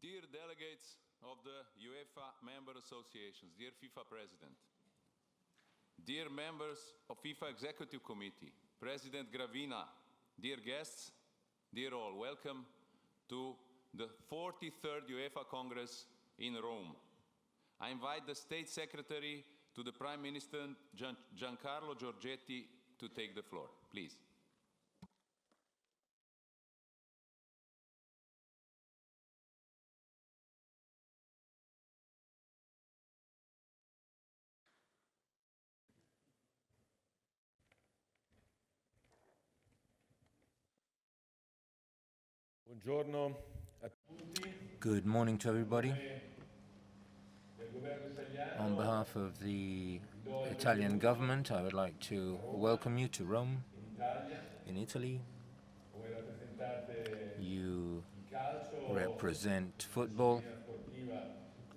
Dear delegates of the UEFA member associations, dear FIFA President, dear members of FIFA Executive Committee, President Gravina, dear guests, dear all, welcome to the 43rd UEFA Congress in Rome. I invite the State Secretary to the Prime Minister Giancarlo Giorgetti to take the floor, please. Good morning to everybody. On behalf of the Italian government, I would like to welcome you to Rome, in Italy. You represent football,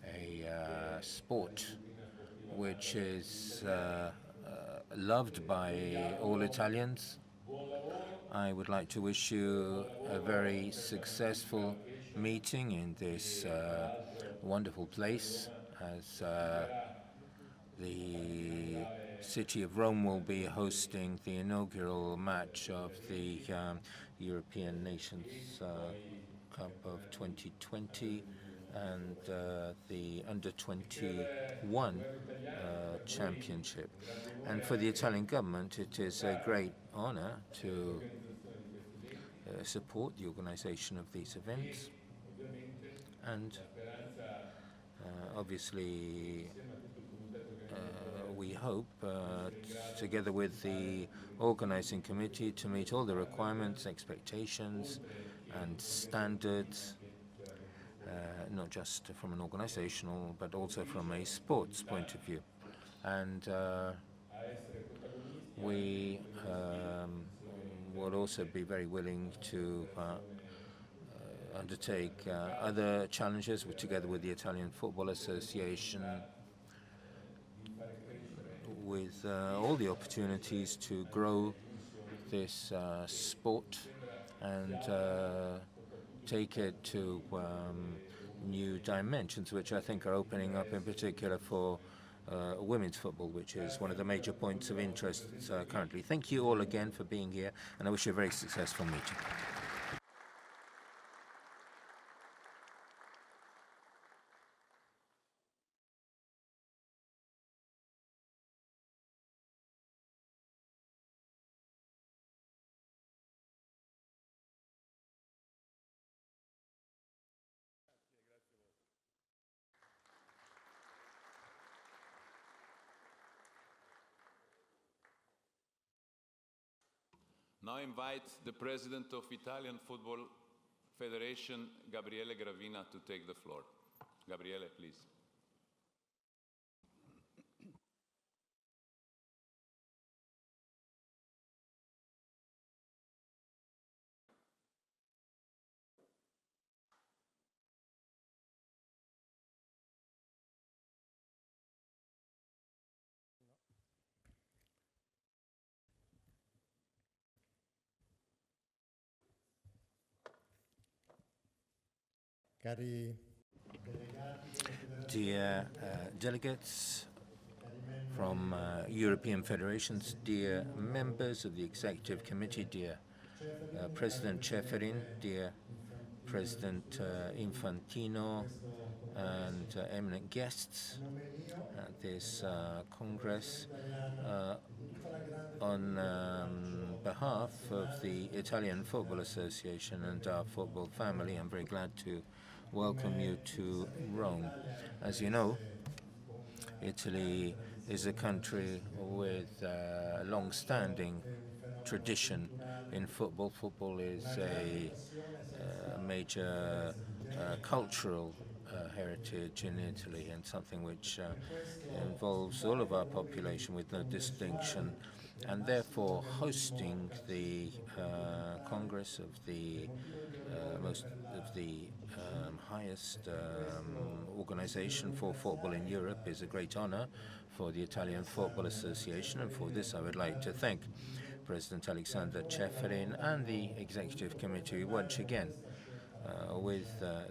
a sport which is loved by all Italians. I would like to wish you a very successful meeting in this wonderful place, as the city of Rome will be hosting the inaugural match of the European Nations Cup of 2020 and the Under-21 Championship. And for the Italian government, it is a great honor to support the organization of these events. And obviously, we hope, together with the organizing committee, to meet all the requirements, expectations, and standards, not just from an organizational, but also from a sports point of view. And we will also be very willing to undertake other challenges together with the Italian Football Association, with all the opportunities to grow this sport and take it to new dimensions, which I think are opening up in particular for women's football, which is one of the major points of interest currently. Thank you all again for being here, and I wish you a very successful meeting. Now I invite the President of Italian Football Federation, Gabriele Gravina, to take the floor. Gabriele, please. Dear delegates from European federations, dear members of the Executive Committee, dear President Čeferin, dear President Infantino, and eminent guests at this Congress, on behalf of the Italian Football Association and our football family, I'm very glad to welcome you to Rome. As you know, Italy is a country with a long-standing tradition in football. Football is a major cultural heritage in Italy, and something which involves all of our population with no distinction. And therefore, hosting the Congress of the highest organization for football in Europe is a great honor for the Italian Football Association, and for this I would like to thank President Aleksander Čeferin and the Executive Committee once again. with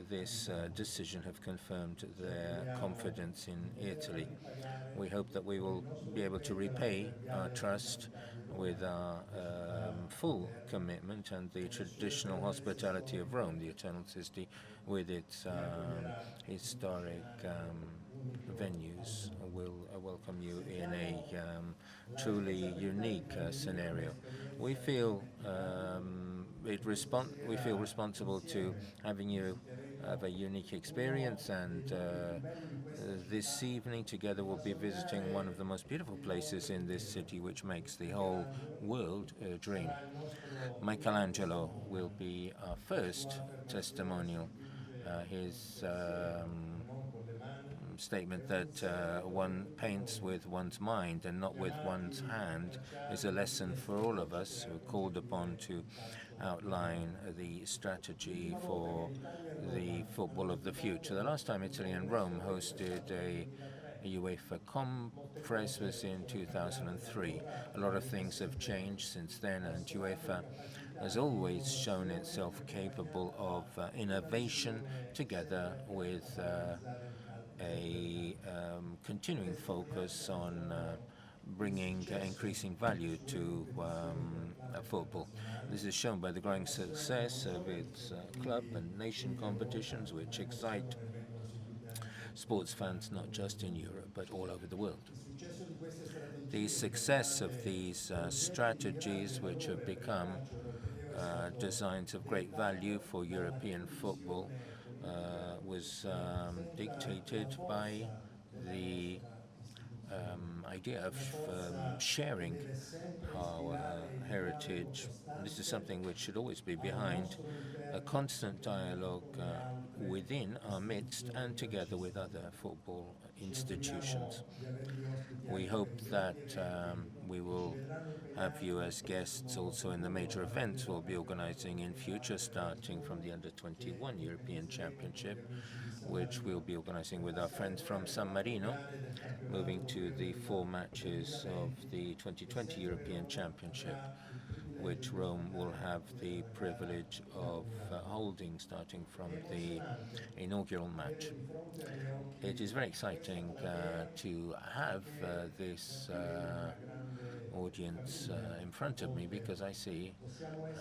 this decision have confirmed their confidence in Italy. We hope that we will be able to repay our trust with our full commitment and the traditional hospitality of Rome, the Eternal City, with its historic venues, will welcome you in a truly unique scenario. We feel responsible to having you have a unique experience, and this evening together we'll be visiting one of the most beautiful places in this city, which makes the whole world a dream. Michelangelo will be our first testimonial. His statement that one paints with one's mind and not with one's hand is a lesson for all of us who are called upon to outline the strategy for the football of the future. The last time Italy and Rome hosted a UEFA Congress was in 2003. A lot of things have changed since then, and UEFA has always shown itself capable of innovation together with a continuing focus on bringing increasing value to football. This is shown by the growing success of its club and nation competitions, which excite sports fans not just in Europe but all over the world. The success of these strategies, which have become designs of great value for European football, was dictated by the idea of sharing our heritage. This is something which should always be behind a constant dialogue within our midst and together with other football institutions. We hope that we will have you as guests also in the major events we'll be organizing in future, starting from the Under-21 European Championship, which we'll be organizing with our friends from San Marino, moving to the 4 matches of the 2020 European Championship, which Rome will have the privilege of holding starting from the inaugural match. It is very exciting to have this audience in front of me, because I see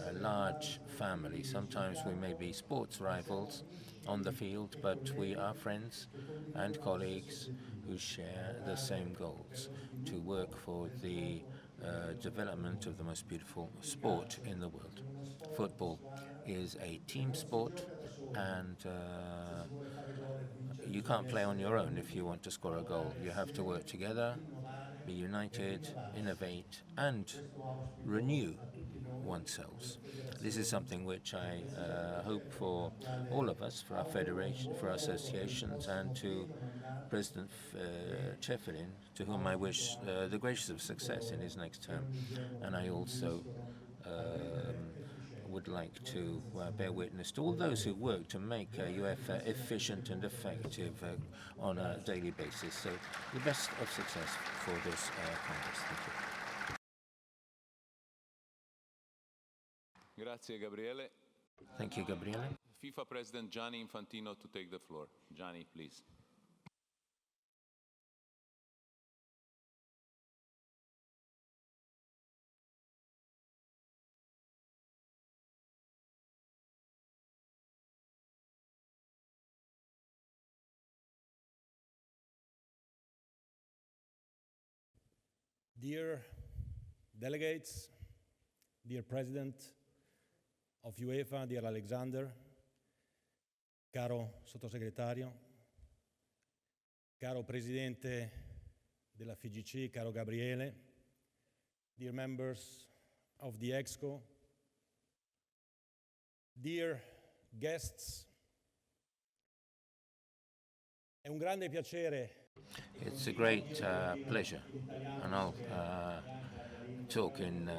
a large family. Sometimes we may be sports rivals on the field, but we are friends and colleagues who share the same goals: to work for the development of the most beautiful sport in the world. Football is a team sport, and you can't play on your own if you want to score a goal. You have to work together, be united, innovate, and renew oneself. This is something which I hope for all of us, for our federation, for our associations, and to President Čeferin, to whom I wish the greatest of success in his next term. And I also would like to bear witness to all those who work to make UEFA efficient and effective on a daily basis. So the best of success for this Congress. Thank you. Grazie, Gabriele. Thank you, Gabriele. FIFA President Gianni Infantino to take the floor. Gianni, please. Dear delegates, dear President of UEFA, dear Aleksander, caro Sottosegretario, caro Presidente della FIGC, caro Gabriele, dear members of the EXCO, dear guests, è un grande piacere. It's a great pleasure, and I'll talk in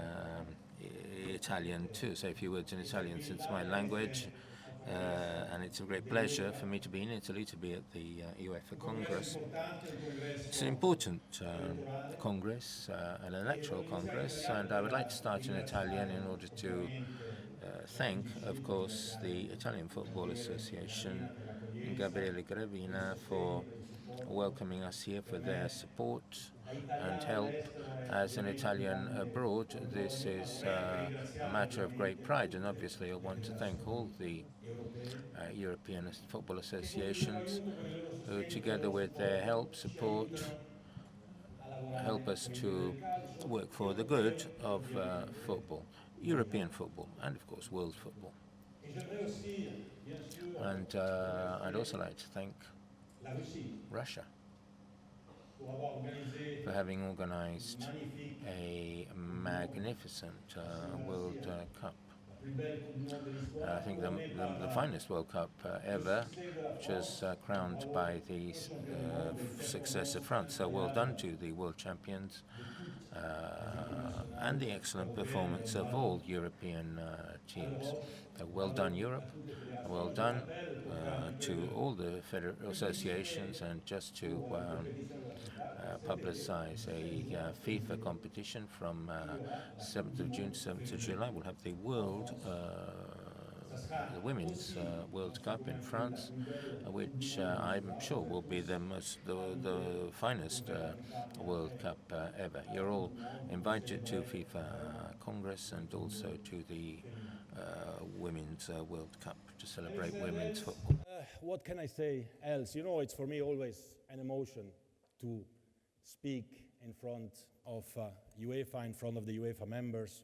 Italian too, say a few words in Italian since my language, and it's a great pleasure for me to be in Italy, to be at the UEFA Congress. It's an important Congress, an electoral Congress, and I would like to start in Italian in order to thank, of course, the Italian Football Association and Gabriele Gravina for welcoming us here, for their support and help. As an Italian abroad, this is a matter of great pride, and obviously I want to thank all the European football associations who, together with their help, support, help us to work for the good of football, European football, and of course world football. And I'd also like to thank Russia for having organized a magnificent World Cup. I think the finest World Cup ever, which was crowned by the success of France. So well done to the world champions and the excellent performance of all European teams. Well done, Europe. Well done to all the federal associations, and just to publicize a FIFA competition from 7th of June to 7th of July. We'll have the Women's World Cup in France, which I'm sure will be the finest World Cup ever. You're all invited to FIFA Congress and also to the Women's World Cup to celebrate women's football. What can I say else? You know, it's for me always an emotion to speak in front of UEFA, in front of the UEFA members.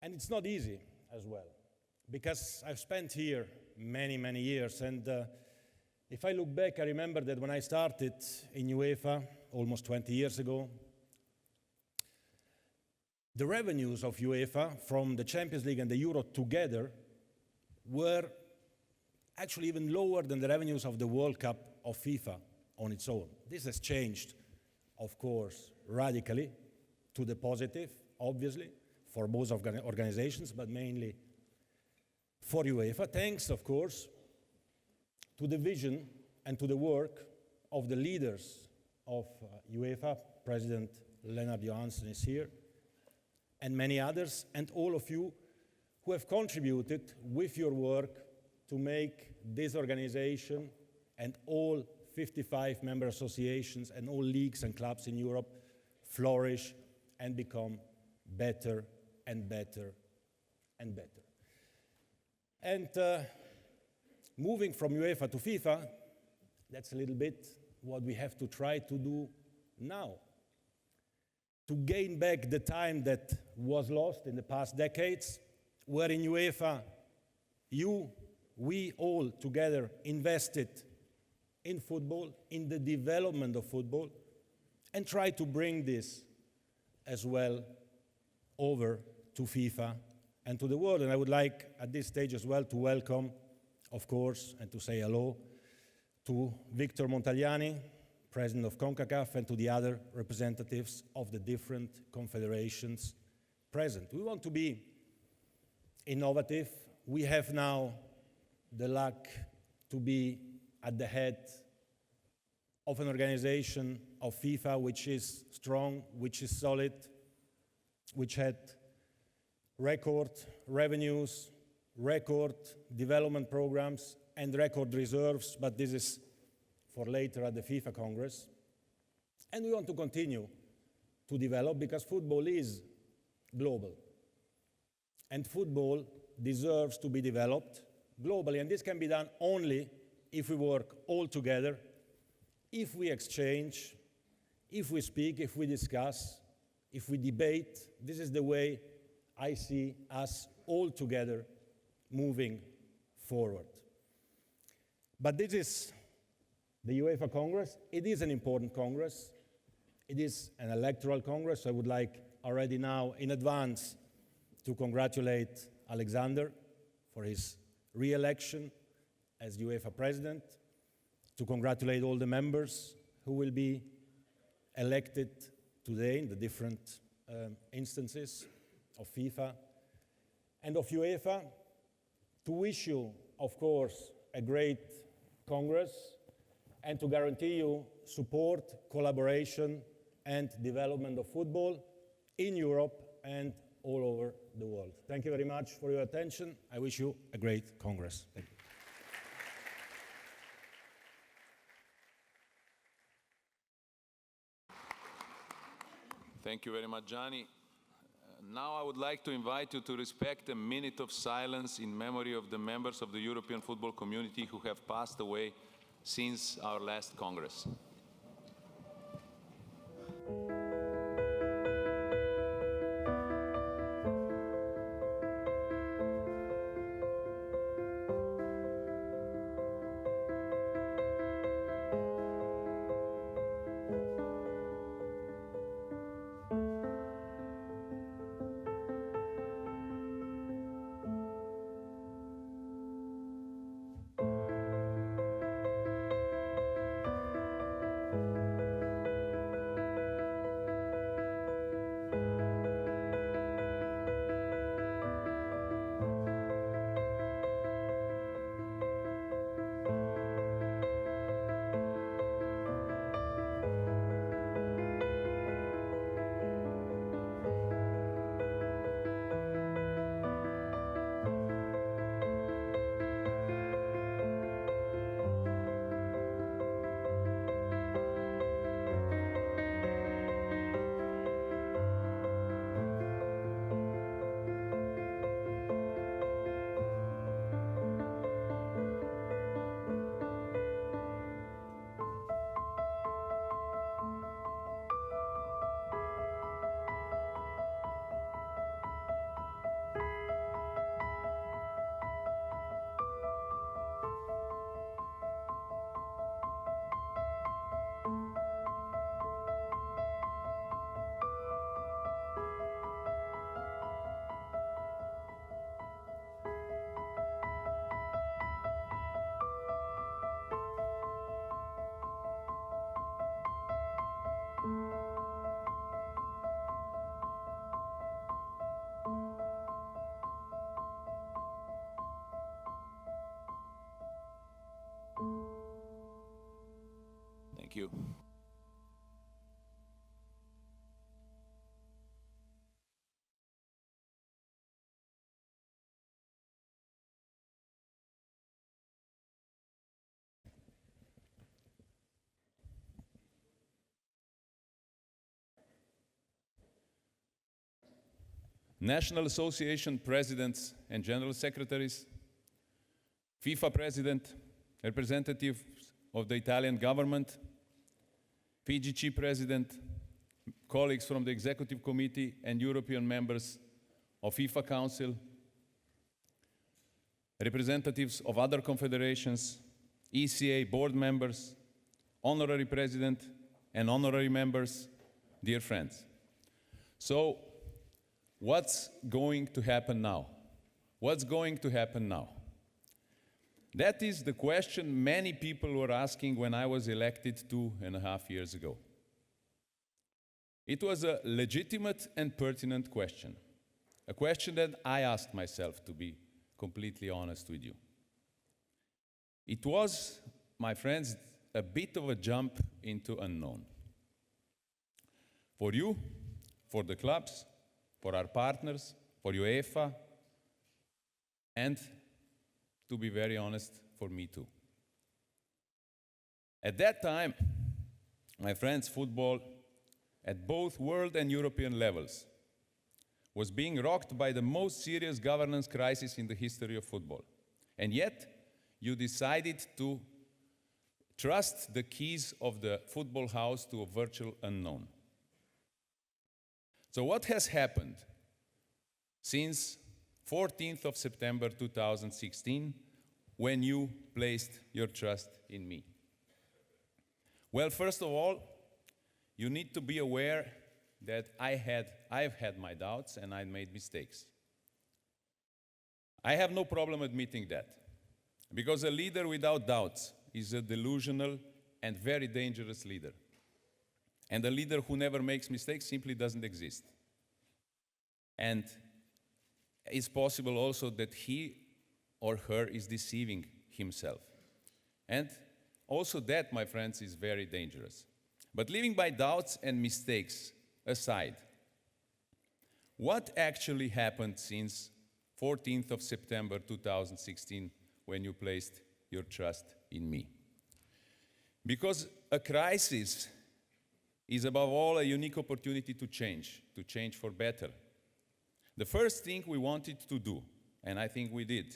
And it's not easy as well, because I've spent here many, many years. And if I look back, I remember that when I started in UEFA almost 20 years ago, the revenues of UEFA from the Champions League and the Euro together were actually even lower than the revenues of the World Cup of FIFA on its own. This has changed, of course, radically to the positive, obviously, for both organizations, but mainly for UEFA, thanks, of course, to the vision and to the work of the leaders of UEFA. President Lennart Johansson is here, and many others, and all of you who have contributed with your work to make this organization and all 55 member associations and all leagues and clubs in Europe flourish and become better and better and better. And moving from UEFA to FIFA, that's a little bit what we have to try to do now, to gain back the time that was lost in the past decades, where in UEFA, we all together invested in football, in the development of football, and try to bring this as well over to FIFA and to the world. And I would like at this stage as well to welcome, of course, and to say hello to Victor Montagliani, President of CONCACAF, and to the other representatives of the different confederations present. We want to be innovative. We have now the luck to be at the head of an organization of FIFA which is strong, which is solid, which had record revenues, record development programs, and record reserves, but this is for later at the FIFA Congress. And we want to continue to develop, because football is global. And football deserves to be developed globally, and this can be done only if we work all together, if we exchange, if we speak, if we discuss, if we debate. This is the way I see us all together moving forward. But this is the UEFA Congress. It is an important Congress. It is an electoral Congress. I would like already now in advance to congratulate Aleksander for his re-election as UEFA President, to congratulate all the members who will be elected today in the different instances of FIFA and of UEFA, to wish you, of course, a great Congress, and to guarantee you support, collaboration, and development of football in Europe and all over the world. Thank you very much for your attention. I wish you a great Congress. Thank you. Thank you very much, Gianni. Now I would like to invite you to respect a minute of silence in memory of the members of the European football community who have passed away since our last Congress. Thank you. National Association presidents and general secretaries, FIFA president, representatives of the Italian government, PGC president, colleagues from the executive committee and European members of FIFA Council, representatives of other confederations, ECA board members, honorary president and honorary members, dear friends. So, what's going to happen now? What's going to happen now? That is the question many people were asking when I was elected 2.5 years ago. It was a legitimate and pertinent question, a question that I asked myself, to be completely honest with you. It was, my friends, a bit of a jump into unknown. For you, for the clubs, for our partners, for UEFA, and, to be very honest, for me too. At that time, my friends, football, at both world and European levels, was being rocked by the most serious governance crisis in the history of football. And yet, you decided to trust the keys of the football house to a virtual unknown. So what has happened since 14th of September 2016, when you placed your trust in me? Well, first of all, you need to be aware that I've had my doubts and I made mistakes. I have no problem admitting that, because a leader without doubts is a delusional and very dangerous leader. And a leader who never makes mistakes simply doesn't exist. And it's possible also that he or her is deceiving himself. And also that, my friends, is very dangerous. But leaving by doubts and mistakes aside, what actually happened since 14th of September 2016 when you placed your trust in me. Because a crisis is above all a unique opportunity to change for better. The first thing we wanted to do, and I think we did,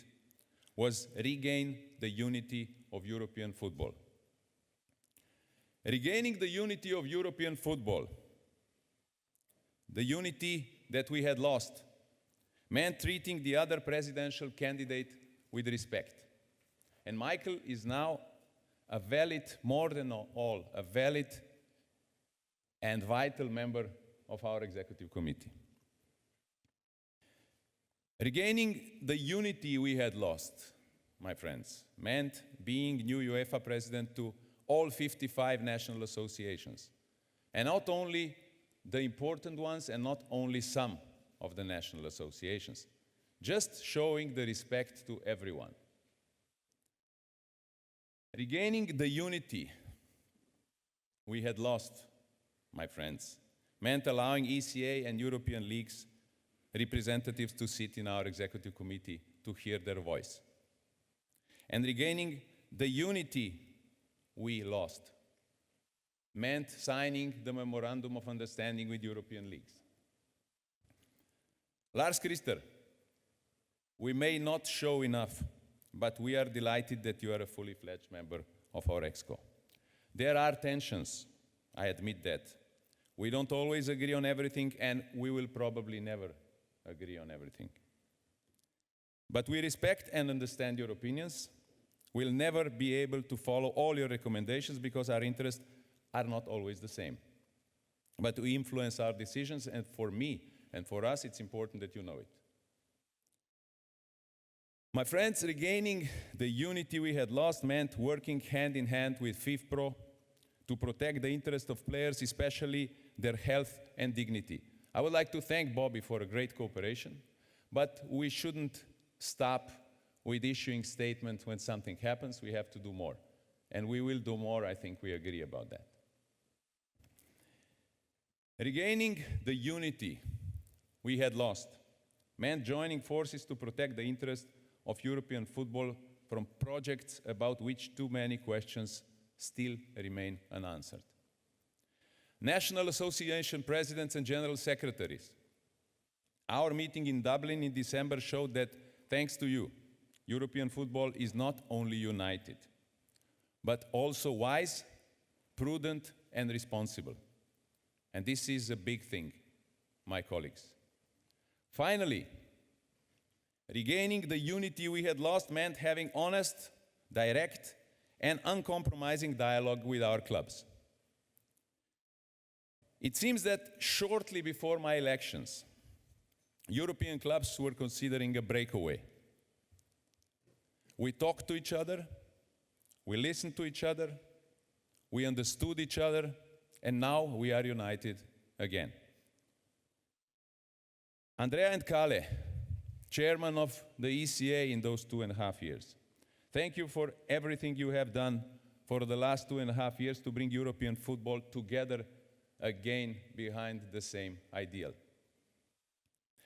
was regain the unity of European football. Regaining the unity of European football, the unity that we had lost, meant treating the other presidential candidate with respect. And Michael is now a valid, more than all, a valid and vital member of our executive committee. Regaining the unity we had lost, my friends, meant being new UEFA president to all 55 national associations. And not only the important ones and not only some of the national associations, just showing the respect to everyone. Regaining the unity we had lost, my friends, meant allowing ECA and European leagues representatives to sit in our executive committee to hear their voice. And regaining the unity we lost meant signing the Memorandum of Understanding with European leagues. Lars Christer, we may not show enough, but we are delighted that you are a fully fledged member of our ExCo. There are tensions, I admit that. We don't always agree on everything, and we will probably never agree on everything. But we respect and understand your opinions. We'll never be able to follow all your recommendations because our interests are not always the same. But we influence our decisions, and for me and for us, it's important that you know it. My friends, regaining the unity we had lost meant working hand in hand with FIFPro to protect the interest of players, especially their health and dignity. I would like to thank Bobby for a great cooperation, but we shouldn't stop with issuing statements when something happens. We have to do more. And we will do more. I think we agree about that. Regaining the unity we had lost meant joining forces to protect the interest of European football from projects about which too many questions still remain unanswered. National Association presidents and general secretaries. Our meeting in Dublin in December showed that, thanks to you, European football is not only united, but also wise, prudent, and responsible. And this is a big thing, my colleagues. Finally, regaining the unity we had lost meant having honest, direct, and uncompromising dialogue with our clubs. It seems that shortly before my elections, European clubs were considering a breakaway. We talked to each other, we listened to each other, we understood each other, and now we are united again. Andrea and Kale, chairman of the ECA in those 2.5 years, thank you for everything you have done for the last 2.5 years to bring European football together again behind the same ideal.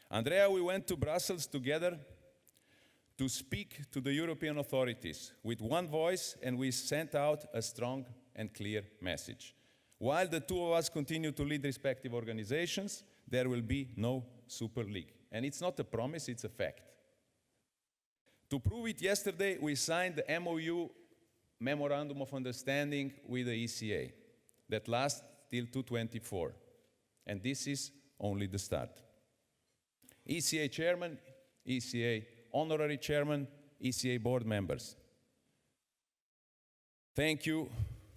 Andrea, we went to Brussels together to speak to the European authorities with one voice, and we sent out a strong and clear message. While the two of us continue to lead respective organizations, there will be no Super League. And it's not a promise, it's a fact. To prove it, yesterday we signed the MOU, Memorandum of Understanding, with the ECA that lasts till 2024. And this is only the start. ECA chairman, ECA honorary chairman, ECA board members. Thank you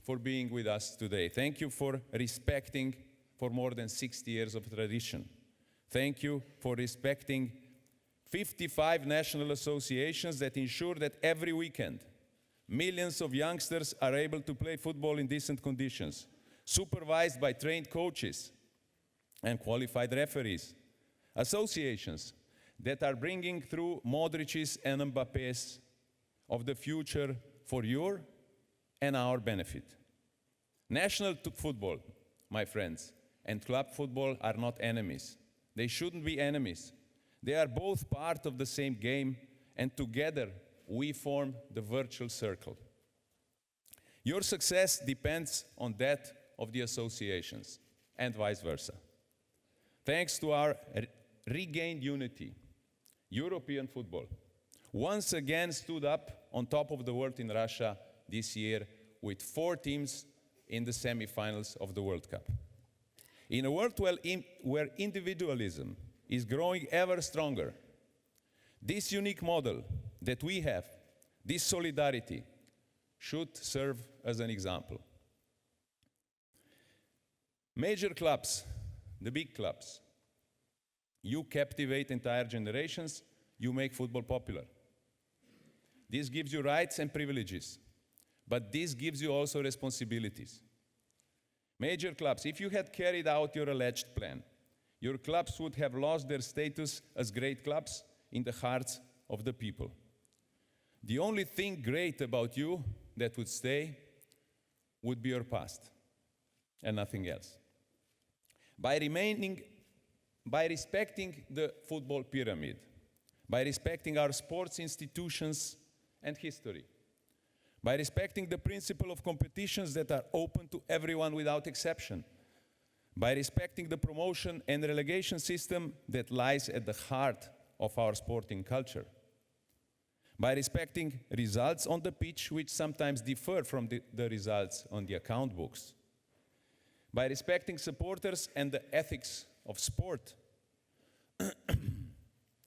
for being with us today. Thank you for respecting for more than 60 years of tradition. Thank you for respecting 55 national associations that ensure that every weekend millions of youngsters are able to play football in decent conditions, supervised by trained coaches and qualified referees. Associations that are bringing through Modric's and Mbappe's of the future for your and our benefit. National football, my friends, and club football are not enemies. They shouldn't be enemies. They are both part of the same game, and together we form the virtual circle. Your success depends on that of the associations, and vice versa. Thanks to our regained unity, European football once again stood up on top of the world in Russia this year with 4 teams in the semi-finals of the World Cup. In a world where individualism is growing ever stronger, this unique model that we have, this solidarity, should serve as an example. Major clubs, the big clubs, you captivate entire generations, you make football popular. This gives you rights and privileges, but this gives you also responsibilities. Major clubs, if you had carried out your alleged plan, your clubs would have lost their status as great clubs in the hearts of the people. The only thing great about you that would stay would be your past and nothing else. By respecting the football pyramid, by respecting our sports institutions and history, by respecting the principle of competitions that are open to everyone without exception, by respecting the promotion and relegation system that lies at the heart of our sporting culture, by respecting results on the pitch which sometimes differ from the results on the account books, by respecting supporters and the ethics of sport,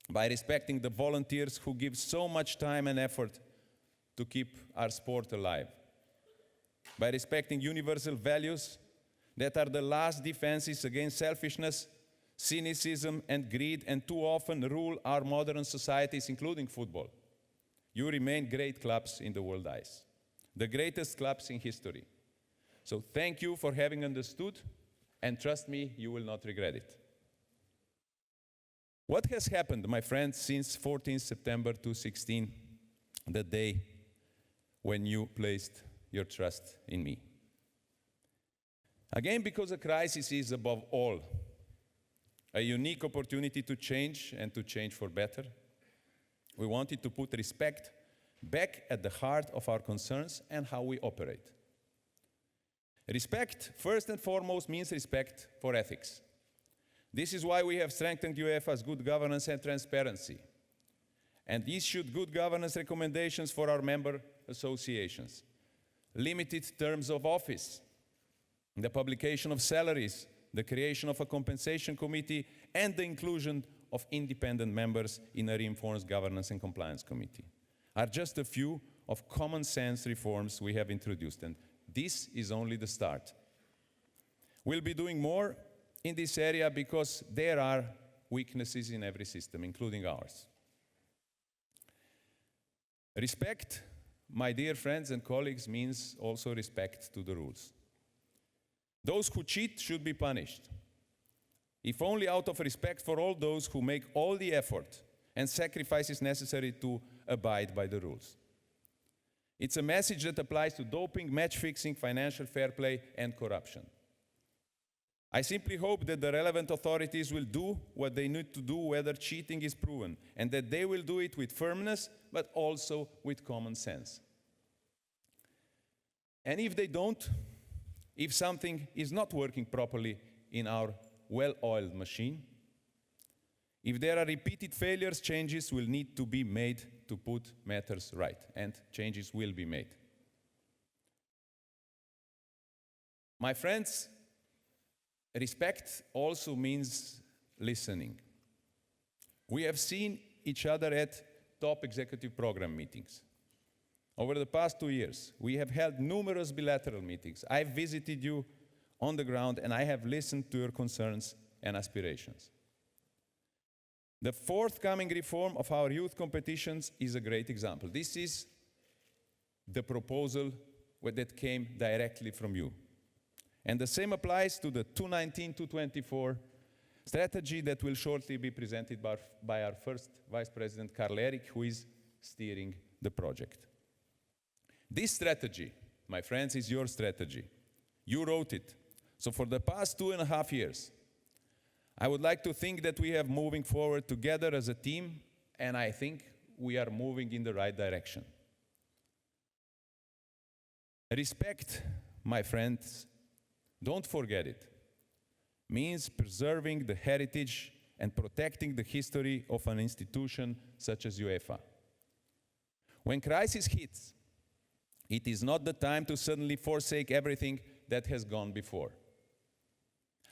by respecting the volunteers who give so much time and effort to keep our sport alive, by respecting universal values that are the last defenses against selfishness, cynicism, and greed, and too often rule our modern societies, including football. You remain great clubs in the world's eyes, the greatest clubs in history. So thank you for having understood, and trust me, you will not regret it. What has happened, my friends, since 14 September 2016, the day when you placed your trust in me? Again, because a crisis is above all a unique opportunity to change and to change for better, we wanted to put respect back at the heart of our concerns and how we operate. Respect, first and foremost, means respect for ethics. This is why we have strengthened UEFA's good governance and transparency, and issued good governance recommendations for our member associations. Limited terms of office, the publication of salaries, the creation of a compensation committee, and the inclusion of independent members in a reinforced governance and compliance committee are just a few of common sense reforms we have introduced, and this is only the start. We'll be doing more in this area because there are weaknesses in every system, including ours. Respect, my dear friends and colleagues, means also respect to the rules. Those who cheat should be punished, if only out of respect for all those who make all the effort and sacrifices necessary to abide by the rules. It's a message that applies to doping, match fixing, financial fair play, and corruption. I simply hope that the relevant authorities will do what they need to do whether cheating is proven, and that they will do it with firmness, but also with common sense. And if they don't, if something is not working properly in our well-oiled machine, if there are repeated failures, changes will need to be made to put matters right, and changes will be made. My friends, respect also means listening. We have seen each other at top executive program meetings. Over the past 2 years, we have held numerous bilateral meetings. I've visited you on the ground, and I have listened to your concerns and aspirations. The forthcoming reform of our youth competitions is a great example. This is the proposal that came directly from you. And the same applies to the 2019-2024 strategy that will shortly be presented by our first Vice President, Karl Erik, who is steering the project. This strategy, my friends, is your strategy. You wrote it. So for the past 2.5 years, I would like to think that we have moving forward together as a team, and I think we are moving in the right direction. Respect, my friends, don't forget it, means preserving the heritage and protecting the history of an institution such as UEFA. When crisis hits, it is not the time to suddenly forsake everything that has gone before.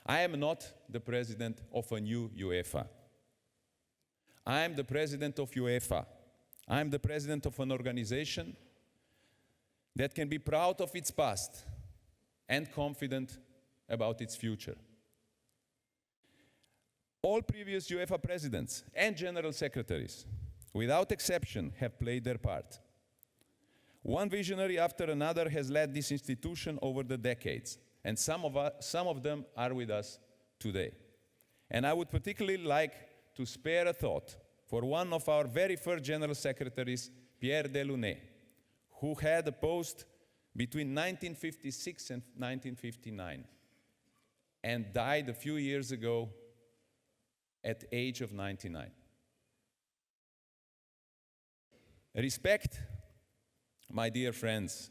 I am not the president of a new UEFA. I am the president of UEFA. I am the president of an organization that can be proud of its past and confident about its future. All previous UEFA presidents and general secretaries, without exception, have played their part. One visionary after another has led this institution over the decades, and some of them are with us today. And I would particularly like to spare a thought for one of our very first general secretaries, Pierre Delaunay, who had a post between 1956 and 1959 and died a few years ago at the age of 99. Respect, my dear friends,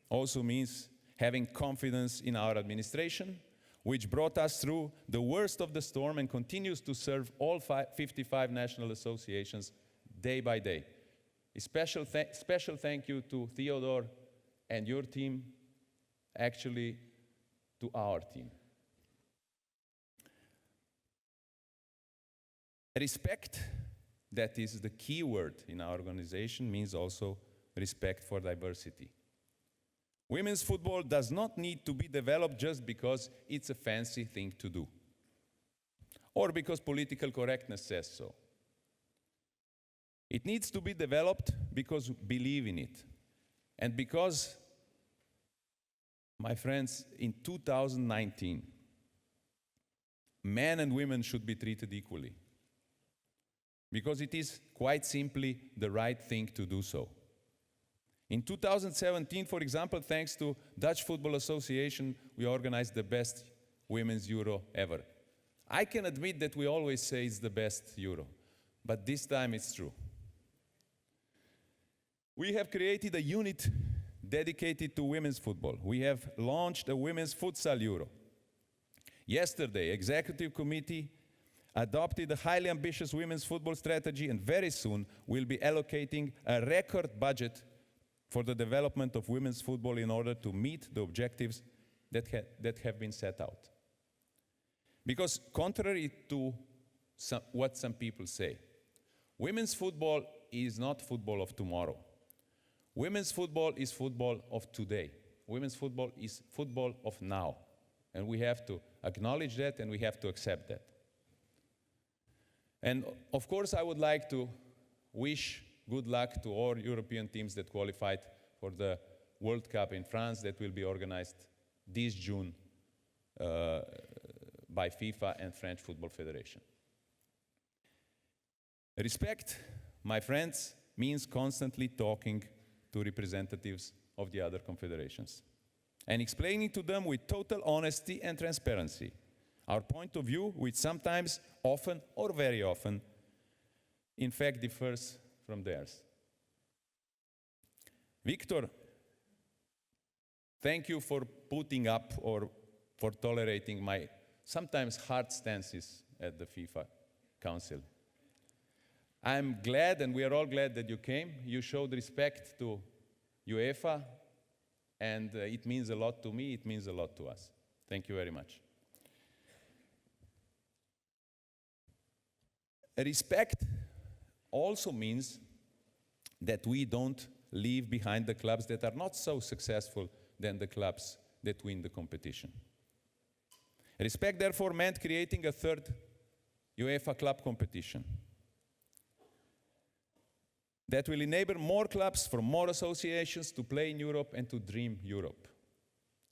also means having confidence in our administration, which brought us through the worst of the storm and continues to serve all 55 national associations day by day. A special thank you to Theodore and your team, actually to our team. Respect, that is the key word in our organization, means also respect for diversity. Women's football does not need to be developed just because it's a fancy thing to do, or because political correctness says so. It needs to be developed because we believe in it, and because, my friends, in 2019, men and women should be treated equally, because it is quite simply the right thing to do so. In 2017, for example, thanks to Dutch Football Association, we organized the best Women's Euro ever. I can admit that we always say it's the best Euro, but this time it's true. We have created a unit dedicated to women's football. We have launched a Women's Futsal Euro. Yesterday, Executive Committee adopted a highly ambitious women's football strategy, and very soon we'll be allocating a record budget for the development of women's football in order to meet the objectives that have been set out. Because contrary to what some people say, women's football is not football of tomorrow. Women's football is football of today. Women's football is football of now. And we have to acknowledge that, and we have to accept that. And of course, I would like to wish good luck to all European teams that qualified for the World Cup in France that will be organized this June by FIFA and French Football Federation. Respect, my friends, means constantly talking to representatives of the other confederations and explaining to them with total honesty and transparency our point of view, which sometimes, often, or very often, in fact differs from theirs. Victor, thank you for putting up or for tolerating my sometimes hard stances at the FIFA Council. I'm glad, and we are all glad that you came. You showed respect to UEFA, and it means a lot to me, it means a lot to us. Thank you very much. Respect also means that we don't leave behind the clubs that are not so successful than the clubs that win the competition. Respect, therefore, meant creating a third UEFA club competition that will enable more clubs from more associations to play in Europe and to dream Europe.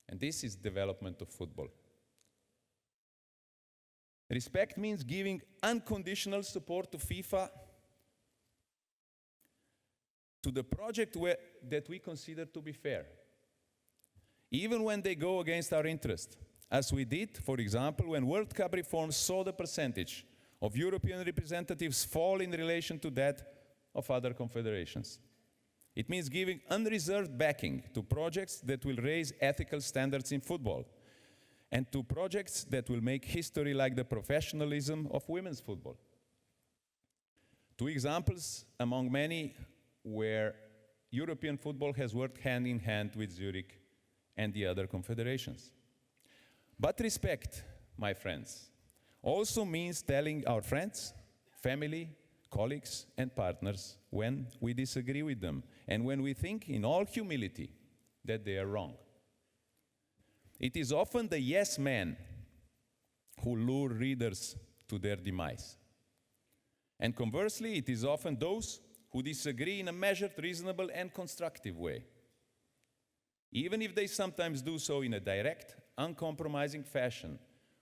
And this is development of football. Respect means giving unconditional support to FIFA, to the project that we consider to be fair, even when they go against our interest. as we did, for example, when World Cup reforms saw the percentage of European representatives fall in relation to that of other confederations. It means giving unreserved backing to projects that will raise ethical standards in football, and to projects that will make history, like the professionalism of women's football. Two examples among many where European football has worked hand in hand with Zurich and the other confederations. But respect, my friends, also means telling our friends, family, colleagues, and partners when we disagree with them, and when we think in all humility that they are wrong. It is often the yes men who lure readers to their demise. And conversely, it is often those who disagree in a measured, reasonable, and constructive way, even if they sometimes do so in a direct, uncompromising fashion,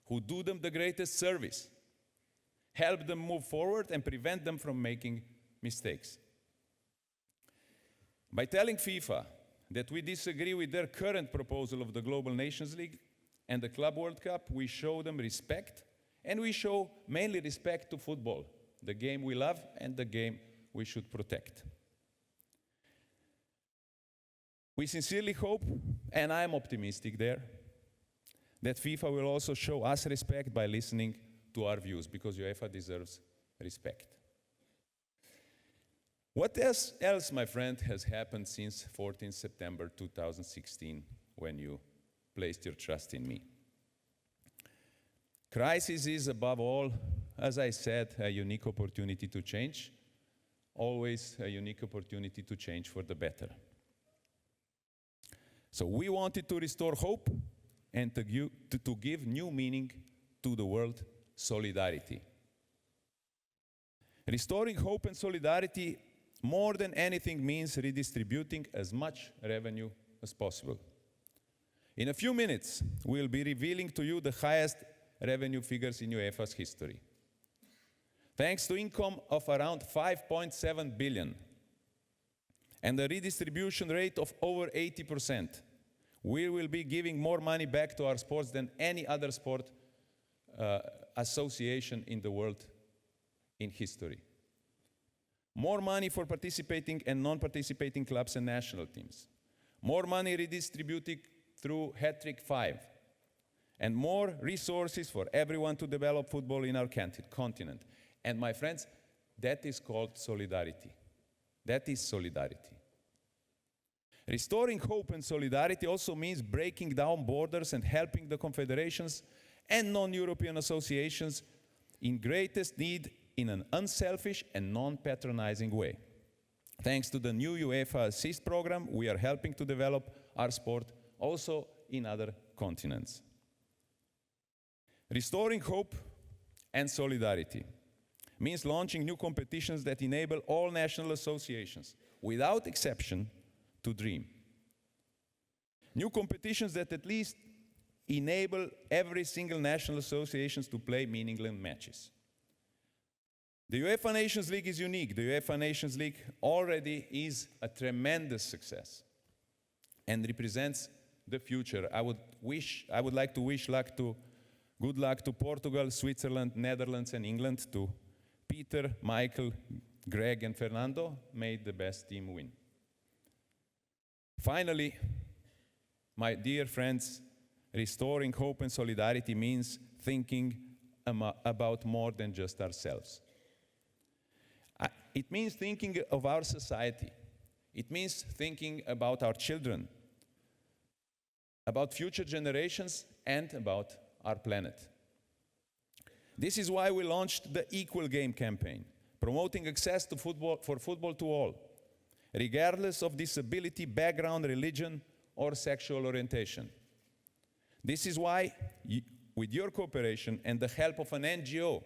who do them the greatest service, help them move forward, and prevent them from making mistakes. By telling FIFA that we disagree with their current proposal of the Global Nations League and the Club World Cup, we show them respect, and we show mainly respect to football, the game we love and the game we should protect. We sincerely hope, and I am optimistic there, that FIFA will also show us respect by listening to our views, because UEFA deserves respect. What else, my friend, has happened since 14 September 2016, when you placed your trust in me? Crisis is, above all, as I said, a unique opportunity to change, always a unique opportunity to change for the better. So we wanted to restore hope and to give new meaning to the word solidarity. Restoring hope and solidarity more than anything means redistributing as much revenue as possible. In a few minutes, we'll be revealing to you the highest revenue figures in UEFA's history. Thanks to income of around 5.7 billion and a redistribution rate of over 80%, we will be giving more money back to our sports than any other sport association in the world in history. More money for participating and non-participating clubs and national teams. More money redistributed through Hat-Trick 5. And more resources for everyone to develop football in our continent. And my friends, that is called solidarity. That is solidarity. Restoring hope and solidarity also means breaking down borders and helping the confederations and non-European associations in greatest need in an unselfish and non-patronizing way. Thanks to the new UEFA Assist program, we are helping to develop our sport also in other continents. Restoring hope and solidarity means launching new competitions that enable all national associations, without exception, to dream. New competitions that at least enable every single national association to play meaningless matches. The UEFA Nations League is unique. The UEFA Nations League already is a tremendous success and represents the future. I would like to wish good luck to Portugal, Switzerland, Netherlands, and England, to Peter, Michael, Greg, and Fernando. May the best team win. Finally, my dear friends, restoring hope and solidarity means thinking about more than just ourselves. It means thinking of our society. It means thinking about our children, about future generations, and about our planet. This is why we launched the Equal Game campaign, promoting access to football to all, regardless of disability, background, religion, or sexual orientation. This is why, with your cooperation and the help of an NGO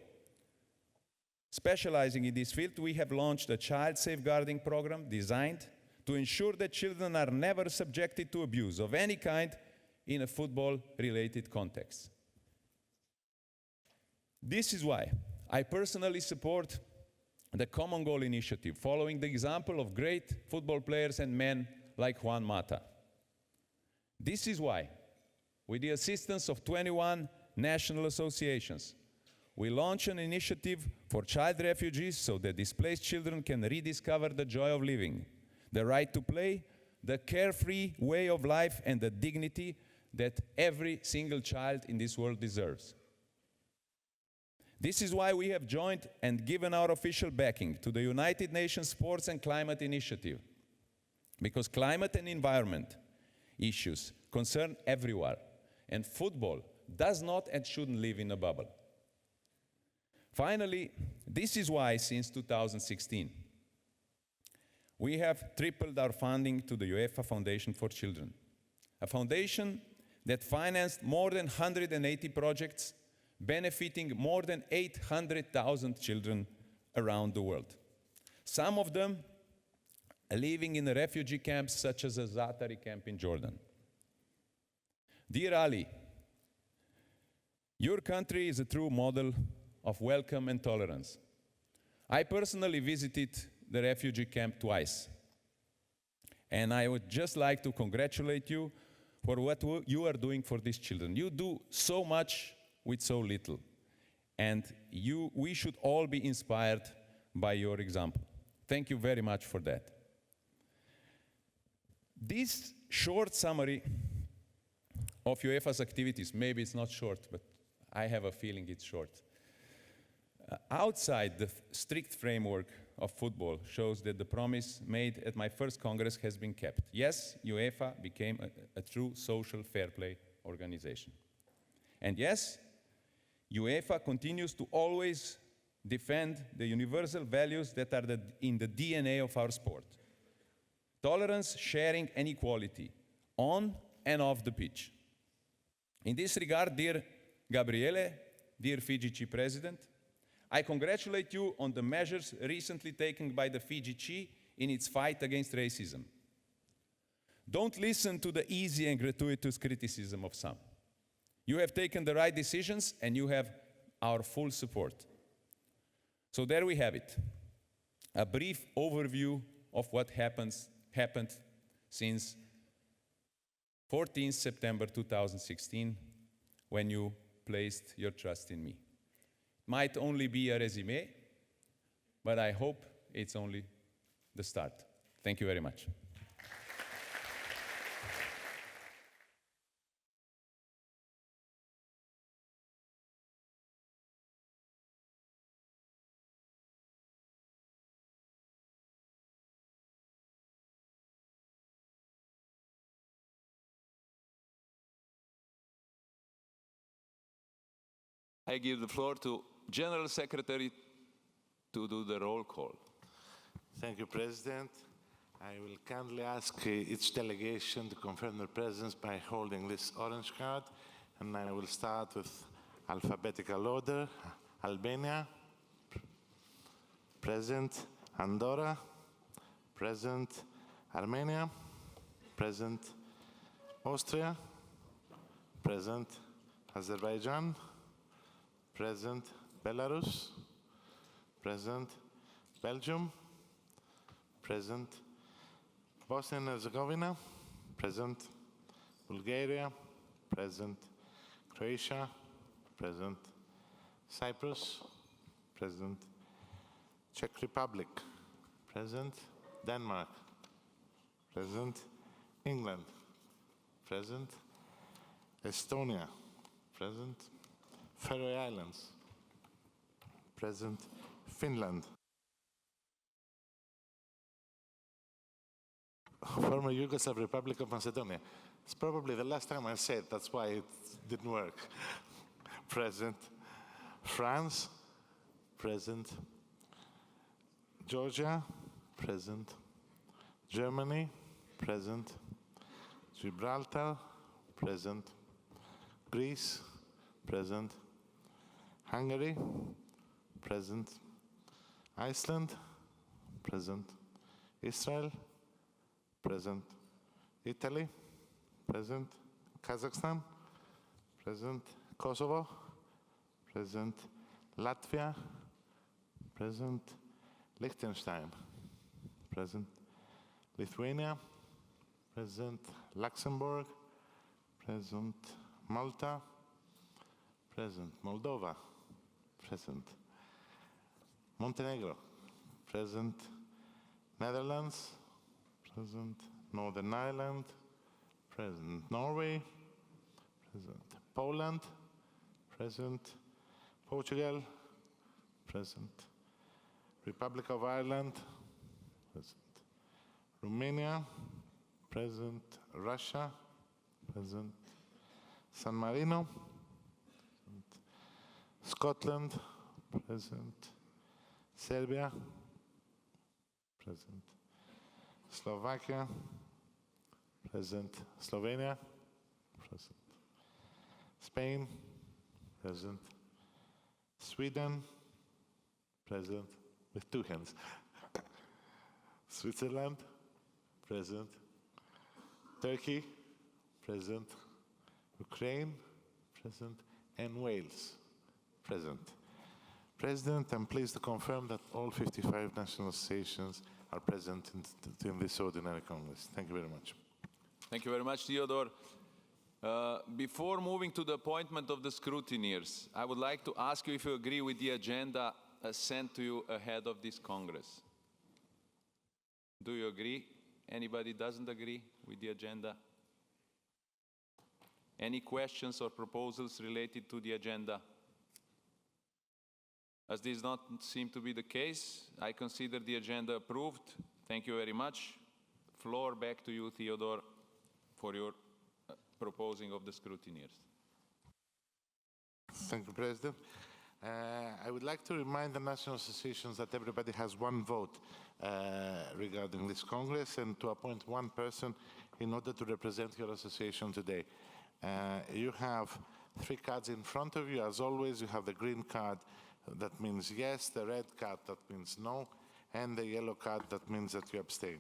specializing in this field, we have launched a child safeguarding program designed to ensure that children are never subjected to abuse of any kind in a football-related context. This is why I personally support the Common Goal initiative, following the example of great football players and men like Juan Mata. This is why with the assistance of 21 national associations, we launch an initiative for child refugees so that displaced children can rediscover the joy of living, the right to play, the carefree way of life, and the dignity that every single child in this world deserves. This is why we have joined and given our official backing to the United Nations Sports and Climate Initiative, because climate and environment issues concern everyone, and football does not and shouldn't live in a bubble. Finally, this is why since 2016, we have tripled our funding to the UEFA Foundation for Children, a foundation that financed more than 180 projects benefiting more than 800,000 children around the world. Some of them living in refugee camps such as a Zatari camp in Jordan. Dear Ali, your country is a true model of welcome and tolerance. I personally visited the refugee camp twice, and I would just like to congratulate you for what you are doing for these children. You do so much with so little, and we should all be inspired by your example. Thank you very much for that. This short summary of UEFA's activities, maybe it's not short, but I have a feeling it's short, outside the strict framework of football, shows that the promise made at my first Congress has been kept. Yes, UEFA became a true social fair play organization. And yes, UEFA continues to always defend the universal values that are in the DNA of our sport: tolerance, sharing, and equality, on and off the pitch. In this regard, dear Gabriele, dear FIGC President, I congratulate you on the measures recently taken by the FIGC in its fight against racism. Don't listen to the easy and gratuitous criticism of some. You have taken the right decisions, and you have our full support. So there we have it, a brief overview of what happened since 14th September 2016, when you placed your trust in me. Might only be a resume, but I hope it's only the start. Thank you very much. I give the floor to General Secretary to do the roll call. Thank you, President. I will kindly ask each delegation to confirm their presence by holding this orange card, and I will start with alphabetical order. Albania, present. Andorra, present. Armenia, present. Austria, present. Azerbaijan, present. Belarus, present. Belgium, present. Bosnia and Herzegovina, present. Bulgaria, present. Croatia, present. Cyprus, present. Czech Republic, present. Denmark, present. England, present. Estonia, present. Faroe Islands, present. Finland, former Yugoslav Republic of Macedonia. It's probably the last time I said, that's why it didn't work. Present. France, present. Georgia, present. Germany, present. Gibraltar, present. Greece, present. Hungary, present. Iceland, present. Israel, present. Italy, present. Kazakhstan, present. Kosovo, present. Latvia, present. Liechtenstein, present. Lithuania, present. Luxembourg, present. Malta, present. Moldova, present. Montenegro, present. Netherlands, present. Northern Ireland, present. Norway, present. Poland, present. Portugal, present. Republic of Ireland, present. Romania, present. Russia, present. San Marino, present. Scotland, present. Serbia, present. Slovakia, present. Slovenia, present. Spain, present. Sweden, present, with two hands. Switzerland, present. Turkey, present. Ukraine, present. And Wales, present. President, I'm pleased to confirm that all 55 national associations are present in this Ordinary Congress. Thank you very much. Thank you very much, Theodore. Before moving to the appointment of the scrutineers, I would like to ask you if you agree with the agenda sent to you ahead of this Congress. Do you agree? Anybody doesn't agree with the agenda? Any questions or proposals related to the agenda? As this does not seem to be the case, I consider the agenda approved. Thank you very much. Floor back to you, Theodore, for your proposing of the scrutineers. Thank you, President. I would like to remind the national associations that everybody has one vote regarding this Congress, and to appoint one person in order to represent your association today. You have 3 cards in front of you. As always, you have the green card, that means yes, the red card, that means no, and the yellow card, that means that you abstain.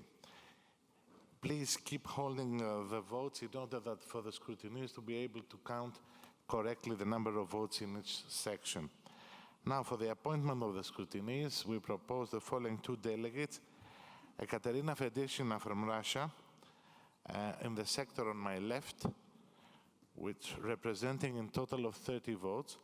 Please keep holding the votes in order that for the scrutineers to be able to count correctly the number of votes in each section. Now, for the appointment of the scrutineers, we propose the following 2 delegates. Ekaterina Fedeshina from Russia, in the sector on my left, which representing in total of 30 votes,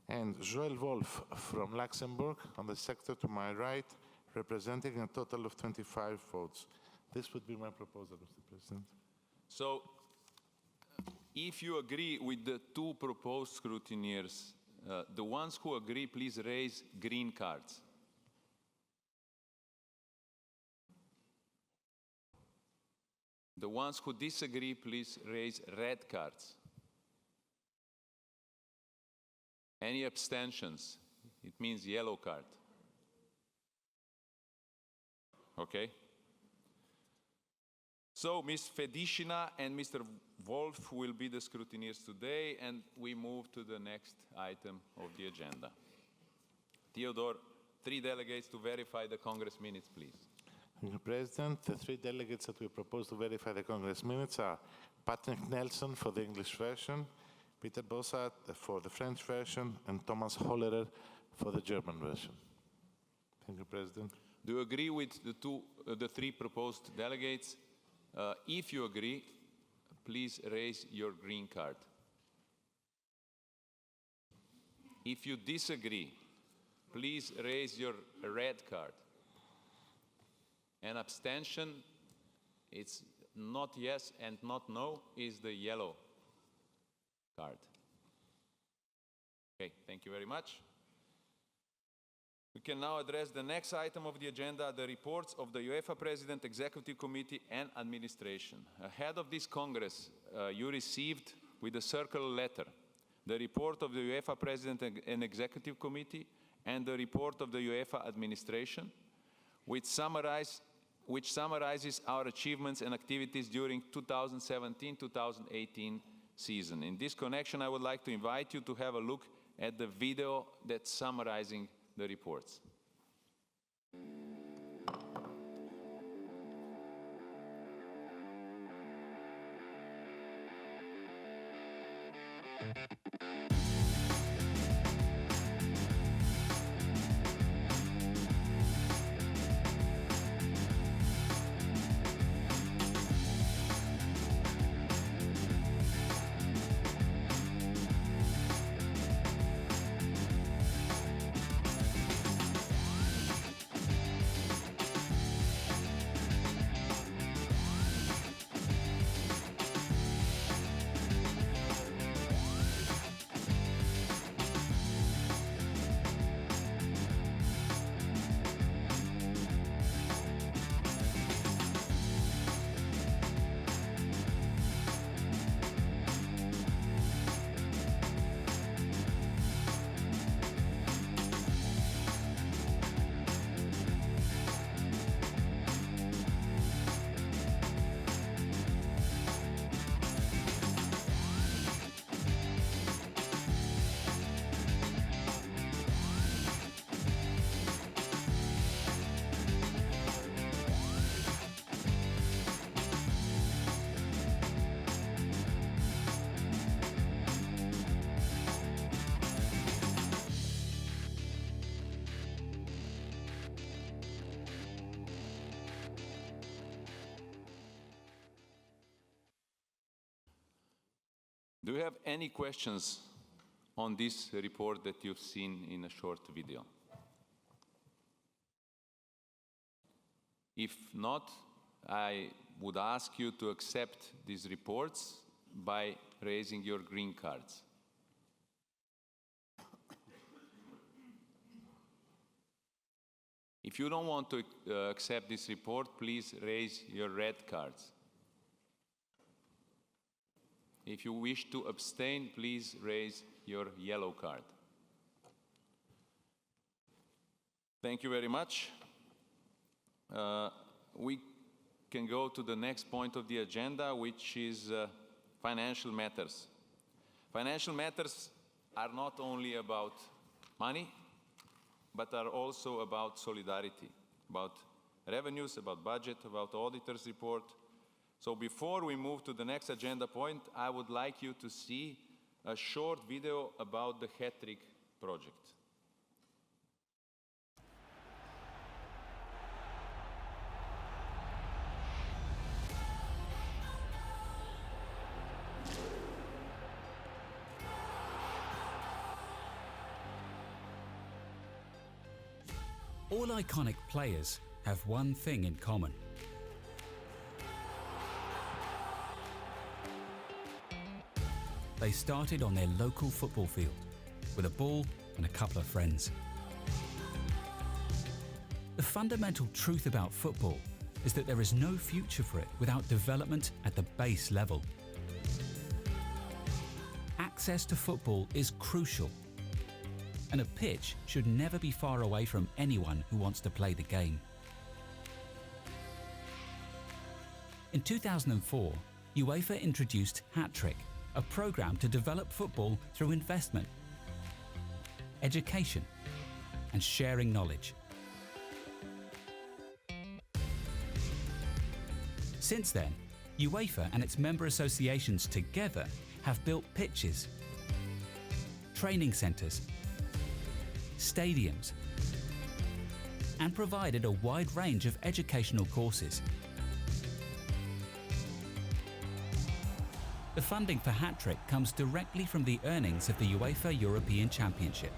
and Joël Wolf from Luxembourg on the sector to my right, representing a total of 25 votes. This would be my proposal, Mr. President. So, if you agree with the 2 proposed scrutineers, the ones who agree, please raise green cards. The ones who disagree, please raise red cards. Any abstentions? It means yellow card. Okay? So, Ms. Fedishina and Mr. Wolf will be the scrutineers today, and we move to the next item of the agenda. Theodore, 3 delegates to verify the Congress minutes, please. Thank you, President. The 3 delegates that we propose to verify the Congress minutes are Patrick Nelson for the English version, Peter Bossart for the French version, and Thomas Hollerer for the German version. Thank you, President. Do you agree with the 3 proposed delegates? If you agree, please raise your green card. If you disagree, please raise your red card. An abstention, it's not yes and not no, is the yellow card. Okay, thank you very much. We can now address the next item of the agenda, the reports of the UEFA President, Executive Committee, and Administration. Ahead of this Congress, you received, with a circular letter, the report of the UEFA President and Executive Committee and the report of the UEFA Administration, which summarizes our achievements and activities during 2017-2018 season. In this connection, I would like to invite you to have a look at the video that's summarizing the reports. Do you have any questions on this report that you've seen in a short video? If not, I would ask you to accept these reports by raising your green cards. If you don't want to accept this report, please raise your red cards. If you wish to abstain, please raise your yellow card. Thank you very much. We can go to the next point of the agenda, which is financial matters. Financial matters are not only about money, but are also about solidarity, about revenues, about budget, about auditor's report. So before we move to the next agenda point, I would like you to see a short video about the Hat-Trick project. All iconic players have one thing in common. They started on their local football field with a ball and a couple of friends. The fundamental truth about football is that there is no future for it without development at the base level. Access to football is crucial, and a pitch should never be far away from anyone who wants to play the game. In 2004, UEFA introduced Hat-Trick, a program to develop football through investment, education, and sharing knowledge. Since then, UEFA and its member associations together have built pitches, training centres, stadiums, and provided a wide range of educational courses. The funding for Hat-Trick comes directly from the earnings of the UEFA European Championship.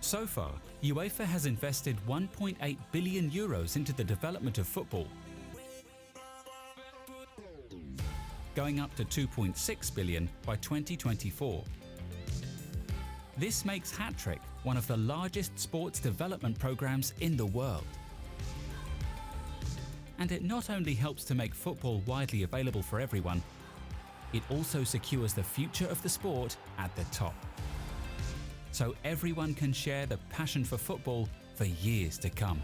So far, UEFA has invested €1.8 billion into the development of football, going up to €2.6 billion by 2024. This makes Hat-Trick one of the largest sports development programs in the world. And it not only helps to make football widely available for everyone, it also secures the future of the sport at the top. So everyone can share the passion for football for years to come.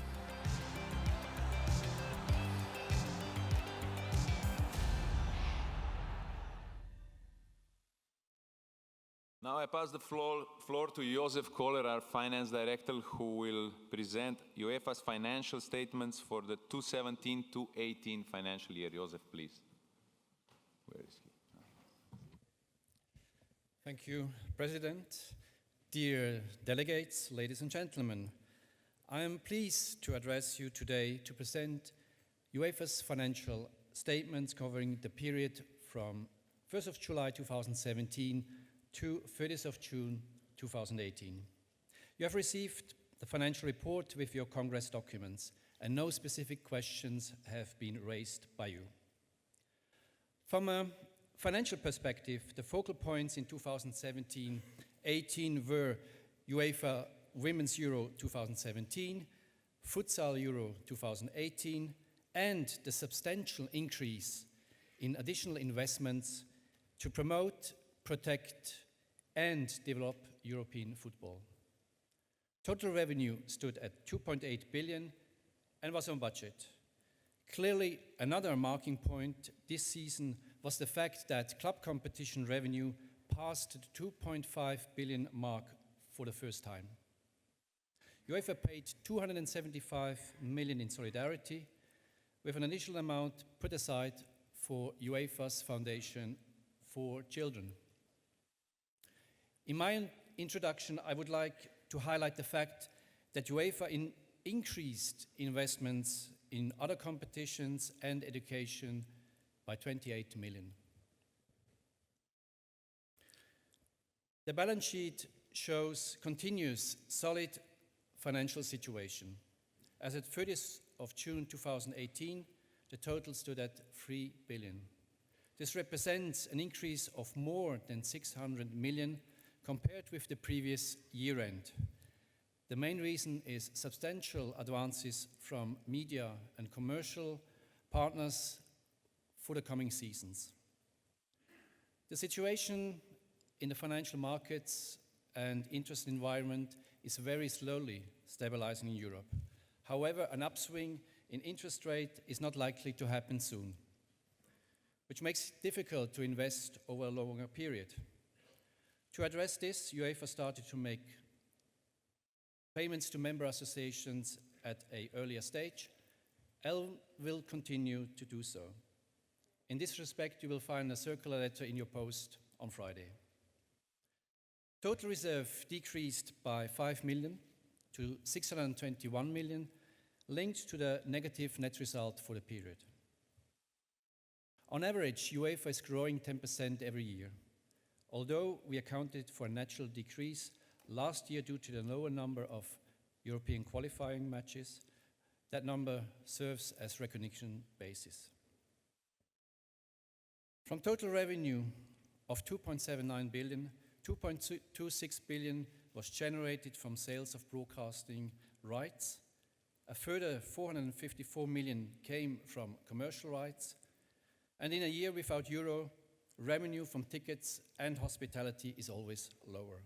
Now I pass the floor to Josef Kohler, our finance director, who will present UEFA's financial statements for the 2017-18 financial year. Josef, please. Where is he? Thank you, President. Dear delegates, ladies and gentlemen, I am pleased to address you today to present UEFA's financial statements covering the period from 1st of July 2017 to 30th of June 2018. You have received the financial report with your Congress documents, and no specific questions have been raised by you. From a financial perspective, the focal points in 2017-18 were UEFA Women's Euro 2017, Futsal Euro 2018, and the substantial increase in additional investments to promote, protect, and develop European football. Total revenue stood at 2.8 billion and was on budget. Clearly, another marking point this season was the fact that club competition revenue passed the 2.5 billion mark for the first time. UEFA paid 275 million in solidarity, with an additional amount put aside for UEFA's Foundation for Children. In my introduction, I would like to highlight the fact that UEFA increased investments in other competitions and education by 28 million. The balance sheet shows continuous solid financial situation. As at 30th of June 2018, the total stood at 3 billion. This represents an increase of more than 600 million compared with the previous year end. The main reason is substantial advances from media and commercial partners for the coming seasons. The situation in the financial markets and interest environment is very slowly stabilizing in Europe. However, an upswing in interest rate is not likely to happen soon, which makes it difficult to invest over a longer period. To address this, UEFA started to make payments to member associations at an earlier stage and will continue to do so. In this respect, you will find a circular letter in your post on Friday. Total reserve decreased by 5 million to 621 million, linked to the negative net result for the period. On average, UEFA is growing 10% every year. Although we accounted for a natural decrease last year due to the lower number of European qualifying matches, that number serves as recognition basis. From total revenue of 2.79 billion, 2.26 billion was generated from sales of broadcasting rights. A further 454 million came from commercial rights. And in a year without Euro, revenue from tickets and hospitality is always lower.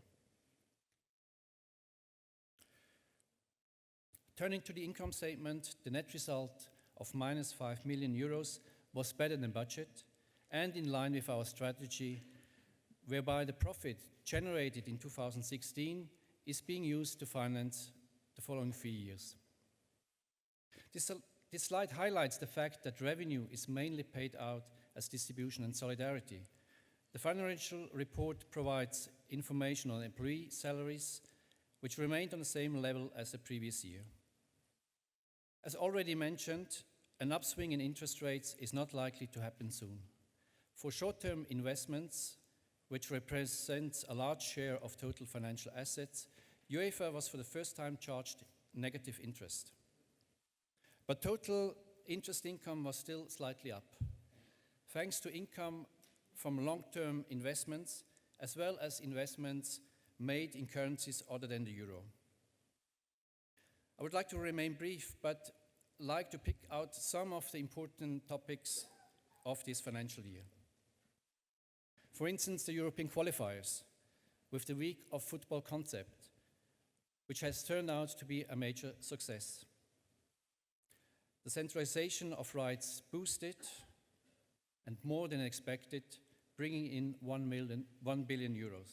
Turning to the income statement, the net result of minus 5 million euros was better than budget and in line with our strategy, whereby the profit generated in 2016 is being used to finance the following 3 years. This slide highlights the fact that revenue is mainly paid out as distribution and solidarity. The financial report provides information on employee salaries, which remained on the same level as the previous year. As already mentioned, an upswing in interest rates is not likely to happen soon. For short-term investments, which represents a large share of total financial assets, UEFA was for the first time charged negative interest. But total interest income was still slightly up, thanks to income from long-term investments, as well as investments made in currencies other than the euro. I would like to remain brief, but like to pick out some of the important topics of this financial year. For instance, the European qualifiers, with the Week of Football concept, which has turned out to be a major success. The centralization of rights boosted and more than expected, bringing in 1 billion euros.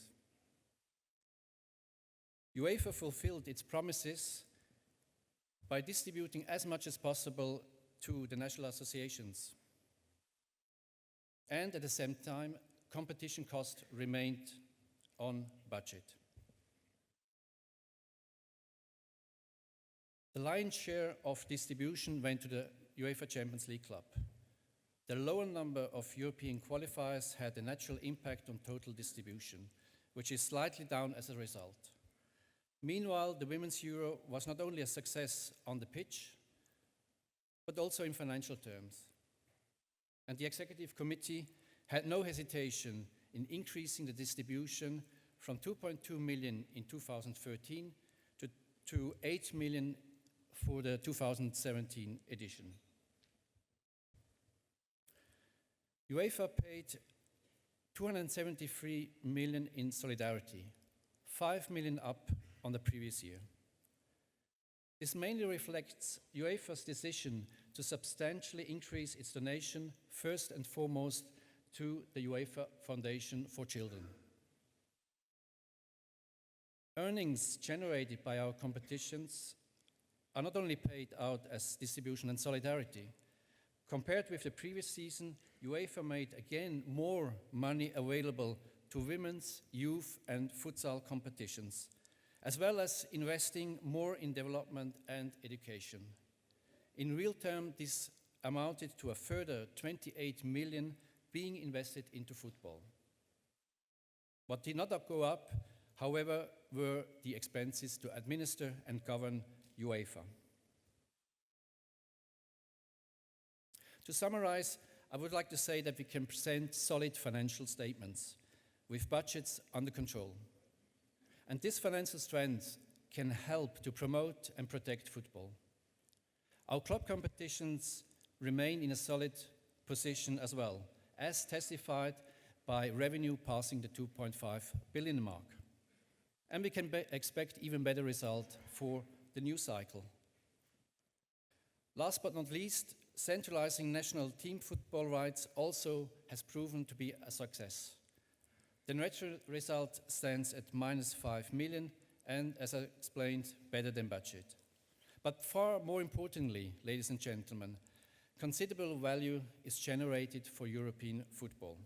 UEFA fulfilled its promises by distributing as much as possible to the national associations. And at the same time, competition costs remained on budget. The lion's share of distribution went to the UEFA Champions League club. The lower number of European qualifiers had a natural impact on total distribution, which is slightly down as a result. Meanwhile, the Women's Euro was not only a success on the pitch, but also in financial terms. And the Executive Committee had no hesitation in increasing the distribution from 2.2 million in 2013 to 8 million for the 2017 edition. UEFA paid 273 million in solidarity, 5 million up on the previous year. This mainly reflects UEFA's decision to substantially increase its donation, first and foremost to the UEFA Foundation for Children. Earnings generated by our competitions are not only paid out as distribution and solidarity. Compared with the previous season, UEFA made again more money available to women's, youth and futsal competitions, as well as investing more in development and education. In real terms, this amounted to a further 28 million being invested into football. What did not go up, however, were the expenses to administer and govern UEFA. To summarize, I would like to say that we can present solid financial statements with budgets under control. And this financial strength can help to promote and protect football. Our club competitions remain in a solid position as well, as testified by revenue passing the 2.5 billion mark. And we can expect even better result for the new cycle. Last but not least, centralizing national team football rights also has proven to be a success. The net result stands at -5 million and, as I explained, better than budget. But far more importantly, ladies and gentlemen, considerable value is generated for European football.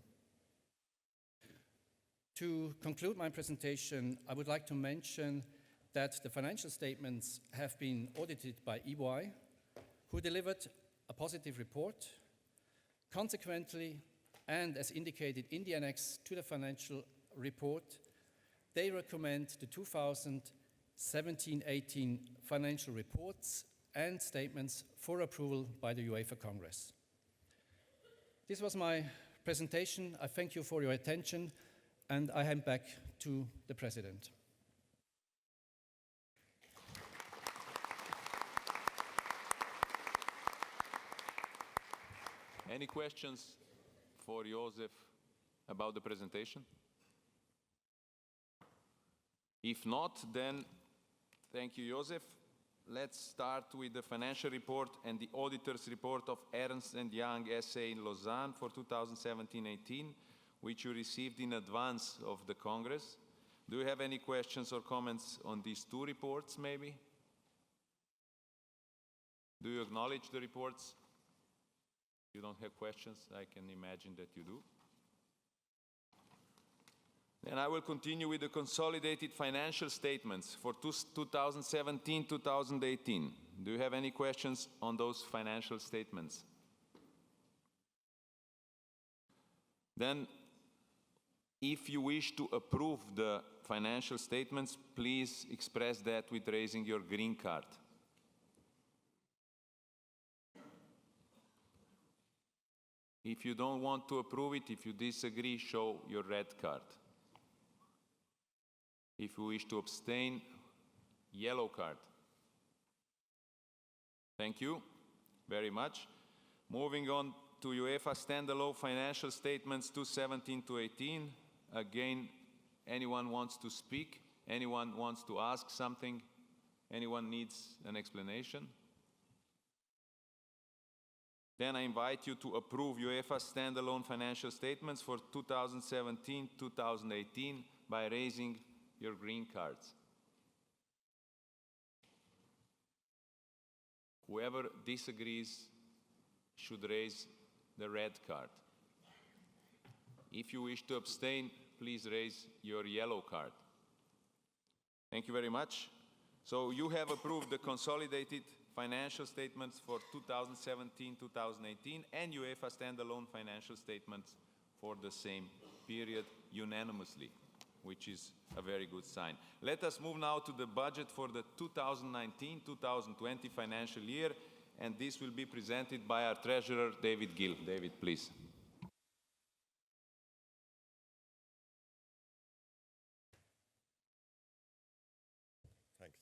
To conclude my presentation, I would like to mention that the financial statements have been audited by EY, who delivered a positive report. Consequently, and as indicated in the annex to the financial report, they recommend the 2017-18 financial reports and statements for approval by the UEFA Congress. This was my presentation. I thank you for your attention, and I hand back to the President. Any questions for Josef about the presentation? If not, then thank you, Josef. Let's start with the financial report and the auditor's report of Ernst & Young SA in Lausanne for 2017-18, which you received in advance of the Congress. Do you have any questions or comments on these two reports, maybe? Do you acknowledge the reports? You don't have questions? I can imagine that you do. Then I will continue with the consolidated financial statements for 2017-2018. Do you have any questions on those financial statements? Then, if you wish to approve the financial statements, please express that with raising your green card. If you don't want to approve it, if you disagree, show your red card. If you wish to abstain, yellow card. Thank you very much. Moving on to UEFA standalone financial statements 2017-18. Again, anyone wants to speak? Anyone wants to ask something? Anyone needs an explanation? Then I invite you to approve UEFA standalone financial statements for 2017-2018 by raising your green cards. Whoever disagrees should raise the red card. If you wish to abstain, please raise your yellow card. Thank you very much. So you have approved the consolidated financial statements for 2017-2018 and UEFA standalone financial statements for the same period unanimously, which is a very good sign. Let us move now to the budget for the 2019-2020 financial year, and this will be presented by our treasurer, David Gill. David, please. Thanks.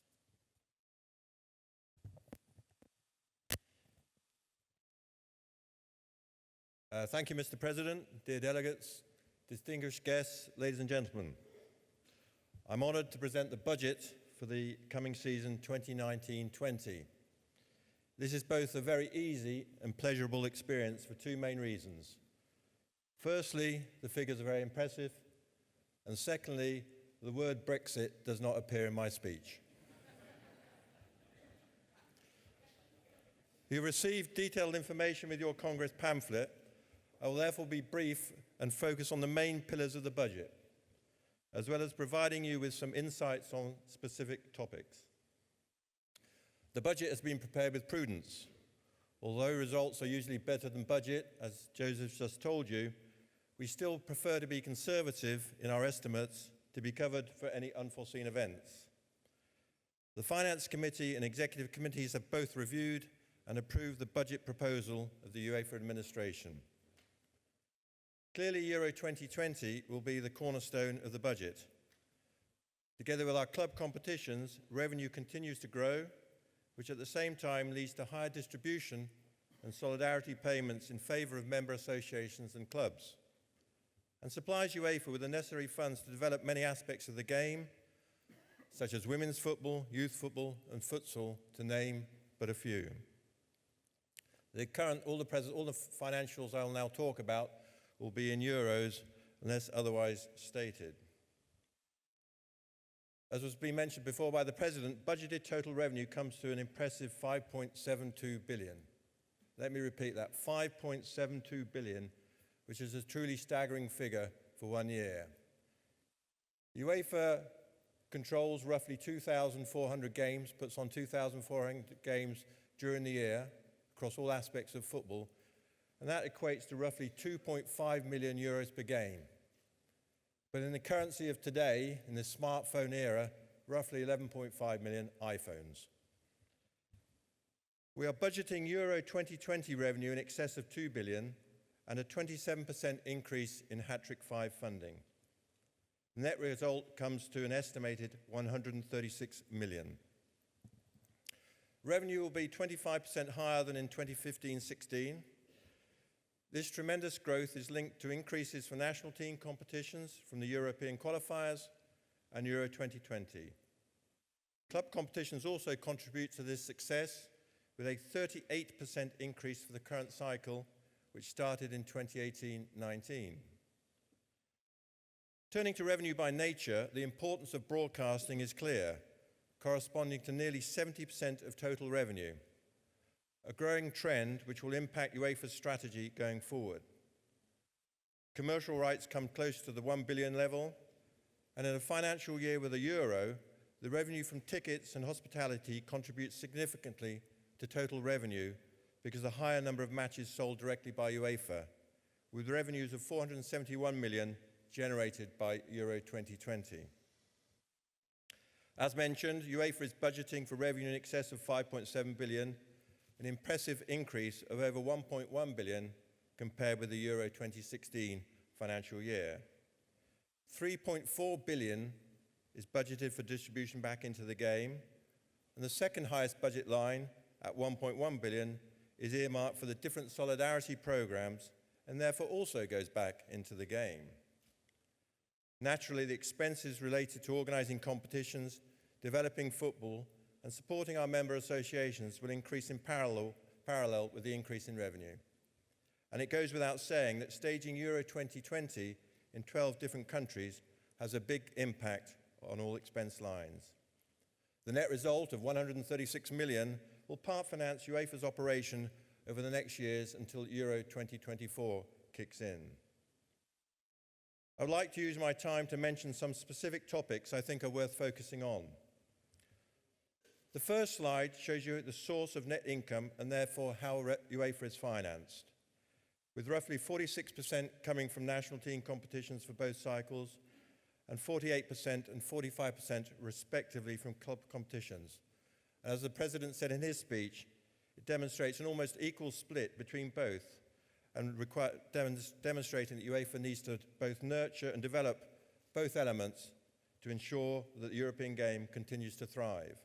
Thank you, Mr. President, dear delegates, distinguished guests, ladies and gentlemen. I'm honored to present the budget for the coming season 2019-20. This is both a very easy and pleasurable experience for two main reasons. Firstly, the figures are very impressive, and secondly, the word Brexit does not appear in my speech. You received detailed information with your Congress pamphlet. I will therefore be brief and focus on the main pillars of the budget, as well as providing you with some insights on specific topics. The budget has been prepared with prudence, Although results are usually better than budget, as Joseph just told you, we still prefer to be conservative in our estimates to be covered for any unforeseen events. The Finance Committee and Executive Committees have both reviewed and approved the budget proposal of the UEFA administration. Clearly, Euro 2020 will be the cornerstone of the budget. Together with our club competitions, revenue continues to grow, which at the same time leads to higher distribution and solidarity payments in favour of member associations and clubs, and supplies UEFA with the necessary funds to develop many aspects of the game, such as women's football, youth football and futsal, to name but a few. All the financials I'll now talk about will be in euros unless otherwise stated. As was being mentioned before by the President, budgeted total revenue comes to an impressive 5.72 billion. Let me repeat that, 5.72 billion, which is a truly staggering figure for 1 year. UEFA controls roughly 2,400 games, puts on 2,400 games during the year across all aspects of football, and that equates to roughly 2.5 million euros per game. But in the currency of today, in the smartphone era, roughly 11.5 million iPhones. We are budgeting Euro 2020 revenue in excess of 2 billion and a 27% increase in Hat-Trick 5 funding. The net result comes to an estimated 136 million. Revenue will be 25% higher than in 2015-16. This tremendous growth is linked to increases for national team competitions from the European qualifiers and Euro 2020. Club competitions also contribute to this success with a 38% increase for the current cycle, which started in 2018-19. Turning to revenue by nature, the importance of broadcasting is clear, corresponding to nearly 70% of total revenue, a growing trend which will impact UEFA's strategy going forward. Commercial rights come close to the 1 billion level, and in a financial year with a euro, the revenue from tickets and hospitality contributes significantly to total revenue because of the higher number of matches sold directly by UEFA, with revenues of 471 million generated by Euro 2020. As mentioned, UEFA is budgeting for revenue in excess of 5.7 billion, an impressive increase of over 1.1 billion compared with the Euro 2016 financial year. 3.4 billion is budgeted for distribution back into the game, and the second highest budget line, at 1.1 billion, is earmarked for the different solidarity programs and therefore also goes back into the game. Naturally, the expenses related to organising competitions, developing football, and supporting our member associations will increase in parallel with the increase in revenue. And it goes without saying that staging Euro 2020 in 12 different countries has a big impact on all expense lines. The net result of 136 million will part finance UEFA's operation over the next years until Euro 2024 kicks in. I would like to use my time to mention some specific topics I think are worth focusing on. The first slide shows you the source of net income and therefore how UEFA is financed, with roughly 46% coming from national team competitions for both cycles and 48% and 45% respectively from club competitions. As the President said in his speech, it demonstrates an almost equal split between both and demonstrating that UEFA needs to both nurture and develop both elements to ensure that the European game continues to thrive.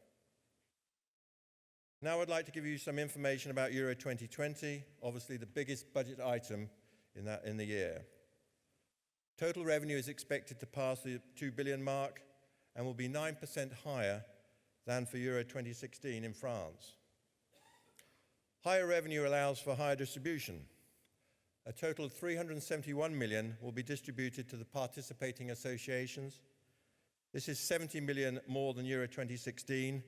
Now I'd like to give you some information about Euro 2020, obviously the biggest budget item in the year. Total revenue is expected to pass the 2 billion mark and will be 9% higher than for Euro 2016 in France. Higher revenue allows for higher distribution. A total of 371 million will be distributed to the participating associations. This is 70 million more than Euro 2016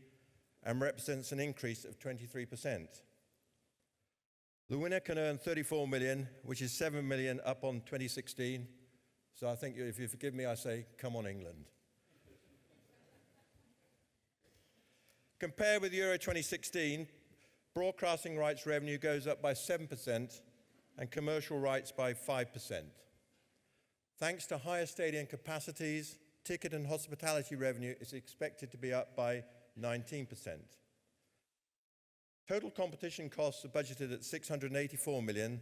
and represents an increase of 23%. The winner can earn 34 million, which is 7 million up on 2016. So I think, if you forgive me, I say, come on, England. Compared with Euro 2016, broadcasting rights revenue goes up by 7% and commercial rights by 5%. Thanks to higher stadium capacities, ticket and hospitality revenue is expected to be up by 19%. Total competition costs are budgeted at 684 million,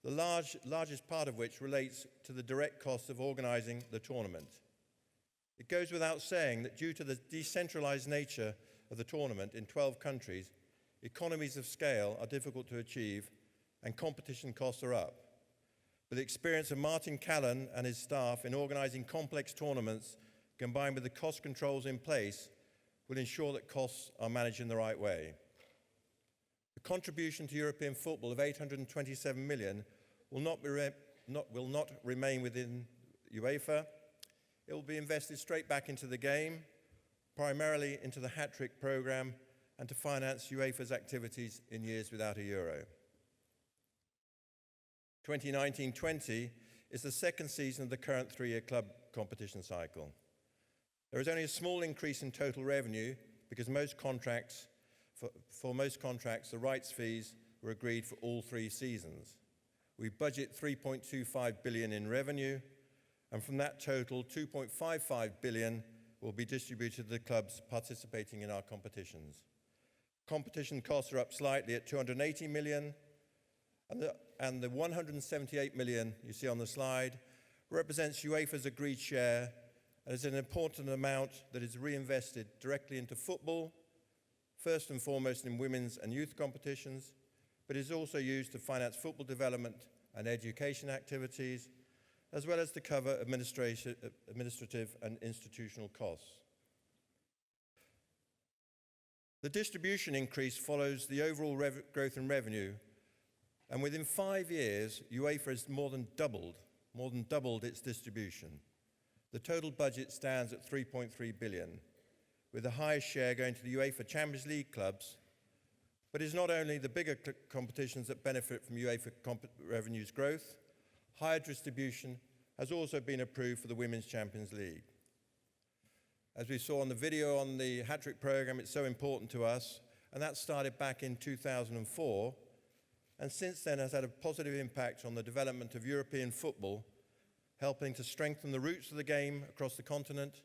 the largest part of which relates to the direct costs of organising the tournament. It goes without saying that due to the decentralised nature of the tournament in 12 countries, economies of scale are difficult to achieve and competition costs are up. But the experience of Martin Callan and his staff in organising complex tournaments, combined with the cost controls in place, will ensure that costs are managed in the right way. The contribution to European football of 827 million will not remain within UEFA. It will be invested straight back into the game, primarily into the hat-trick programme and to finance UEFA's activities in years without a Euro. 2019-20 is the second season of the current three-year club competition cycle. There is only a small increase in total revenue because for most contracts, the rights fees were agreed for all 3 seasons. We budget 3.25 billion in revenue, and from that total, 2.55 billion will be distributed to the clubs participating in our competitions. Competition costs are up slightly at 280 million, and the 178 million you see on the slide represents UEFA's agreed share and is an important amount that is reinvested directly into football, first and foremost in women's and youth competitions, but is also used to finance football development and education activities, as well as to cover administrative and institutional costs. The distribution increase follows the overall growth in revenue, and within 5 years, UEFA has more than doubled its distribution. The total budget stands at 3.3 billion, with the highest share going to the UEFA Champions League clubs, but it's not only the bigger competitions that benefit from UEFA revenues growth. Higher distribution has also been approved for the Women's Champions League. As we saw on the video on the hat-trick programme, it's so important to us, and that started back in 2004, and since then has had a positive impact on the development of European football, helping to strengthen the roots of the game across the continent,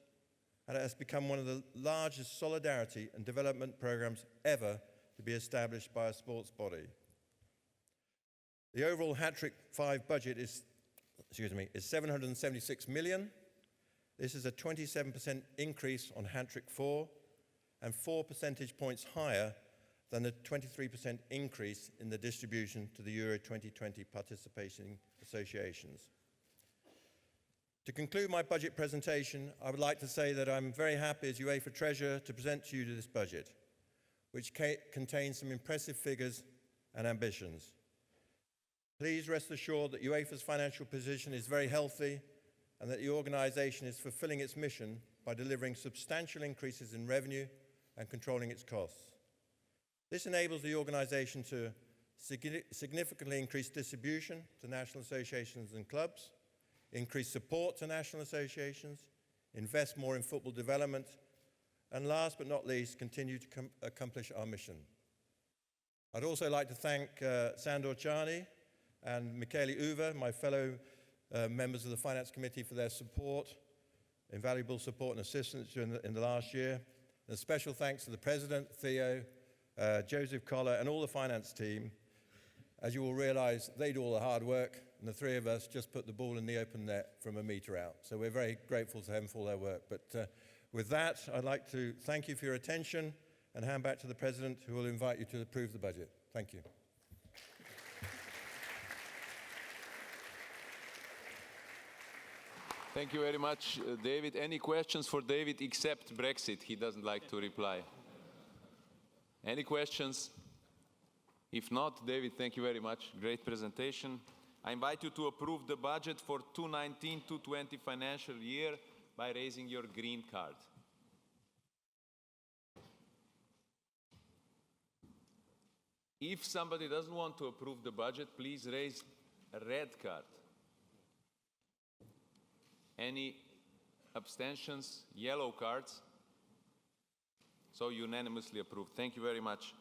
and it has become one of the largest solidarity and development programmes ever to be established by a sports body. The overall hat-trick 5 budget is 776 million. This is a 27% increase on hat-trick 4 and 4 percentage points higher than the 23% increase in the distribution to the Euro 2020 participating associations. To conclude my budget presentation, I would like to say that I'm very happy as UEFA Treasurer to present to you this budget, which contains some impressive figures and ambitions. Please rest assured that UEFA's financial position is very healthy and that the organisation is fulfilling its mission by delivering substantial increases in revenue and controlling its costs. This enables the organisation to significantly increase distribution to national associations and clubs, increase support to national associations, invest more in football development, and last but not least, continue to accomplish our mission. I'd also like to thank Sandor Czarny and Michele Uva, my fellow members of the Finance Committee, for their support, invaluable support and assistance in the last year. And a special thanks to the President, Theo, Joseph Collar, and all the finance team. As you will realise, they do all the hard work, and the 3 of us just put the ball in the open net from a metre out. So we're very grateful to them for all their work. But with that, I'd like to thank you for your attention and hand back to the President, who will invite you to approve the budget. Thank you. Thank you very much, David. Any questions for David except Brexit? He doesn't like to reply. Any questions? If not, David, thank you very much. Great presentation. I invite you to approve the budget for 2019-2020 financial year by raising your green card. If somebody doesn't want to approve the budget, please raise a red card. Any abstentions? Yellow cards? So unanimously approved. Thank you very much.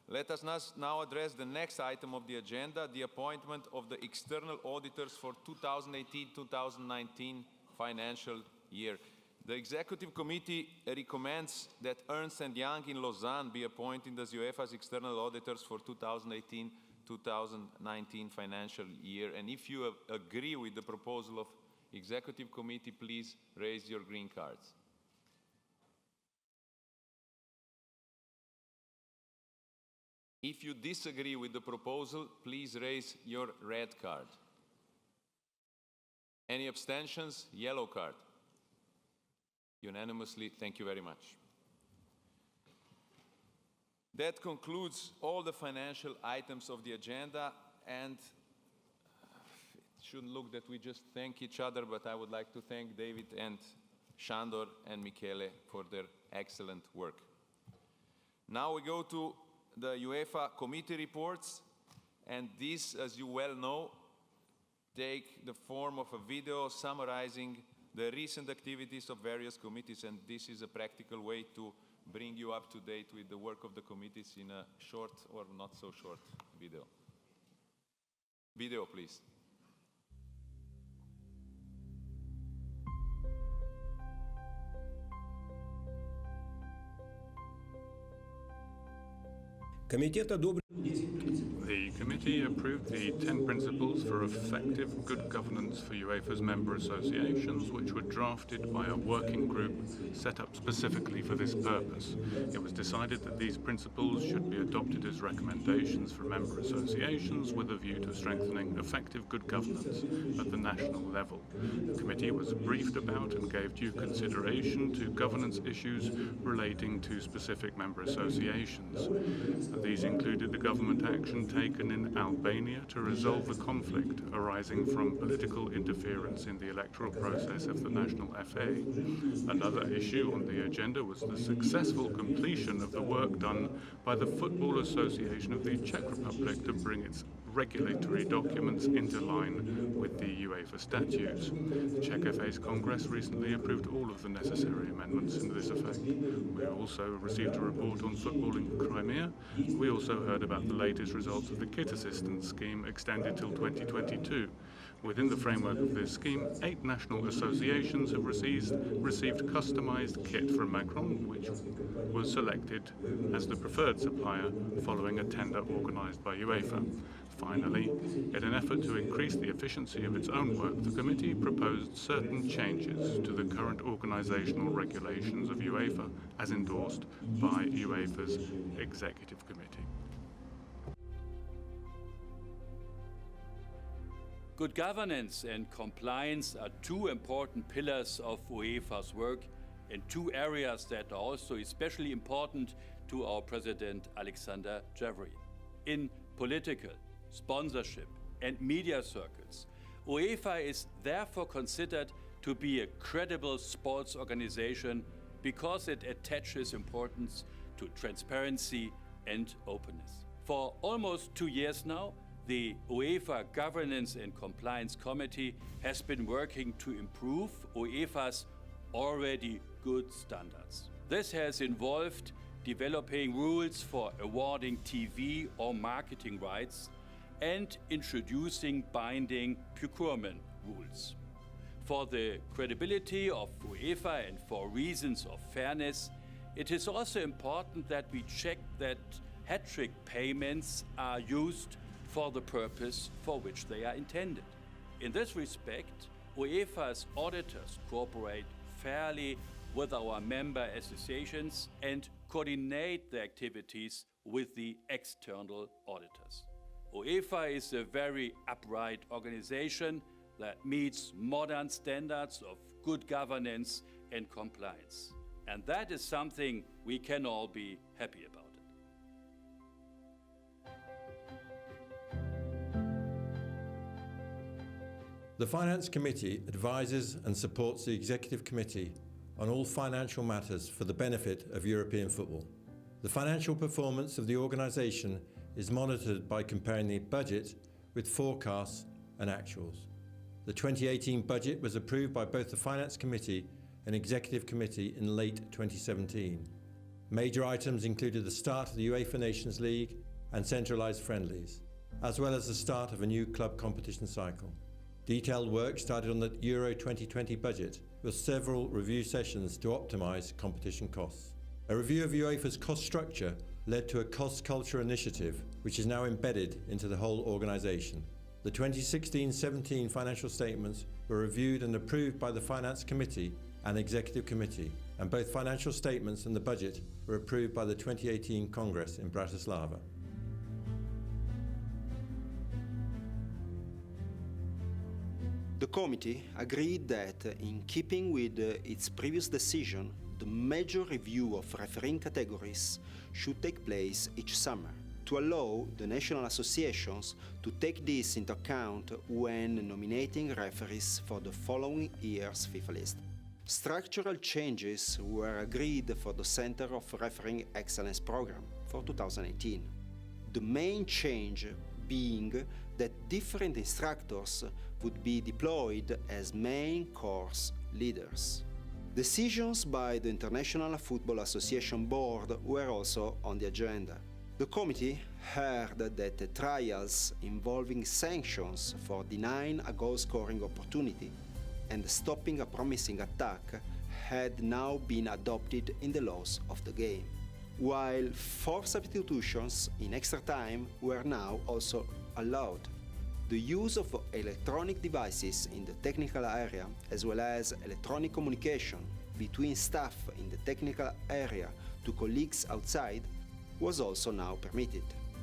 Let us now address the next item of the agenda, the appointment of the external auditors for 2018-2019 financial year. The Executive Committee recommends that Ernst & Young in Lausanne be appointed as UEFA's external auditors for 2018-2019 financial year. And if you agree with the proposal of Executive Committee, please raise your green cards. If you disagree with the proposal, please raise your red card. Any abstentions? Yellow card. Unanimously, thank you very much. That concludes all the financial items of the agenda, and it shouldn't look that we just thank each other, but I would like to thank David and Shandor and Michele for their excellent work. Now we go to the UEFA committee reports, and these, as you well know, take the form of a video summarizing the recent activities of various committees, and this is a practical way to bring you up to date with the work of the committees in a short or not so short video. Video, please. The committee approved the 10 principles for effective good governance for UEFA's member associations, which were drafted by a working group set up specifically for this purpose. It was decided that these principles should be adopted as recommendations for member associations with a view to strengthening effective good governance at the national level. The committee was briefed about and gave due consideration to governance issues relating to specific member associations. These included the government action taken in Albania to resolve the conflict arising from political interference in the electoral process of the national FA. Another issue on the agenda was the successful completion of the work done by the Football Association of the Czech Republic to bring its regulatory documents into line with the UEFA statutes. The Czech FA's Congress recently approved all of the necessary amendments in this effect. We also received a report on football in Crimea. We also heard about the latest results of the kit assistance scheme extended till 2022. Within the framework of this scheme, 8 national associations have received customized kit from Macron, which was selected as the preferred supplier following a tender organized by UEFA. Finally, in an effort to increase the efficiency of its own work, the committee proposed certain changes to the current organizational regulations of UEFA as endorsed by UEFA's Executive Committee. Good governance and compliance are two important pillars of UEFA's work and two areas that are also especially important to our President Aleksander Čeferin. In political, sponsorship and media circles, UEFA is therefore considered to be a credible sports organization because it attaches importance to transparency and openness. For almost 2 years now, the UEFA Governance and Compliance Committee has been working to improve UEFA's already good standards. This has involved developing rules for awarding TV or marketing rights and introducing binding procurement rules. For the credibility of UEFA and for reasons of fairness, it is also important that we check that hat-trick payments are used for the purpose for which they are intended. In this respect, UEFA's auditors cooperate fairly with our member associations and coordinate their activities with the external auditors. UEFA is a very upright organization that meets modern standards of good governance and compliance. And that is something we can all be happy about. The Finance Committee advises and supports the Executive Committee on all financial matters for the benefit of European football. The financial performance of the organisation is monitored by comparing the budget with forecasts and actuals. The 2018 budget was approved by both the Finance Committee and Executive Committee in late 2017. Major items included the start of the UEFA Nations League and centralised friendlies, as well as the start of a new club competition cycle. Detailed work started on the Euro 2020 budget, with several review sessions to optimise competition costs. A review of UEFA's cost structure led to a cost culture initiative, which is now embedded into the whole organisation. The 2016-17 financial statements were reviewed and approved by the Finance Committee and Executive Committee, and both financial statements and the budget were approved by the 2018 Congress in Bratislava. The committee agreed that, in keeping with its previous decision, the major review of refereeing categories should take place each summer, to allow the national associations to take this into account when nominating referees for the following year's FIFA list. Structural changes were agreed for the Center of Refereeing Excellence program for 2018. The main change being that different instructors would be deployed as main course leaders. Decisions by the International Football Association Board were also on the agenda. The committee heard that the trials involving sanctions for denying a goal-scoring opportunity and stopping a promising attack had now been adopted in the laws of the game, while 4 substitutions in extra time were now also allowed. The use of electronic devices in the technical area, as well as electronic communication between staff in the technical area to colleagues outside, was also now permitted.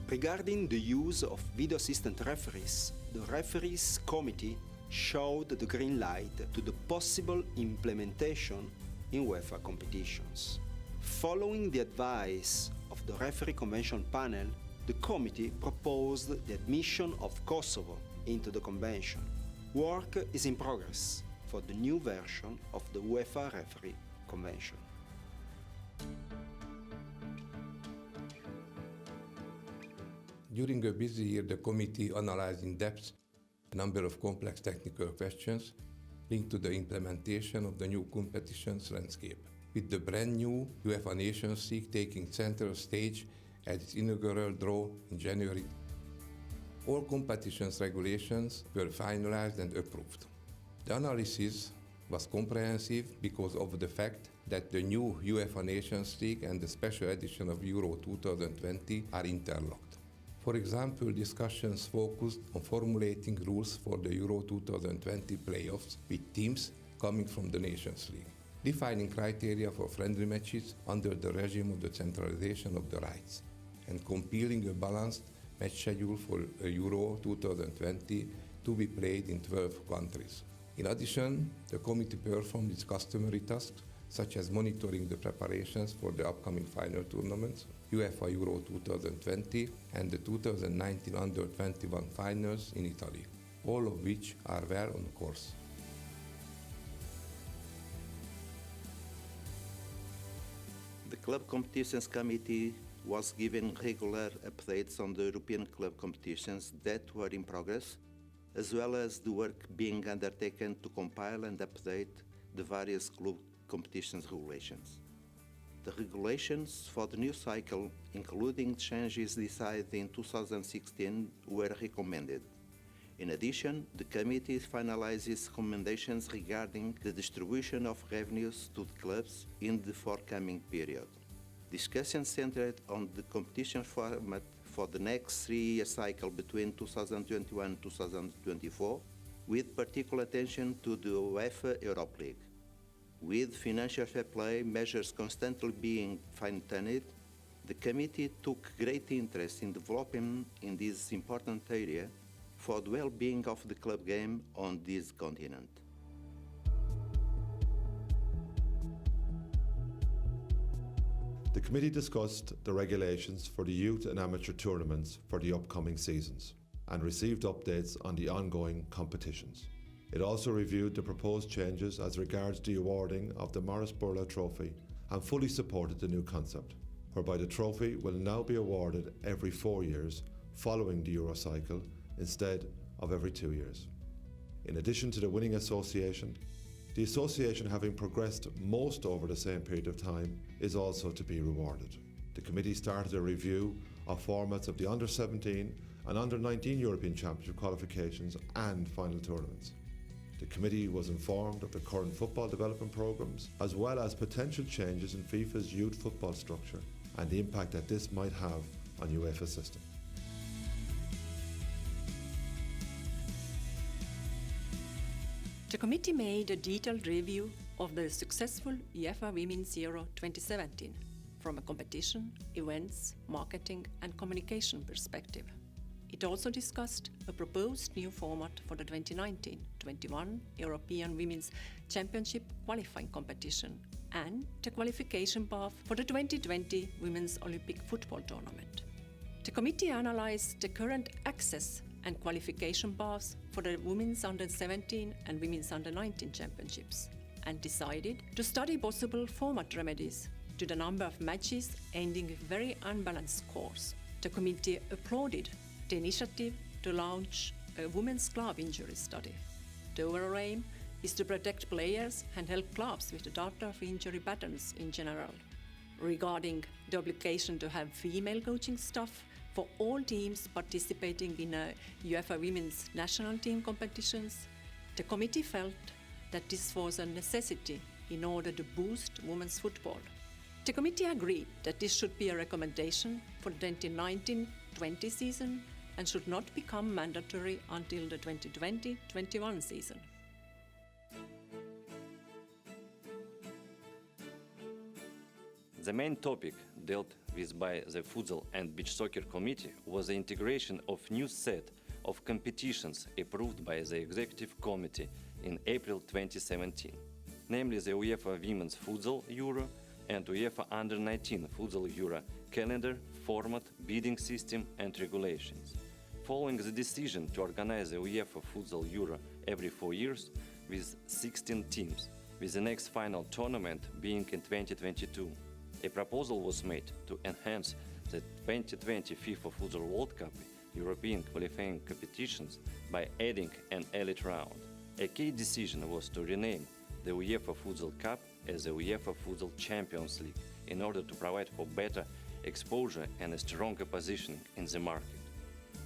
Regarding the use of video assistant referees, the referees committee showed the green light to the possible implementation in UEFA competitions. Following the advice of the referee convention panel, the committee proposed the admission of Kosovo into the convention. Work is in progress for the new version of the UEFA referee convention. During a busy year, the committee analyzed in depth a number of complex technical questions linked to the implementation of the new competitions landscape, with the brand new UEFA Nations League taking center stage at its inaugural draw in January. All competitions regulations were finalized and approved. The analysis was comprehensive because of the fact that the new UEFA Nations League and the special edition of Euro 2020 are interlocked. For example, discussions focused on formulating rules for the Euro 2020 playoffs with teams coming from the Nations League, defining criteria for friendly matches under the regime of the centralization of the rights, and compiling a balanced match schedule for Euro 2020 to be played in 12 countries. In addition, the committee performed its customary tasks, such as monitoring the preparations for the upcoming final tournaments, UEFA Euro 2020 and the 2019 Under-21 finals in Italy, all of which are well on course. The Club Competitions Committee was given regular updates on the European club competitions that were in progress, as well as the work being undertaken to compile and update the various club competitions regulations. The regulations for the new cycle, including changes decided in 2016, were recommended. In addition, the committee finalizes recommendations regarding the distribution of revenues to the clubs in the forthcoming period. Discussions centered on the competition format for the next 3-year cycle between 2021 and 2024, with particular attention to the UEFA Europa League. With financial fair play measures constantly being fine-tuned, the committee took great interest in developing in this important area for the well-being of the club game on this continent. The committee discussed the regulations for the youth and amateur tournaments for the upcoming seasons and received updates on the ongoing competitions. It also reviewed the proposed changes as regards the awarding of the Maurice Burla Trophy and fully supported the new concept, whereby the trophy will now be awarded every 4 years following the Euro cycle instead of every 2 years. In addition to the winning association, The association, having progressed most over the same period of time, is also to be rewarded. The committee started a review of formats of the Under-17 and Under-19 European Championship qualifications and final tournaments. The committee was informed of the current football development programmes, as well as potential changes in FIFA's youth football structure and the impact that this might have on UEFA's system. The committee made a detailed review of the successful UEFA Women's Euro 2017 from a competition, events, marketing and communication perspective. It also discussed a proposed new format for the 2019-21 European Women's Championship qualifying competition and the qualification path for the 2020 Women's Olympic Football Tournament. The committee analyzed the current access and qualification paths for the Women's Under-17 and Women's Under-19 Championships and decided to study possible format remedies to the number of matches ending with very unbalanced scores. The committee applauded the initiative to launch a women's club injury study. The overall aim is to protect players and help clubs with the data of injury patterns in general. Regarding the obligation to have female coaching staff for all teams participating in UEFA Women's national team competitions, the committee felt that this was a necessity in order to boost women's football. The committee agreed that this should be a recommendation for the 2019-20 season and should not become mandatory until the 2020-21 season. The main topic dealt with by the Futsal and Beach Soccer Committee was the integration of new set of competitions approved by the Executive Committee in April 2017, namely the UEFA Women's Futsal Euro and UEFA Under-19 Futsal Euro calendar, format, bidding system and regulations. Following the decision to organize the UEFA Futsal Euro every 4 years with 16 teams, with the next final tournament being in 2022, a proposal was made to enhance the 2020 FIFA Futsal World Cup European qualifying competitions by adding an elite round. A key decision was to rename the UEFA Futsal Cup as the UEFA Futsal Champions League in order to provide for better exposure and a stronger positioning in the market.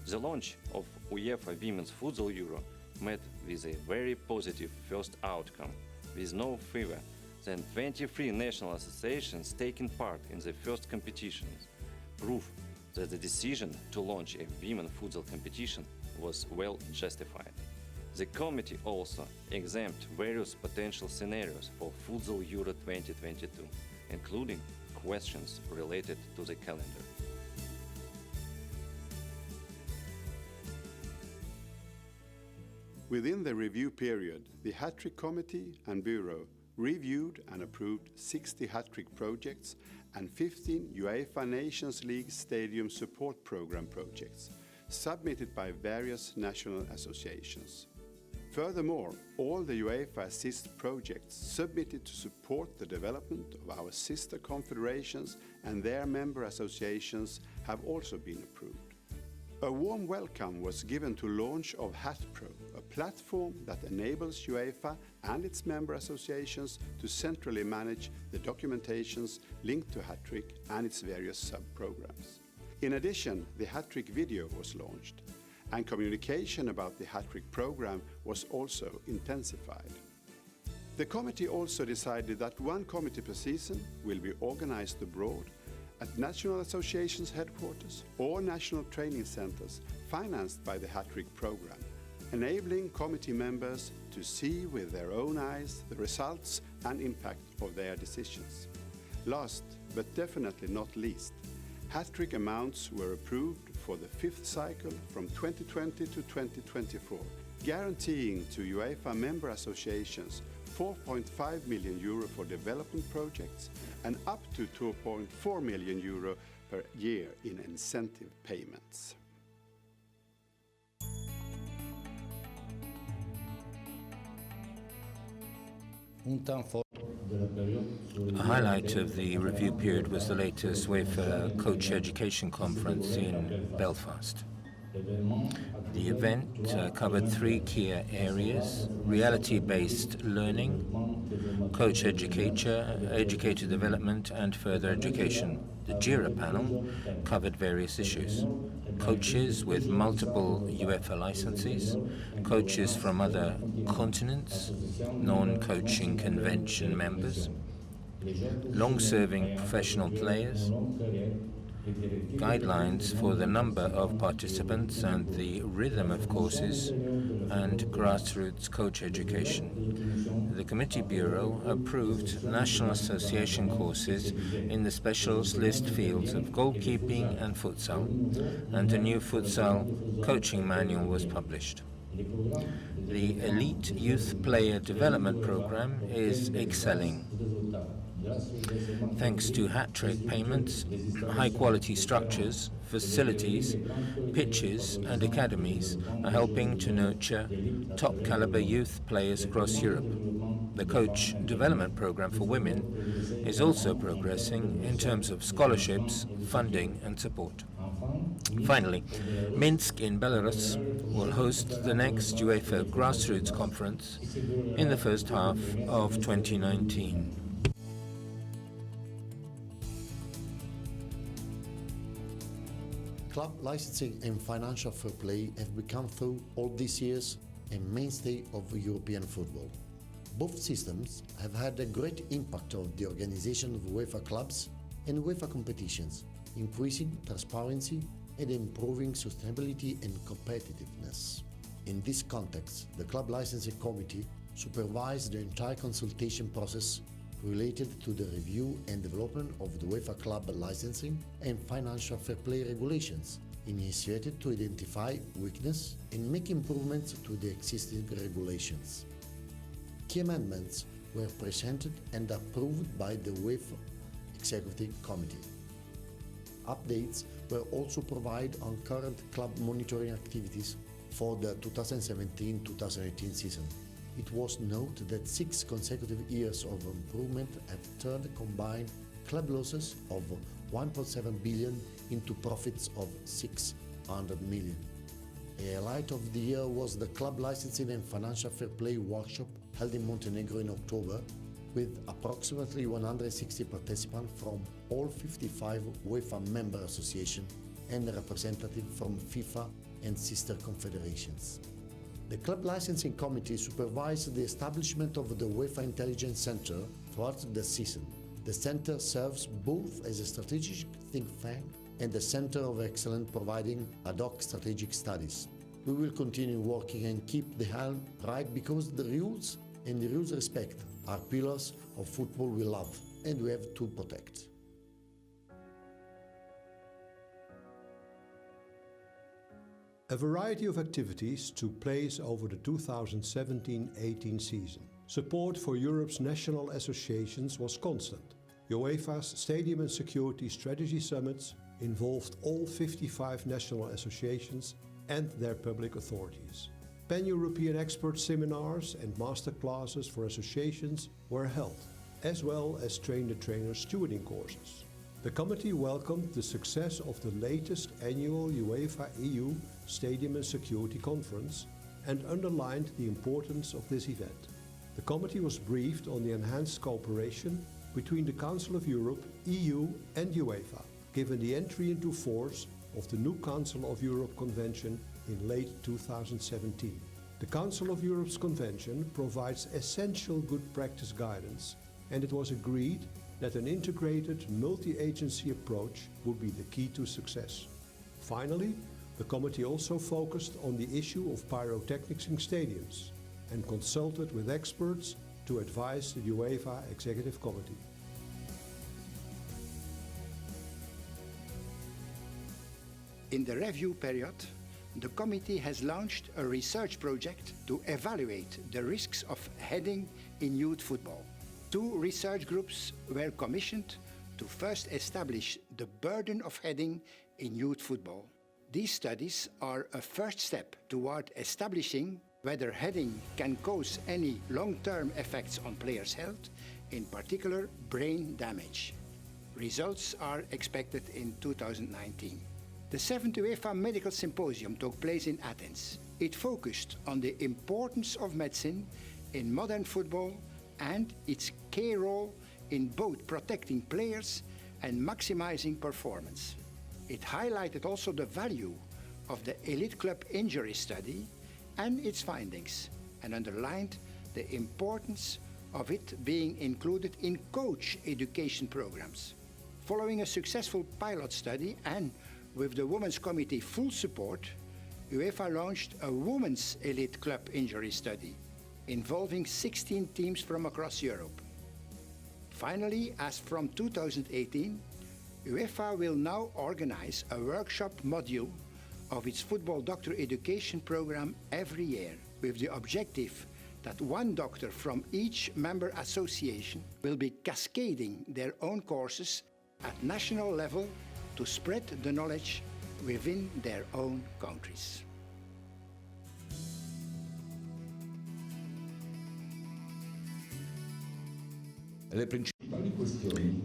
The launch of UEFA Women's Futsal Euro met with a very positive first outcome, with no fewer than 23 national associations taking part in the first competitions, proof that the decision to launch a women's futsal competition was well justified. The committee also examined various potential scenarios for Futsal Euro 2022, including questions related to the calendar. Within the review period, the Hat-Trick Committee and Bureau reviewed and approved 60 hat-trick projects and 15 UEFA Nations League Stadium Support Programme projects submitted by various national associations. Furthermore, all the UEFA Assist projects submitted to support the development of our sister confederations and their member associations have also been approved. A warm welcome was given to launch of HatPro, a platform that enables UEFA and its member associations to centrally manage the documentations linked to Hat-Trick and its various sub-programs. In addition, the Hat-Trick video was launched, and communication about the Hat-Trick program was also intensified. The committee also decided that one committee per season will be organized abroad at national associations headquarters or national training centers financed by the Hat-Trick program, enabling committee members to see with their own eyes the results and impact of their decisions. Last, but definitely not least, Hat-Trick amounts were approved for the fifth cycle from 2020 to 2024, guaranteeing to UEFA member associations €4.5 million for development projects and up to €2.4 million per year in incentive payments. A highlight of the review period was the latest UEFA Coach Education Conference in Belfast. The event covered three key areas: reality-based learning, coach educator development, and further education. The JIRA panel covered various issues: coaches with multiple UEFA licenses, coaches from other continents, non-coaching convention members, long-serving professional players, guidelines for the number of participants and the rhythm of courses, and grassroots coach education. The Committee Bureau approved National Association courses in the specialist fields of goalkeeping and futsal, and a new futsal coaching manual was published. The Elite Youth Player Development Program is excelling. Thanks to hat-trick payments, high-quality structures, facilities, pitches and academies are helping to nurture top-caliber youth players across Europe. The Coach Development Program for Women is also progressing in terms of scholarships, funding and support. Finally, Minsk in Belarus will host the next UEFA Grassroots Conference in the first half of 2019. Club licensing and financial fair play have become through all these years a mainstay of European football. Both systems have had a great impact on the organization of UEFA clubs and UEFA competitions, increasing transparency and improving sustainability and competitiveness. In this context, the Club Licensing Committee supervised the entire consultation process related to the review and development of the UEFA club licensing and financial fair play regulations, initiated to identify weaknesses and make improvements to the existing regulations. Key amendments were presented and approved by the UEFA Executive Committee. Updates were also provided on current club monitoring activities for the 2017-2018 season. It was noted that 6 consecutive years of improvement have turned combined club losses of 1.7 billion into profits of 600 million. A highlight of the year was the Club Licensing and Financial Fair Play workshop held in Montenegro in October, with approximately 160 participants from all 55 UEFA member associations and representatives from FIFA and sister confederations. The Club Licensing Committee supervised the establishment of the UEFA Intelligence Center throughout the season. The center serves both as a strategic think tank and a center of excellence providing ad hoc strategic studies. We will continue working and keep the helm right, because the rules and the rules respect are pillars of football we love and we have to protect. A variety of activities took place over the 2017-18 season. Support for Europe's national associations was constant. UEFA's Stadium and Security Strategy Summits involved all 55 national associations and their public authorities. Pan-European expert seminars and masterclasses for associations were held, as well as train-the-trainer stewarding courses. The committee welcomed the success of the latest annual UEFA EU Stadium and Security Conference and underlined the importance of this event. The committee was briefed on the enhanced cooperation between the Council of Europe, EU and UEFA, given the entry into force of the new Council of Europe Convention in late 2017. The Council of Europe's Convention provides essential good practice guidance, and it was agreed that an integrated multi-agency approach would be the key to success. Finally, the committee also focused on the issue of pyrotechnics in stadiums and consulted with experts to advise the UEFA Executive Committee. In the review period, the committee has launched a research project to evaluate the risks of heading in youth football. 2 research groups were commissioned to first establish the burden of heading in youth football. These studies are a first step toward establishing whether heading can cause any long-term effects on players' health, in particular brain damage. Results are expected in 2019. The 7th UEFA Medical Symposium took place in Athens. It focused on the importance of medicine in modern football and its key role in both protecting players and maximizing performance. It highlighted also the value of the elite club injury study and its findings, and underlined the importance of it being included in coach education programs. Following a successful pilot study and with the Women's Committee full support, UEFA launched a women's elite club injury study involving 16 teams from across Europe. Finally, as from 2018, UEFA will now organize a workshop module of its football doctor education program every year, with the objective that one doctor from each member association will be cascading their own courses at national level to spread the knowledge within their own countries.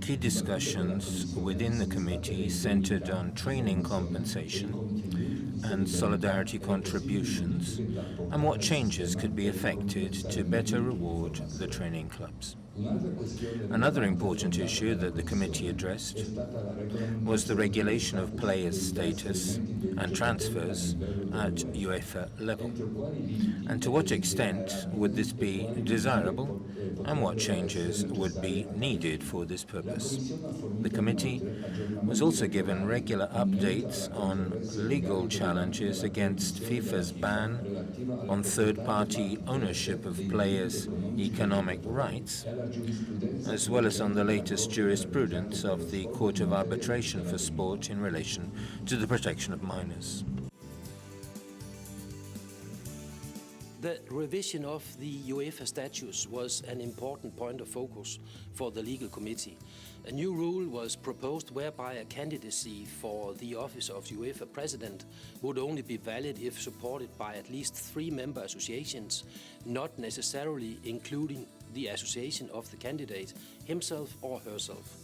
Key discussions within the committee centered on training compensation and solidarity contributions, and what changes could be effected to better reward the training clubs. Another important issue that the committee addressed was the regulation of players' status and transfers at UEFA level, and to what extent would this be desirable and what changes would be needed for this purpose. The committee was also given regular updates on legal challenges against FIFA's ban on third-party ownership of players' economic rights, as well as on the latest jurisprudence of the Court of Arbitration for Sport in relation to the protection of minors. The revision of the UEFA statutes was an important point of focus for the legal committee. A new rule was proposed whereby a candidacy for the office of UEFA President would only be valid if supported by at least 3 member associations, not necessarily including the association of the candidate himself or herself.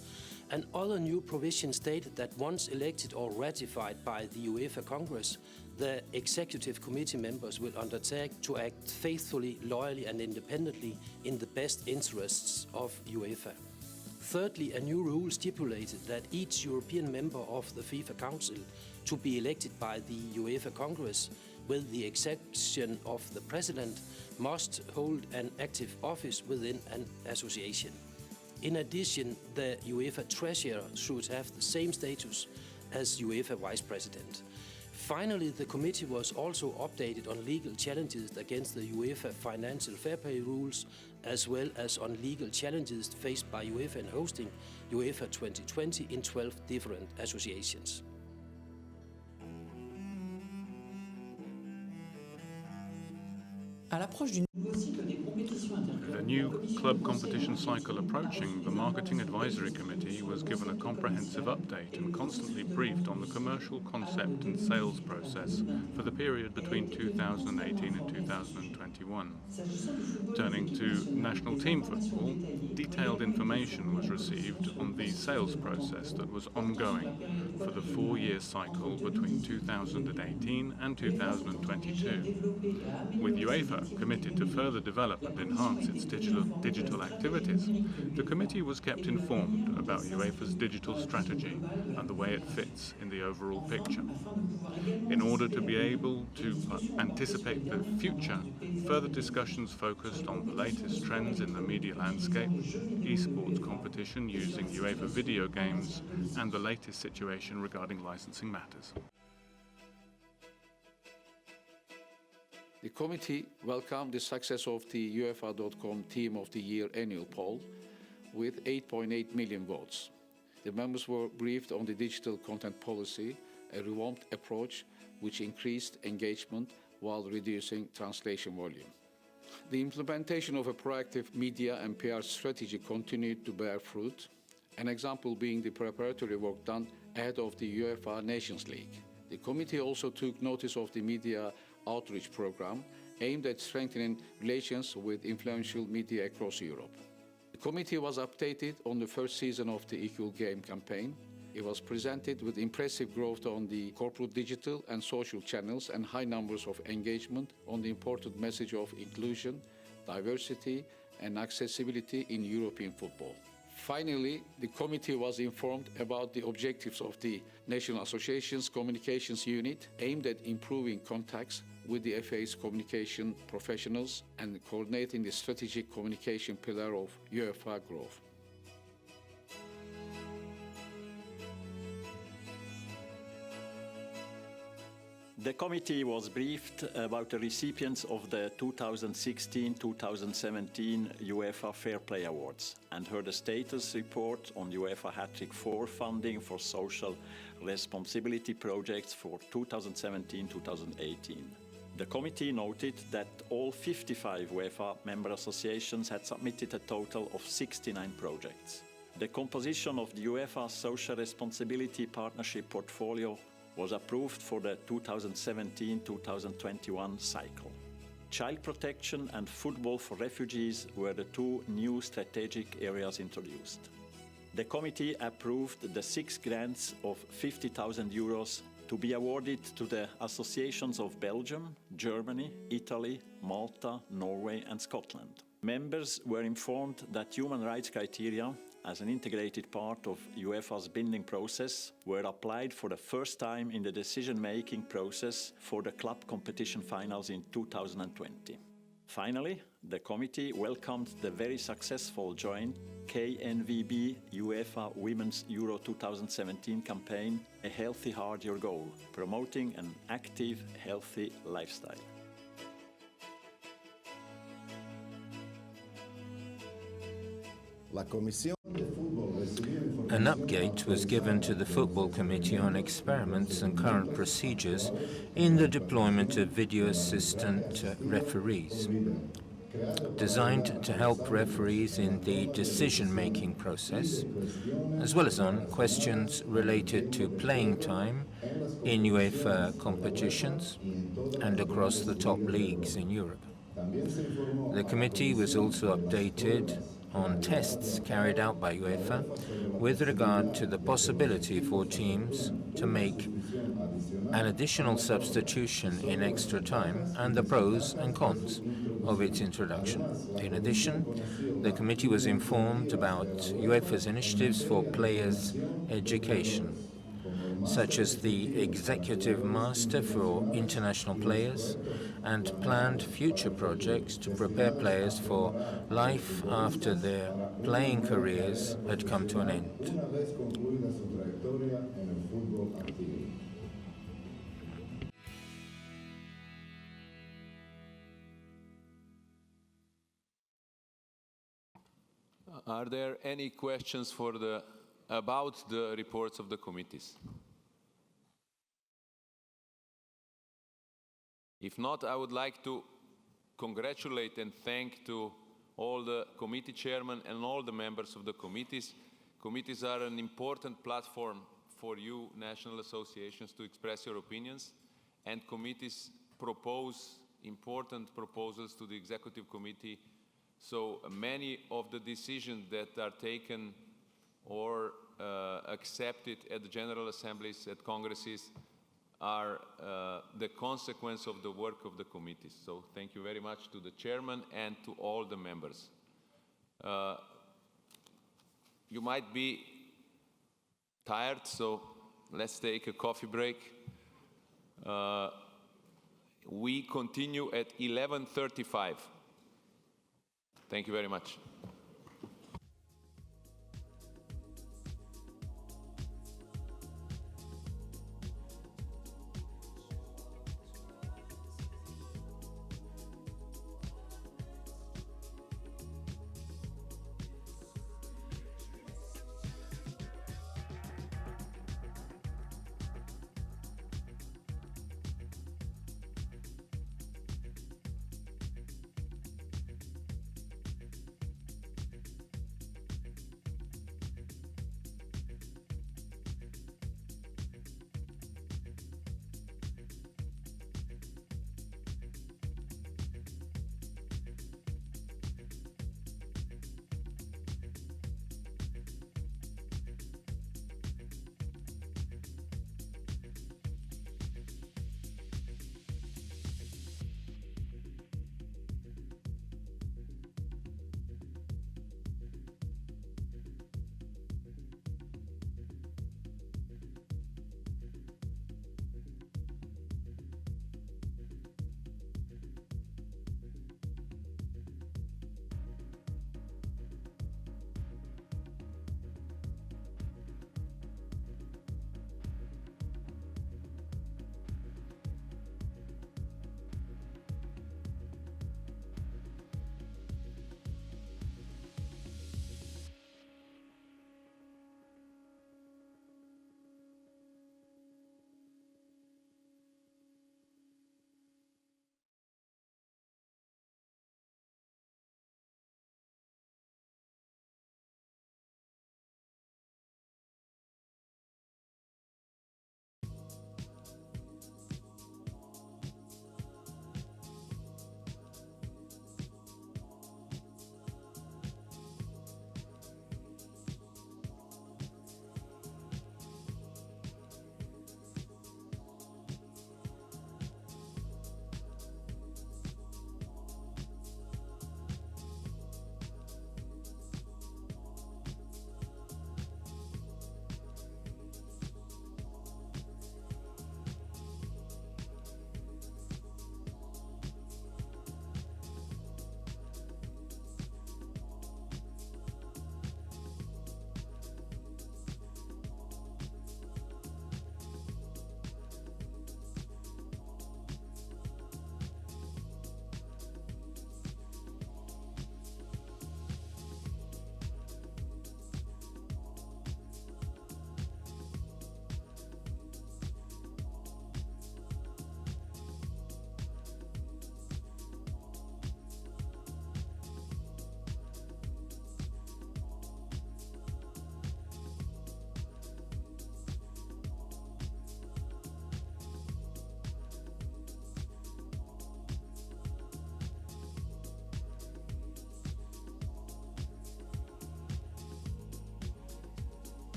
Another new provision stated that once elected or ratified by the UEFA Congress, the executive committee members will undertake to act faithfully, loyally and independently in the best interests of UEFA. Thirdly, a new rule stipulated that each European member of the FIFA Council to be elected by the UEFA Congress, with the exception of the President, must hold an active office within an association. In addition, the UEFA Treasurer should have the same status as UEFA Vice President. Finally, the committee was also updated on legal challenges against the UEFA financial fair play rules, as well as on legal challenges faced by UEFA in hosting UEFA 2020 in 12 different associations. With a new club competition cycle approaching, the Marketing Advisory Committee was given a comprehensive update and constantly briefed on the commercial concept and sales process for the period between 2018 and 2021. Turning to national team football, detailed information was received on the sales process that was ongoing for the 4-year cycle between 2018 and 2022. With UEFA committed to further develop and enhance its digital activities, the committee was kept informed about UEFA's digital strategy and the way it fits in the overall picture. In order to be able to anticipate the future, further discussions focused on the latest trends in the media landscape, esports competition using UEFA video games, and the latest situation regarding licensing matters. The committee welcomed the success of the UEFA.com Team of the Year annual poll with 8.8 million votes. The members were briefed on the digital content policy, a revamped approach which increased engagement while reducing translation volume. The implementation of a proactive media and PR strategy continued to bear fruit, an example being the preparatory work done ahead of the UEFA Nations League. The committee also took notice of the media outreach program aimed at strengthening relations with influential media across Europe. The committee was updated on the first season of the Equal Game campaign. It was presented with impressive growth on the corporate digital and social channels and high numbers of engagement on the important message of inclusion, diversity and accessibility in European football. Finally, the committee was informed about the objectives of the National Association's Communications Unit aimed at improving contacts with the FA's communication professionals and coordinating the strategic communication pillar of UEFA growth. The committee was briefed about the recipients of the 2016-2017 UEFA Fair Play Awards and heard a status report on UEFA Hat-Trick 4 funding for social responsibility projects for 2017-2018. The committee noted that all 55 UEFA member associations had submitted a total of 69 projects. The composition of the UEFA Social Responsibility Partnership portfolio was approved for the 2017-2021 cycle. Child protection and football for refugees were the two new strategic areas introduced. The committee approved the 6 grants of €50,000 to be awarded to the associations of Belgium, Germany, Italy, Malta, Norway and Scotland. Members were informed that human rights criteria as an integrated part of UEFA's binding process, were applied for the first time in the decision-making process for the club competition finals in 2020. Finally, the committee welcomed the very successful joint KNVB UEFA Women's Euro 2017 campaign, A Healthy Heart Your Goal, promoting an active, healthy lifestyle. An update was given to the Football Committee on experiments and current procedures in the deployment of video assistant referees, designed to help referees in the decision-making process, as well as on questions related to playing time in UEFA competitions and across the top leagues in Europe. The committee was also updated on tests carried out by UEFA with regard to the possibility for teams to make an additional substitution in extra time and the pros and cons of its introduction. In addition, the committee was informed about UEFA's initiatives for players' education, such as the Executive Master for International Players and planned future projects to prepare players for life after their playing careers had come to an end. Are there any questions about the reports of the committees? If not, I would like to congratulate and thank to all the committee chairmen and all the members of the committees. Committees are an important platform for you national associations to express your opinions, and committees propose important proposals to the executive committee. So many of the decisions that are taken or accepted at the General Assemblies, at Congresses, are the consequence of the work of the committees. So thank you very much to the chairman and to all the members. You might be tired, so let's take a coffee break. We continue at 11:35. Thank you very much.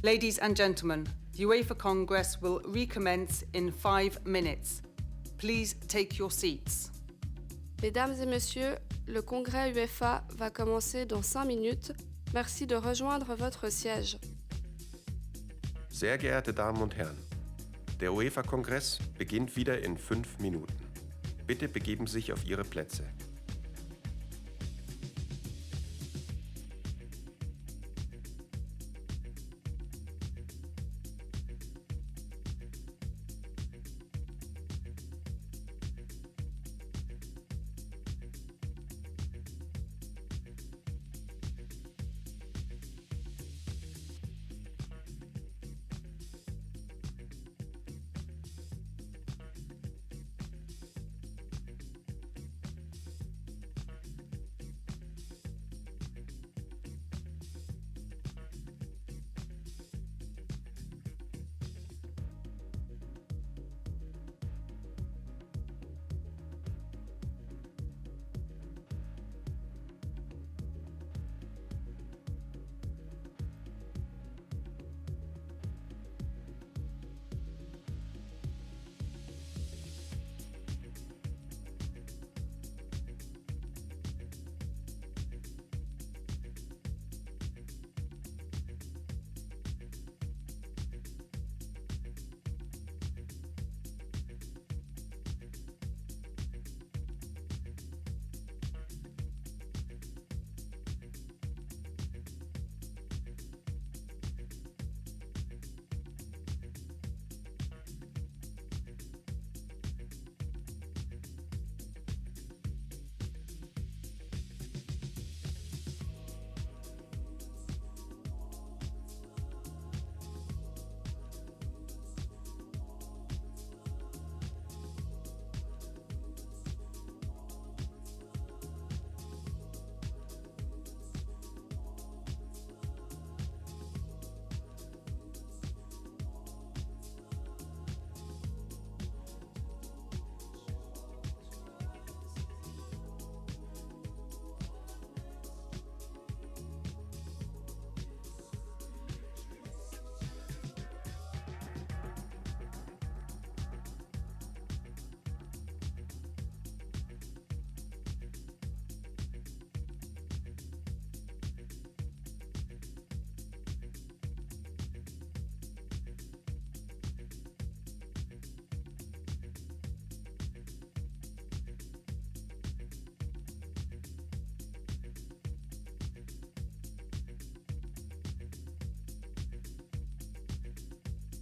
Ladies and gentlemen, the UEFA Congress will recommence in 5 minutes. Please take your seats. Mesdames et messieurs, le congrès UEFA va commencer dans 5 minutes. Merci de rejoindre votre siège. Sehr geehrte Damen und Herren, der UEFA-Kongress beginnt wieder in 5 Minuten. Bitte begeben Sie sich auf Ihre Plätze.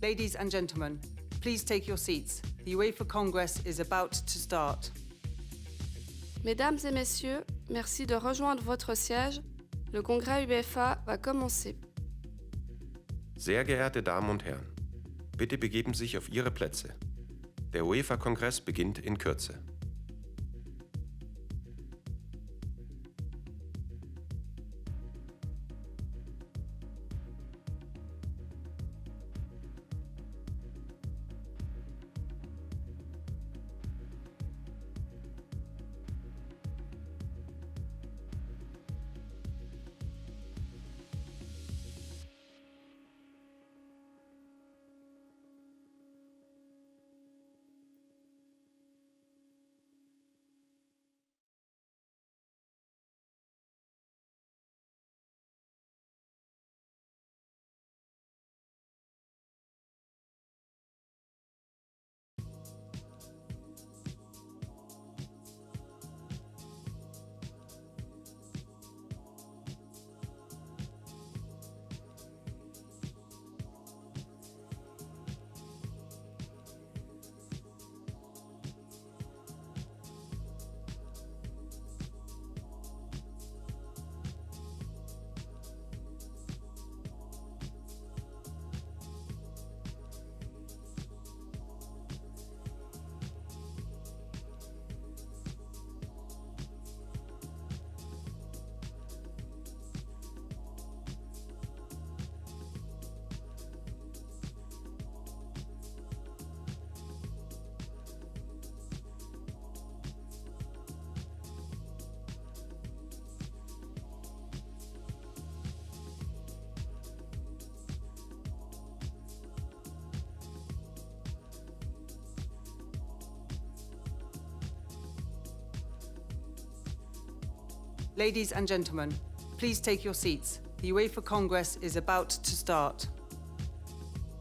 Ladies and gentlemen, please take your seats. The UEFA Congress is about to start. Mesdames et messieurs, merci de rejoindre votre siège. Le congrès UEFA va commencer. Sehr geehrte Damen und Herren, bitte begeben Sie sich auf Ihre Plätze. Der UEFA-Kongress beginnt in Kürze. Ladies and gentlemen, please take your seats. The UEFA Congress is about to start.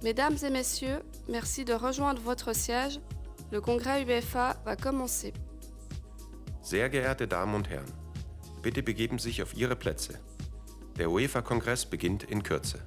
Mesdames et messieurs, merci de rejoindre votre siège. Le congrès UEFA va commencer. Sehr geehrte Damen und Herren, bitte begeben Sie sich auf Ihre Plätze. Der UEFA-Kongress beginnt in Kürze.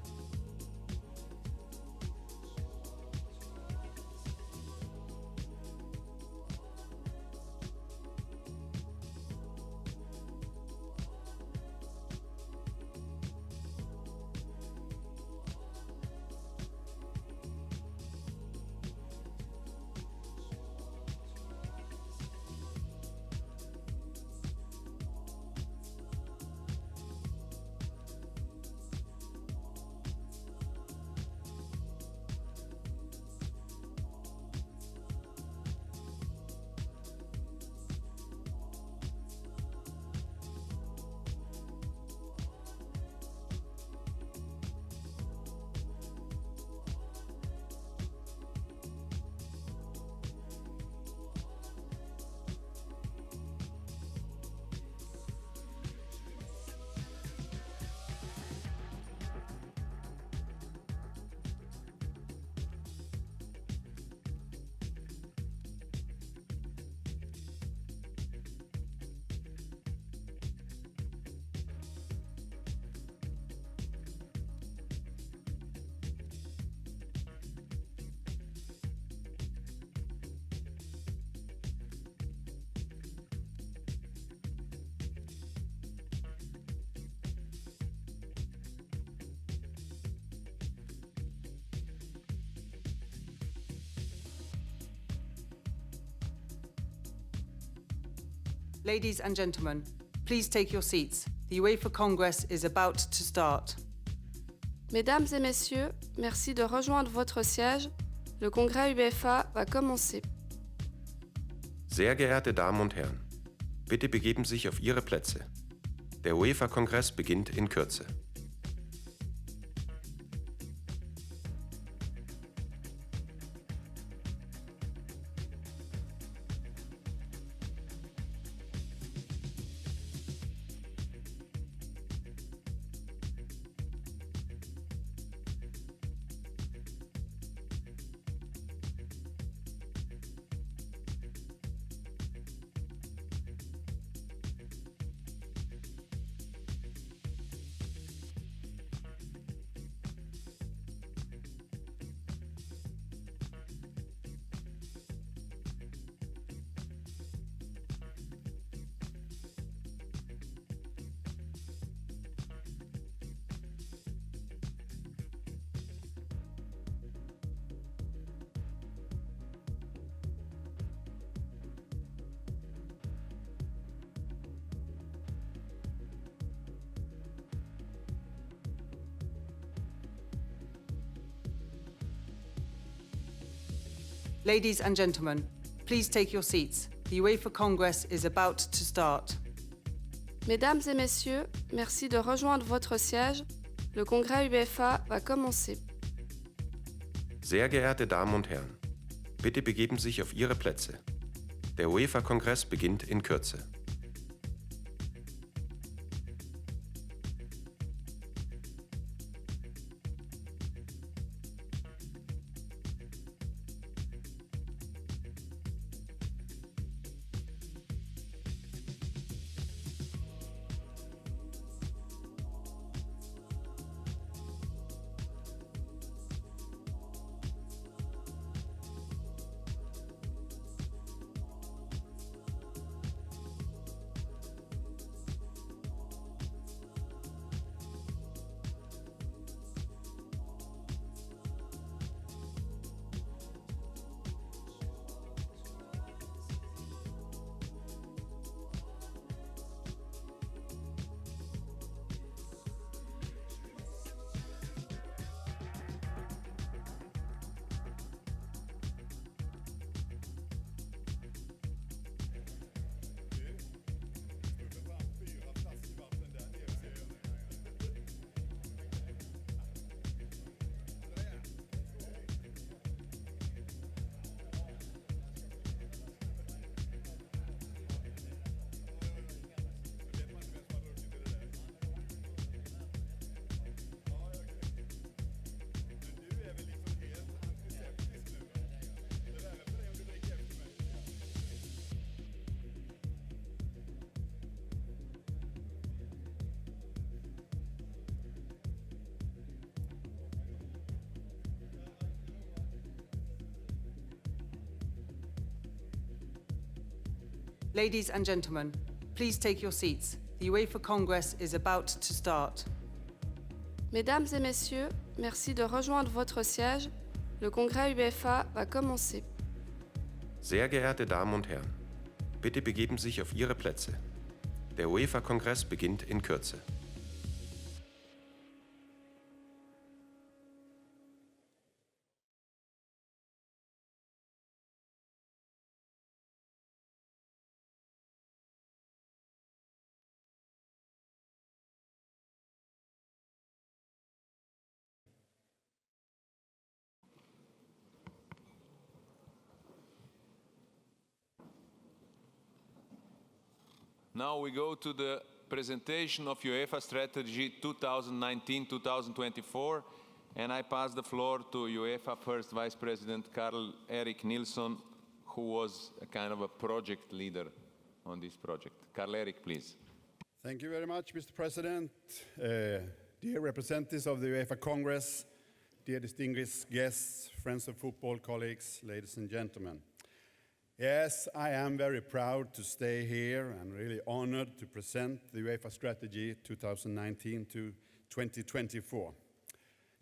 Ladies and gentlemen, please take your seats. The UEFA Congress is about to start. Mesdames et messieurs, merci de rejoindre votre siège. Le congrès UEFA va commencer. Sehr geehrte Damen und Herren, bitte begeben Sie sich auf Ihre Plätze. Der UEFA-Kongress beginnt in Kürze. Ladies and gentlemen, please take your seats. The UEFA Congress is about to start. Mesdames et messieurs, merci de rejoindre votre siège. Le congrès UEFA va commencer. Sehr geehrte Damen und Herren, bitte begeben Sie sich auf Ihre Plätze. Der UEFA-Kongress beginnt in Kürze. Ladies and gentlemen, please take your seats. The UEFA Congress is about to start. Mesdames et messieurs, merci de rejoindre votre siège. Le congrès UEFA va commencer. Sehr geehrte Damen und Herren, bitte begeben Sie sich auf Ihre Plätze. Der UEFA-Kongress beginnt in Kürze. Now we go to the presentation of UEFA Strategy 2019-2024, and I pass the floor to UEFA First Vice President Karl-Erik Nilsson, who was a kind of a project leader on this project. Karl-Erik, please. Thank you very much, Mr. President. Dear representatives of the UEFA Congress, dear distinguished guests, friends of football, colleagues, ladies and gentlemen. Yes, I am very proud to stay here and really honored to present the UEFA Strategy 2019 to 2024.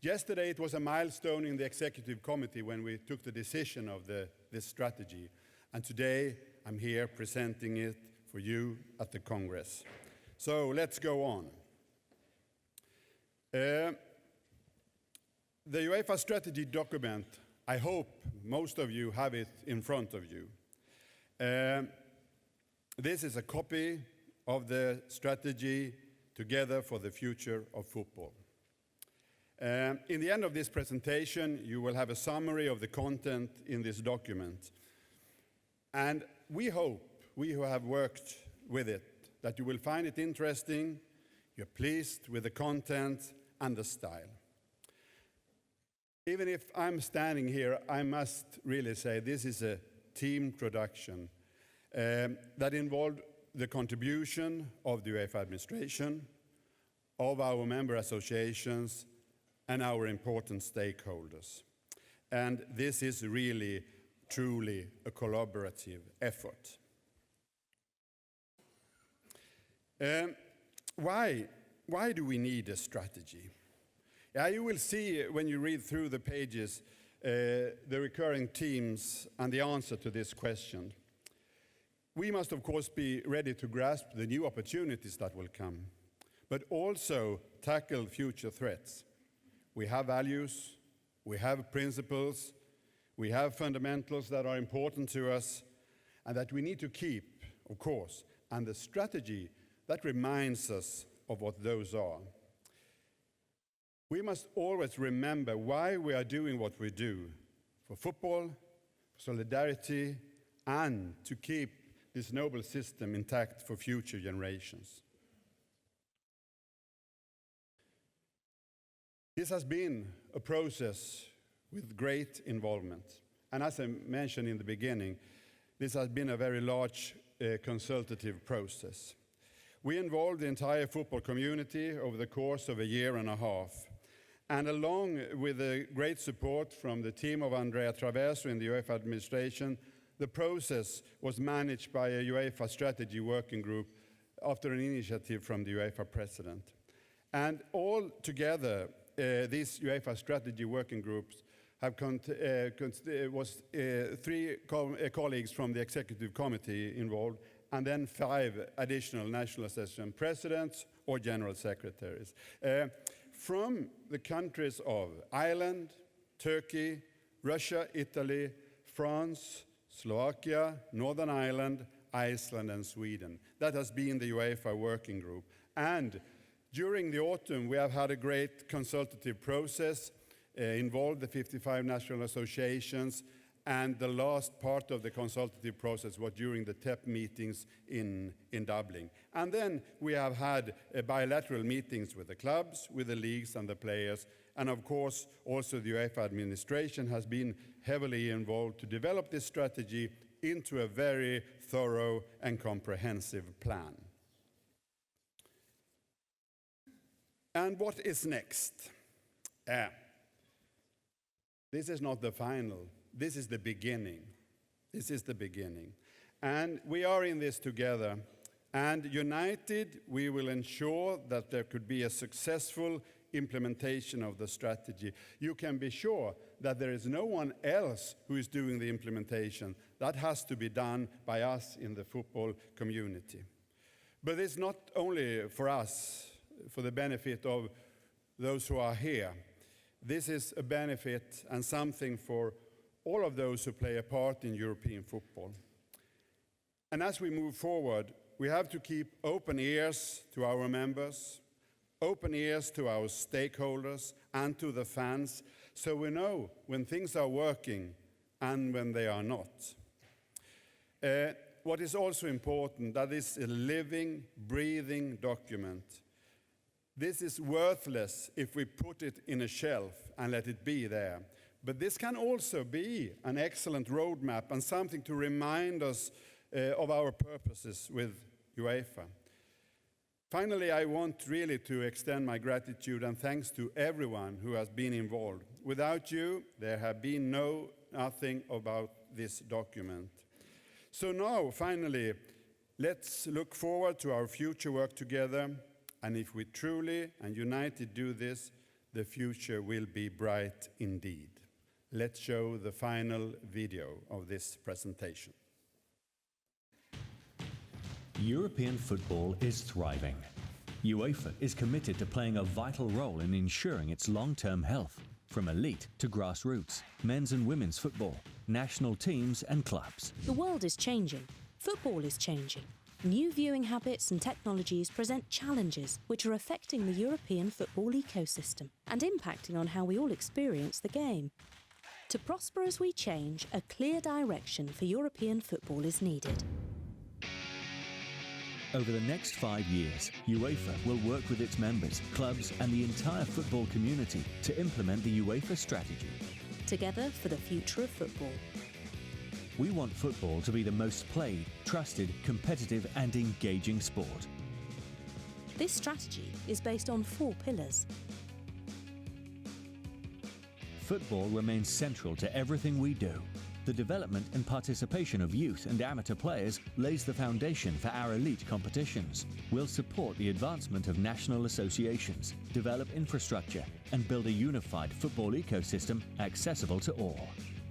Yesterday it was a milestone in the Executive Committee when we took the decision of this strategy, and today I'm here presenting it for you at the Congress. So let's go on. The UEFA Strategy document, I hope most of you have it in front of you. This is a copy of the strategy Together for the Future of Football. In the end of this presentation, you will have a summary of the content in this document. And we hope, we who have worked with it, that you will find it interesting, you're pleased with the content and the style. Even if I'm standing here, I must really say this is a team production that involved the contribution of the UEFA administration, of our member associations, and our important stakeholders. And this is really, truly a collaborative effort. Why do we need a strategy? Yeah, you will see when you read through the pages the recurring themes and the answer to this question. We must, of course, be ready to grasp the new opportunities that will come, but also tackle future threats. We have values, we have principles, we have fundamentals that are important to us and that we need to keep, of course, and the strategy that reminds us of what those are. We must always remember why we are doing what we do, for football, for solidarity, and to keep this noble system intact for future generations. This has been a process with great involvement. And as I mentioned in the beginning, this has been a very large consultative process. We involved the entire football community over the course of a year and a half. And along with the great support from the team of Andrea Traverso in the UEFA administration, the process was managed by a UEFA Strategy Working Group after an initiative from the UEFA President. And all together, these UEFA Strategy Working Groups have three colleagues from the Executive Committee involved, and then 5 additional National Association presidents or general secretaries. From the countries of Ireland, Turkey, Russia, Italy, France, Slovakia, Northern Ireland, Iceland, and Sweden. That has been the UEFA Working Group. And during the autumn, we have had a great consultative process, involved the 55 national associations, and the last part of the consultative process was during the TEP meetings in Dublin. And then we have had bilateral meetings with the clubs, with the leagues and the players, and of course also the UEFA administration has been heavily involved to develop this strategy into a very thorough and comprehensive plan. And what is next? This is not the final. This is the beginning. This is the beginning. And we are in this together. And united, we will ensure that there could be a successful implementation of the strategy. You can be sure that there is no one else who is doing the implementation. That has to be done by us in the football community. But it's not only for us, for the benefit of those who are here. This is a benefit and something for all of those who play a part in European football. And as we move forward, we have to keep open ears to our members, open ears to our stakeholders and to the fans, so we know when things are working and when they are not. What is also important, that is a living, breathing document. This is worthless if we put it in a shelf and let it be there. But this can also be an excellent roadmap and something to remind us of our purposes with UEFA. Finally, I want really to extend my gratitude and thanks to everyone who has been involved. Without you, there have been nothing about this document. So now, finally, let's look forward to our future work together. And if we truly and united do this, the future will be bright indeed. Let's show the final video of this presentation. European football is thriving. UEFA is committed to playing a vital role in ensuring its long-term health, from elite to grassroots, men's and women's football, national teams and clubs. The world is changing. Football is changing. New viewing habits and technologies present challenges which are affecting the European football ecosystem and impacting on how we all experience the game. To prosper as we change, a clear direction for European football is needed. Over the next 5 years, UEFA will work with its members, clubs and the entire football community to implement the UEFA strategy. Together for the future of football. We want football to be the most played, trusted, competitive and engaging sport. This strategy is based on 4 pillars. Football remains central to everything we do. The development and participation of youth and amateur players lays the foundation for our elite competitions. We'll support the advancement of national associations, develop infrastructure, and build a unified football ecosystem accessible to all.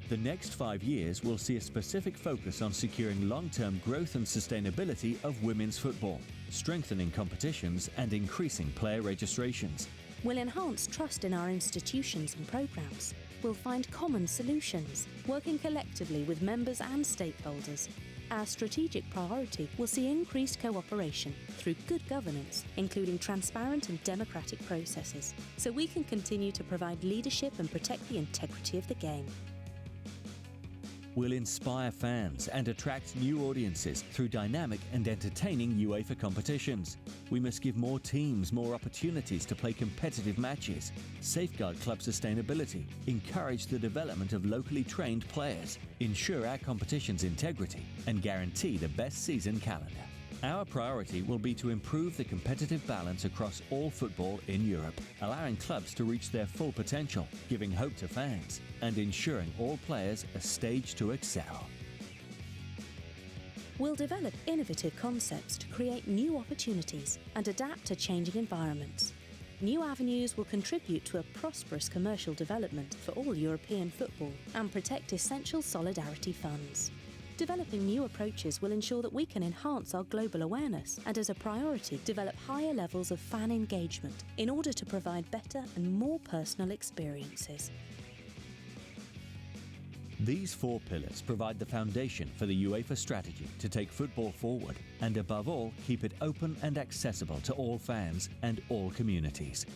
The next 5 years will see a specific focus on securing long-term growth and sustainability of women's football, strengthening competitions and increasing player registrations. We'll enhance trust in our institutions and programmes. We'll find common solutions, working collectively with members and stakeholders. Our strategic priority will see increased cooperation through good governance, including transparent and democratic processes, so we can continue to provide leadership and protect the integrity of the game. We'll inspire fans and attract new audiences through dynamic and entertaining UEFA competitions. We must give more teams more opportunities to play competitive matches, safeguard club sustainability, encourage the development of locally trained players, ensure our competition's integrity, and guarantee the best season calendar. Our priority will be to improve the competitive balance across all football in Europe, allowing clubs to reach their full potential, giving hope to fans, and ensuring all players a stage to excel. We'll develop innovative concepts to create new opportunities and adapt to changing environments. New avenues will contribute to a prosperous commercial development for all European football and protect essential solidarity funds. Developing new approaches will ensure that we can enhance our global awareness and, as a priority, develop higher levels of fan engagement in order to provide better and more personal experiences. These 4 pillars provide the foundation for the UEFA strategy to take football forward and, above all, keep it open and accessible to all fans and all communities.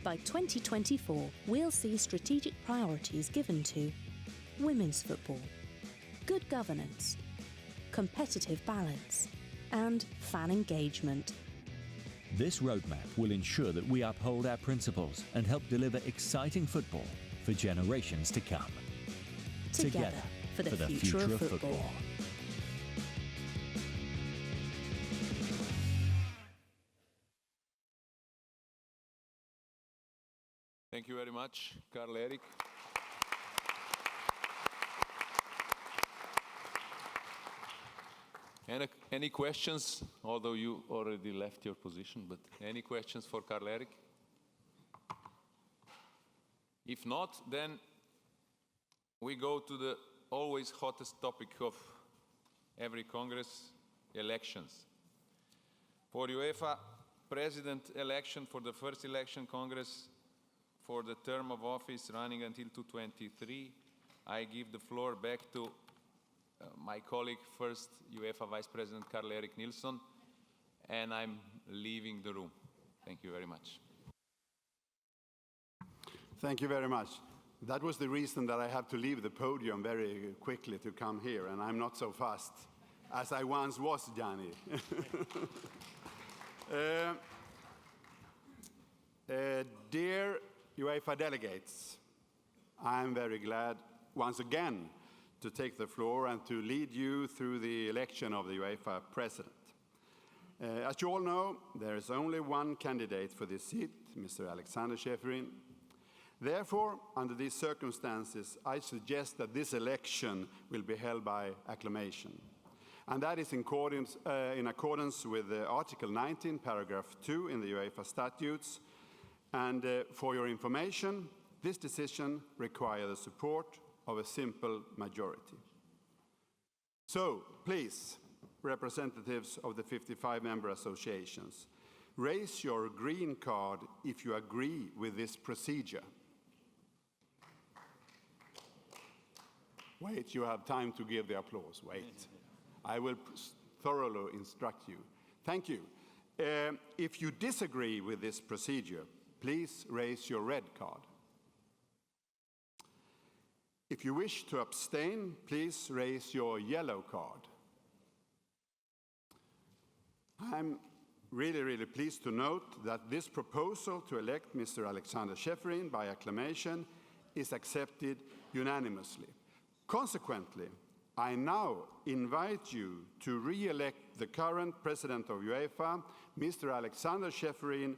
By 2024, we'll see strategic priorities given to women's football, good governance, competitive balance, and fan engagement. This roadmap will ensure that we uphold our principles and help deliver exciting football for generations to come. Together for the future of football. Thank you very much, Karl-Erik. Any questions, although you already left your position, but any questions for Karl-Erik? If not, then we go to the always hottest topic of every Congress, elections. For UEFA President election, for the first election Congress for the term of office running until 2023, I give the floor back to my colleague, first UEFA Vice President Karl-Erik Nilsson, and I'm leaving the room. Thank you very much. Thank you very much. That was the reason that I have to leave the podium very quickly to come here, and I'm not so fast as I once was, Gianni. Dear UEFA delegates, I'm very glad once again to take the floor and to lead you through the election of the UEFA President. As you all know, there is only one candidate for this seat, Mr. Aleksander Čeferin. Therefore, under these circumstances, I suggest that this election will be held by acclamation. And that is in accordance with Article 19, Paragraph 2 in the UEFA Statutes. And for your information, this decision requires the support of a simple majority. So, please, representatives of the 55 member associations, raise your green card if you agree with this procedure. Wait, you have time to give the applause. Wait. I will thoroughly instruct you. Thank you. If you disagree with this procedure, please raise your red card. If you wish to abstain, please raise your yellow card. I'm really pleased to note that this proposal to elect Mr. Aleksander Čeferin by acclamation is accepted unanimously. Consequently, I now invite you to re-elect the current President of UEFA, Mr. Aleksander Čeferin,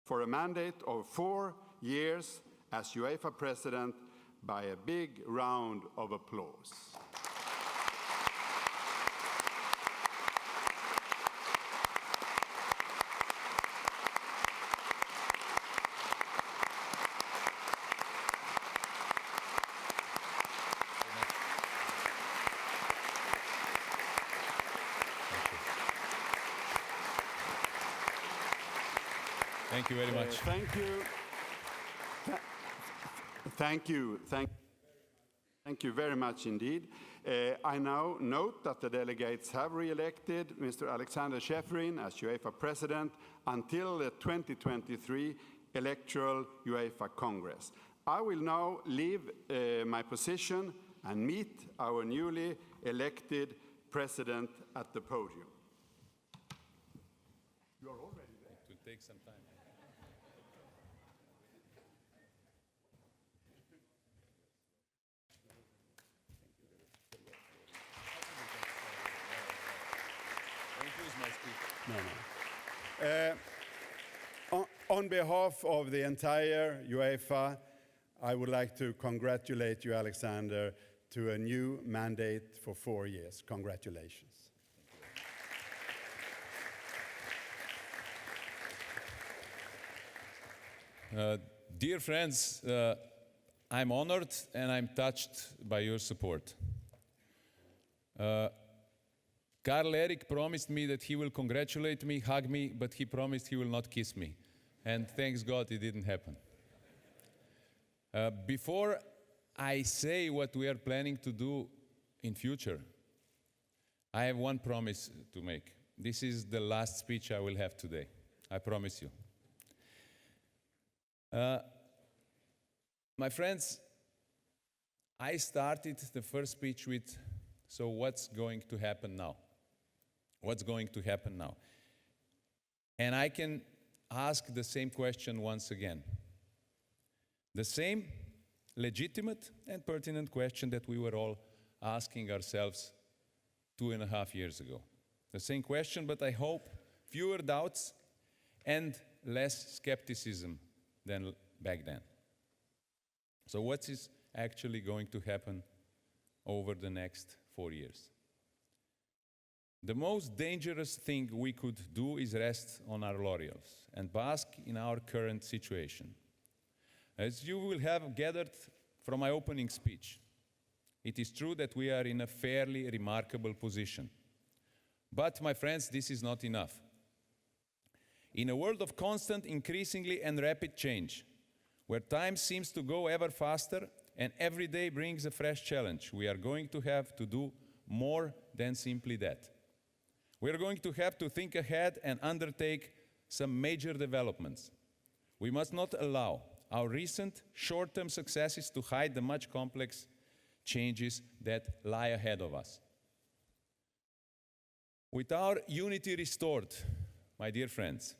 for a mandate of 4 years as UEFA President by a big round of applause. Thank you very much. Thank you very much indeed. I now note that the delegates have re-elected Mr. Aleksander Čeferin as UEFA President until the 2023 electoral UEFA Congress. I will now leave my position and meet our newly elected President at the podium. You are already there. It will take some time. On behalf of the entire UEFA, I would like to congratulate you, Aleksander, to a new mandate for 4 years. Congratulations. Dear friends, I'm honored and I'm touched by your support. Karl-Erik promised me that he will congratulate me, hug me, but he promised he will not kiss me. And thanks God it didn't happen. Before I say what we are planning to do in future, I have one promise to make. This is the last speech I will have today. I promise you. My friends, I started the first speech with, so what's going to happen now? What's going to happen now? And I can ask the same question once again. The same legitimate and pertinent question that we were all asking ourselves 2.5 years ago. The same question, but I hope fewer doubts and less skepticism than back then. So what is actually going to happen over the next 4 years. The most dangerous thing we could do is rest on our laurels and bask in our current situation. As you will have gathered from my opening speech, it is true that we are in a fairly remarkable position. But, my friends, this is not enough. In a world of constant, increasingly and rapid change, where time seems to go ever faster and every day brings a fresh challenge, we are going to have to do more than simply that. We are going to have to think ahead and undertake some major developments. We must not allow our recent short-term successes to hide the much complex changes that lie ahead of us. With our unity restored, my dear friends,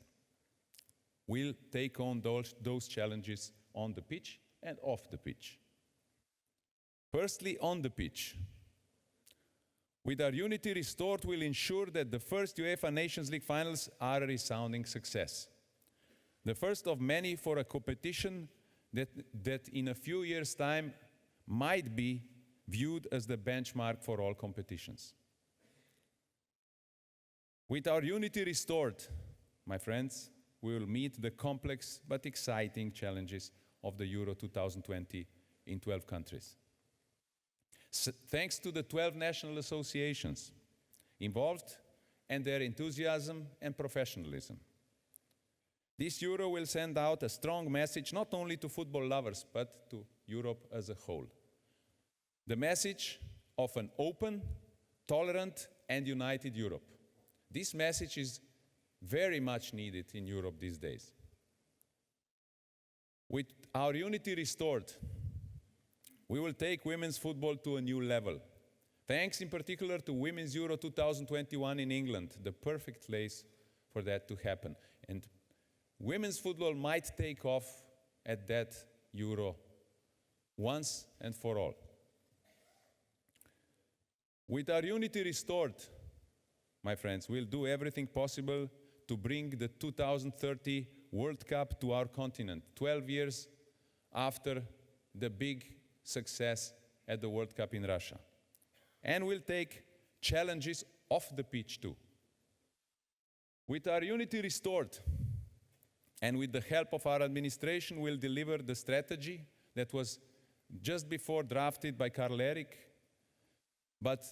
we'll take on those challenges on the pitch and off the pitch. Firstly, on the pitch. With our unity restored, we'll ensure that the first UEFA Nations League finals are a resounding success. The first of many for a competition that in a few years' time might be viewed as the benchmark for all competitions. With our unity restored, my friends, we will meet the complex but exciting challenges of the Euro 2020 in 12 countries. Thanks to the 12 national associations involved and their enthusiasm and professionalism, this Euro will send out a strong message not only to football lovers, but to Europe as a whole. The message of an open, tolerant, and united Europe. This message is very much needed in Europe these days. With our unity restored, we will take women's football to a new level. Thanks in particular to Women's Euro 2021 in England, the perfect place for that to happen. And women's football might take off at that Euro once and for all. With our unity restored, my friends, we'll do everything possible to bring the 2030 World Cup to our continent, 12 years after the big success at the World Cup in Russia. And we'll take challenges off the pitch too. With our unity restored, and with the help of our administration, we'll deliver the strategy that was just before drafted by Karl Erik, but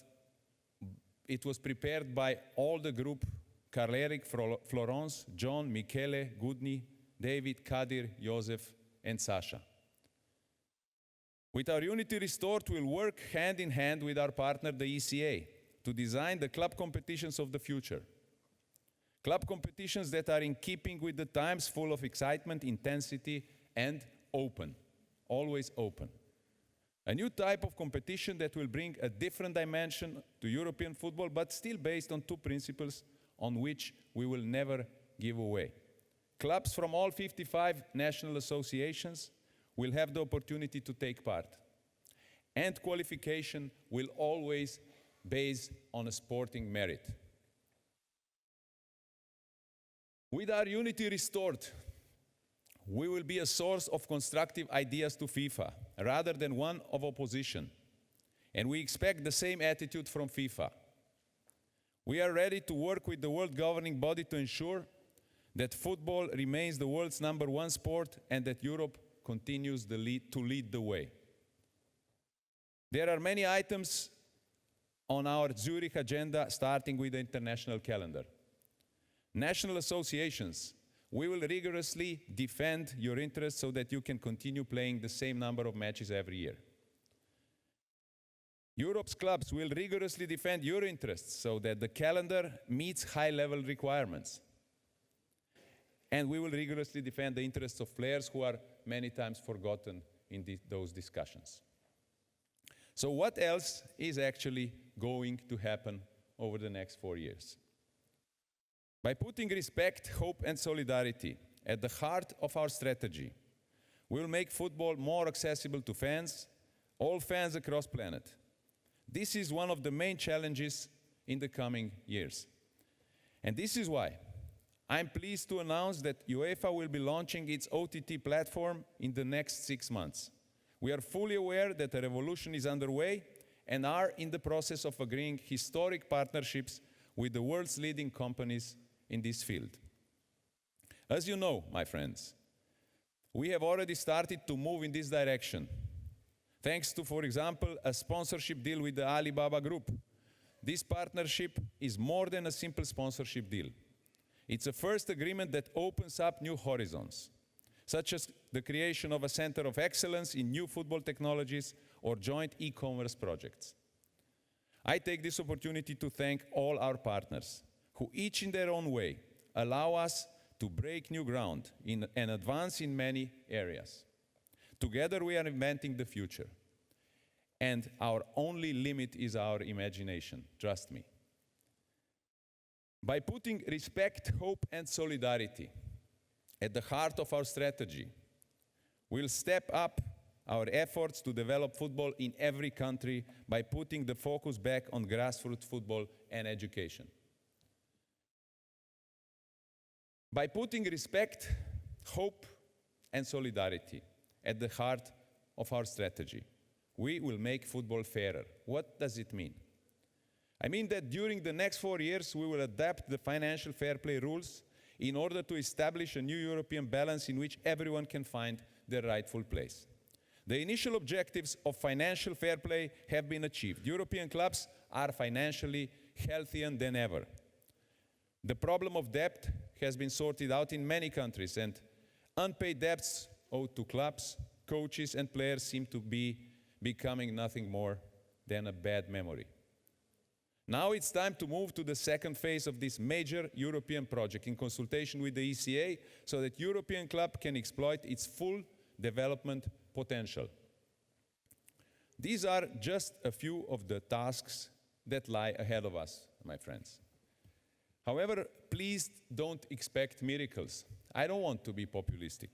it was prepared by all the group, Karl Erik, Florence, John, Michele, Gudni, David, Kadir, Josef, and Sasha. With our unity restored, we'll work hand in hand with our partner, the ECA, to design the club competitions of the future. Club competitions that are in keeping with the times, full of excitement, intensity, and open, always open. A new type of competition that will bring a different dimension to European football, but still based on two principles on which we will never give away. Clubs from all 55 national associations will have the opportunity to take part. And qualification will always base on a sporting merit. With our unity restored, we will be a source of constructive ideas to FIFA, rather than one of opposition. And we expect the same attitude from FIFA. We are ready to work with the world governing body to ensure that football remains the world's #1 sport and that Europe continues to lead the way. There are many items on our Zurich agenda, starting with the international calendar. National associations, we will rigorously defend your interests so that you can continue playing the same number of matches every year. Europe's clubs will rigorously defend your interests so that the calendar meets high-level requirements. And we will rigorously defend the interests of players who are many times forgotten in those discussions. So what else is actually going to happen over the next 4 years? By putting respect, hope, and solidarity at the heart of our strategy, we will make football more accessible to fans, all fans across the planet. This is one of the main challenges in the coming years. And this is why I'm pleased to announce that UEFA will be launching its OTT platform in the next 6 months. We are fully aware that a revolution is underway, and are in the process of agreeing historic partnerships with the world's leading companies in this field. As you know, my friends, we have already started to move in this direction, thanks to, for example, a sponsorship deal with the Alibaba Group. This partnership is more than a simple sponsorship deal. It's a first agreement that opens up new horizons, such as the creation of a center of excellence in new football technologies or joint e-commerce projects. I take this opportunity to thank all our partners, who each in their own way allow us to break new ground and advance in many areas. Together we are inventing the future. And our only limit is our imagination, trust me. By putting respect, hope, and solidarity at the heart of our strategy, we'll step up our efforts to develop football in every country by putting the focus back on grassroots football and education. By putting respect, hope, and solidarity at the heart of our strategy, we will make football fairer. What does it mean? I mean that during the next 4 years, we will adapt the financial fair play rules in order to establish a new European balance in which everyone can find their rightful place. The initial objectives of financial fair play have been achieved. European clubs are financially healthier than ever. The problem of debt has been sorted out in many countries, and unpaid debts owed to clubs, coaches, and players seem to be becoming nothing more than a bad memory. Now it's time to move to the second phase of this major European project in consultation with the ECA so that European club can exploit its full development potential. These are just a few of the tasks that lie ahead of us, my friends. However, please don't expect miracles. I don't want to be populistic.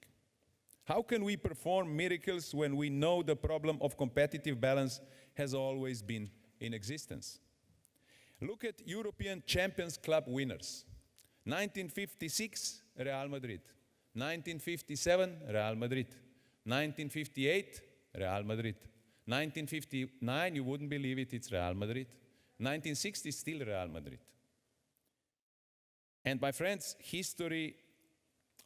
How can we perform miracles when we know the problem of competitive balance has always been in existence? Look at European Champions Club winners. 1956, Real Madrid. 1957, Real Madrid. 1958, Real Madrid. 1959, you wouldn't believe it, it's Real Madrid. 1960, still Real Madrid. And my friends, history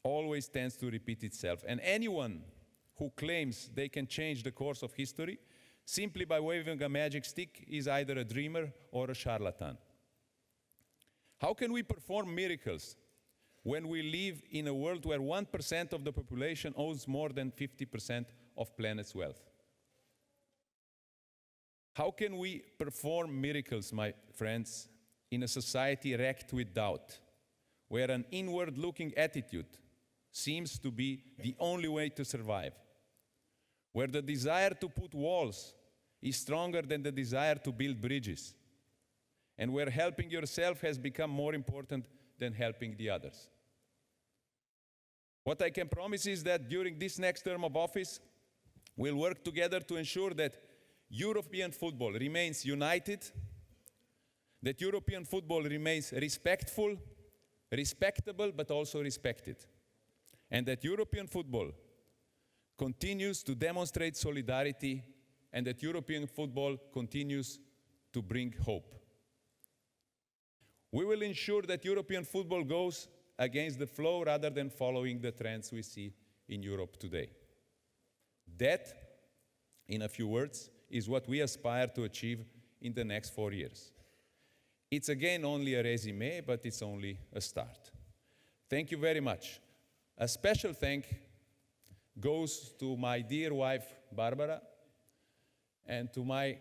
always tends to repeat itself. And anyone who claims they can change the course of history simply by waving a magic stick is either a dreamer or a charlatan. How can we perform miracles when we live in a world where 1% of the population owns more than 50% of planet's wealth? How can we perform miracles, my friends, in a society wrecked with doubt, where an inward-looking attitude seems to be the only way to survive, where the desire to put walls is stronger than the desire to build bridges, and where helping yourself has become more important than helping the others? What I can promise is that during this next term of office, we'll work together to ensure that European football remains united, that European football remains respectful, respectable, but also respected, and that European football continues to demonstrate solidarity, and that European football continues to bring hope. We will ensure that European football goes against the flow rather than following the trends we see in Europe today. That, in a few words, is what we aspire to achieve in the next 4 years. It's again only a resume, but it's only a start. Thank you very much. A special thank goes to my dear wife, Barbara, and to my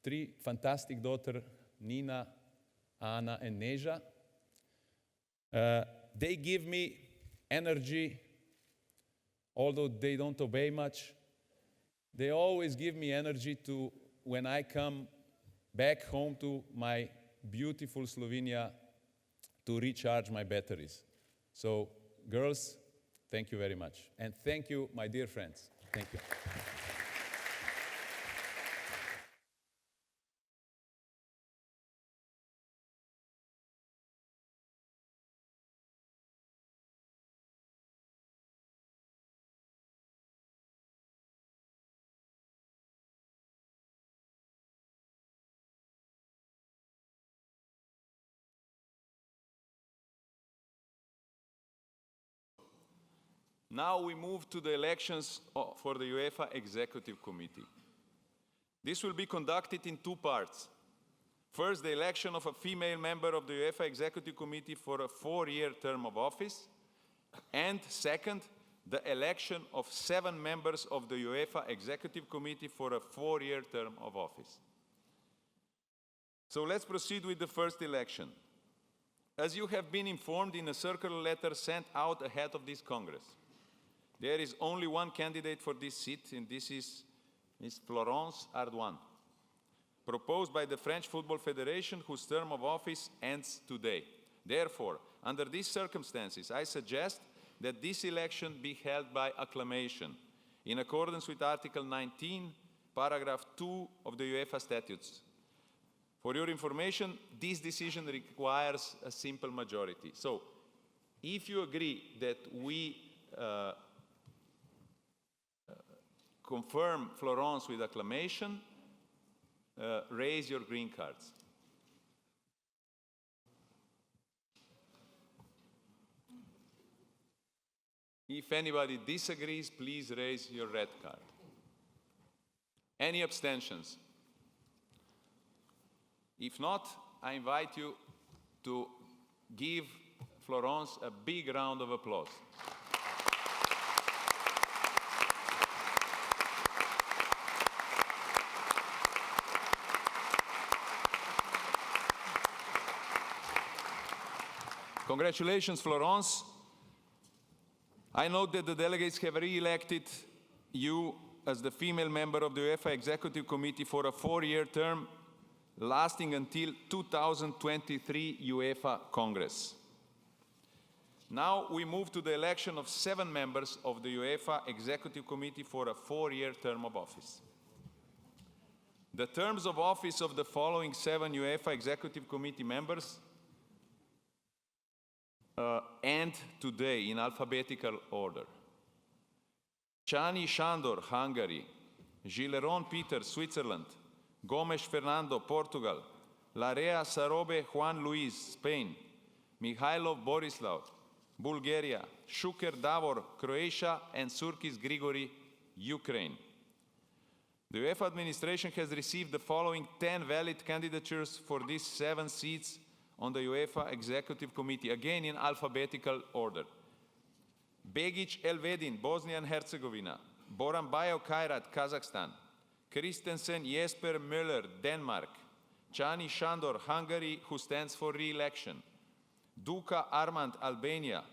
3 fantastic daughters, Nina, Anna, and Neja. They give me energy, although they don't obey much. They always give me energy to, when I come back home to my beautiful Slovenia, to recharge my batteries. So, girls, thank you very much. And thank you, my dear friends. Thank you. Now we move to the elections for the UEFA Executive Committee. This will be conducted in two parts. First, the election of a female member of the UEFA Executive Committee for a 4-year term of office. And second, the election of 7 members of the UEFA Executive Committee for a 4-year term of office. So let's proceed with the first election. As you have been informed in a circular letter sent out ahead of this Congress, there is only one candidate for this seat, and this is Ms. Florence Ardouin, proposed by the French Football Federation, whose term of office ends today. Therefore, under these circumstances, I suggest that this election be held by acclamation, in accordance with Article 19, Paragraph 2 of the UEFA Statutes. For your information, this decision requires a simple majority. So, if you agree that we confirm Florence with acclamation, raise your green cards. If anybody disagrees, please raise your red card. Any abstentions? If not, I invite you to give Florence a big round of applause. Congratulations, Florence. I note that the delegates have re-elected you as the female member of the UEFA Executive Committee for a 4-year term lasting until 2023 UEFA Congress. Now we move to the election of 7 members of the UEFA Executive Committee for a 4-year term of office. The terms of office of the following 7 UEFA Executive Committee members end today in alphabetical order. Csányi Sándor, Hungary; Gileron Peter, Switzerland; Gomes Fernando, Portugal; Larea Sarobe Juan Luis, Spain; Mihailov Borislav, Bulgaria; Šuker Davor, Croatia; and Surkis Grigori, Ukraine. The UEFA administration has received the following 10 valid candidatures for these 7 seats on the UEFA Executive Committee, again in alphabetical order. Begic Elvedin, Bosnia and Herzegovina; Boranbayev Kairat, Kazakhstan; Christensen Jesper Müller, Denmark; Csányi Sándor, Hungary, who stands for re-election; Duka Armand, Albania;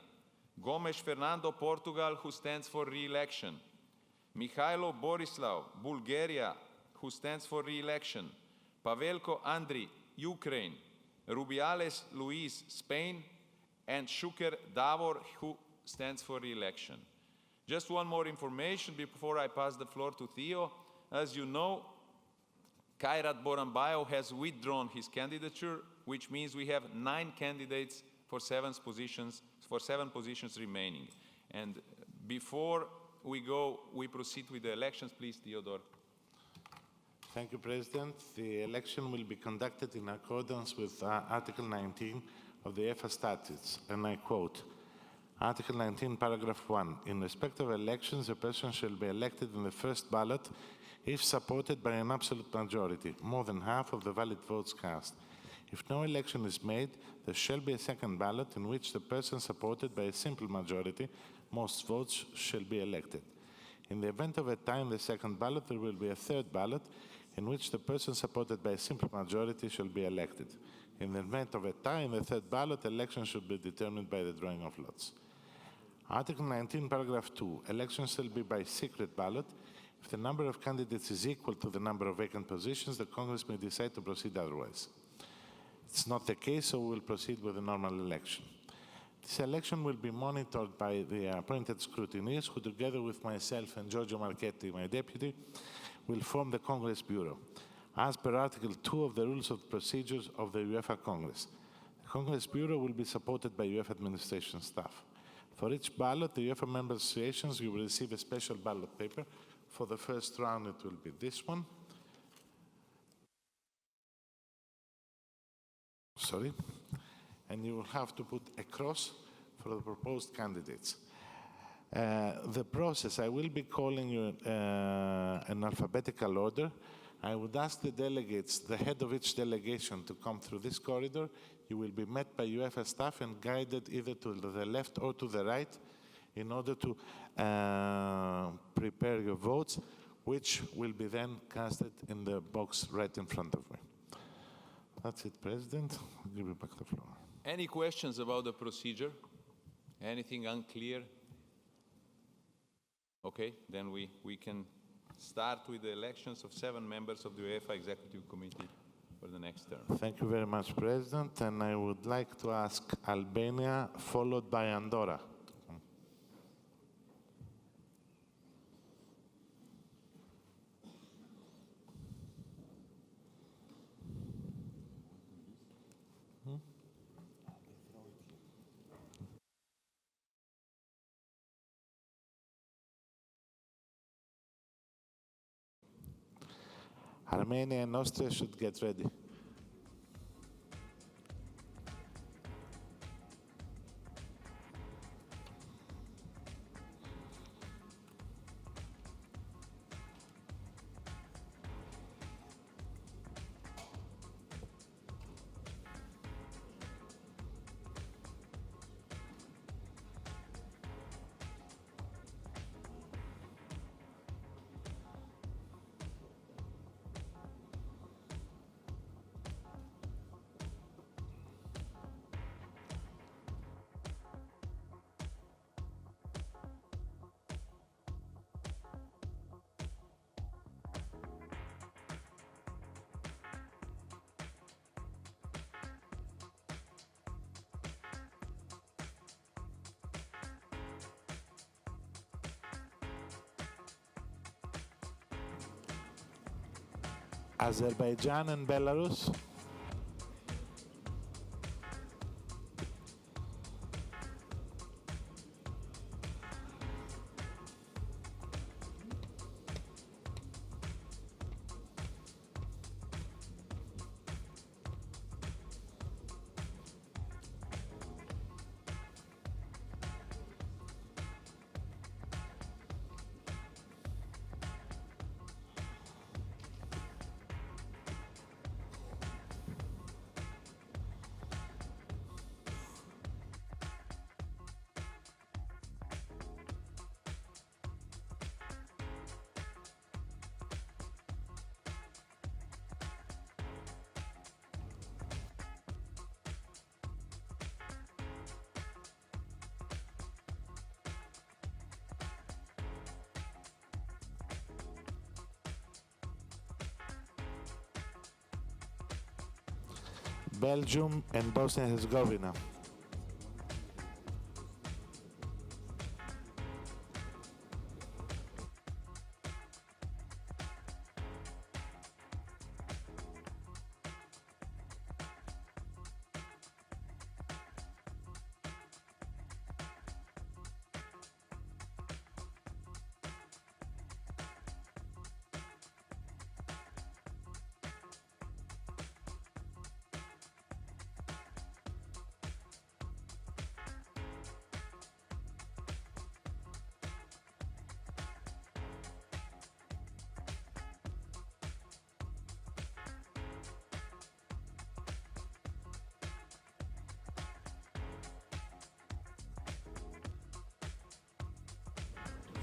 Gomes Fernando, Portugal, who stands for re-election; Mihailo Borislav, Bulgaria, who stands for re-election; Pavelko Andriy, Ukraine; Rubiales Luis, Spain; and Šuker Davor, who stands for re-election. Just one more information before I pass the floor to Theo. As you know, Kairat Boranbayev has withdrawn his candidature, which means we have 9 candidates for 7 positions remaining. And before we proceed with the elections, please, Theodore. Thank you, President. The election will be conducted in accordance with Article 19 of the UEFA Statutes, and I quote, Article 19, Paragraph 1. In respect of elections, a person shall be elected in the first ballot if supported by an absolute majority, more than half of the valid votes cast. If no election is made, there shall be a second ballot in which the person supported by a simple majority, most votes, shall be elected. In the event of a tie in the second ballot, there will be a third ballot in which the person supported by a simple majority shall be elected. In the event of a tie in the third ballot, election should be determined by the drawing of lots. Article 19, Paragraph 2. Elections shall be by secret ballot. If the number of candidates is equal to the number of vacant positions, the Congress may decide to proceed otherwise. It's not the case, so we will proceed with the normal election. This election will be monitored by the appointed scrutineers, who together with myself and Giorgio Marchetti, my deputy, will form the Congress Bureau, as per Article 2 of the Rules of Procedures of the UEFA Congress. The Congress Bureau will be supported by UEFA administration staff. For each ballot, the UEFA member associations, you will receive a special ballot paper. For the first round, it will be this one. And you will have to put a cross for the proposed candidates. The process, I will be calling you in alphabetical order. I would ask the delegates, the head of each delegation, to come through this corridor. You will be met by UEFA staff and guided either to the left or to the right in order to prepare your votes, which will be then casted in the box right in front of me. That's it, President. I'll give you back the floor. Any questions about the procedure? Anything unclear? Okay, then we can start with the elections of 7 members of the UEFA Executive Committee for the next term. Thank you very much, President. And I would like to ask Albania, followed by Andorra. Armenia and Austria should get ready. Azerbaijan and Belarus. Belgium and Bosnia and Herzegovina.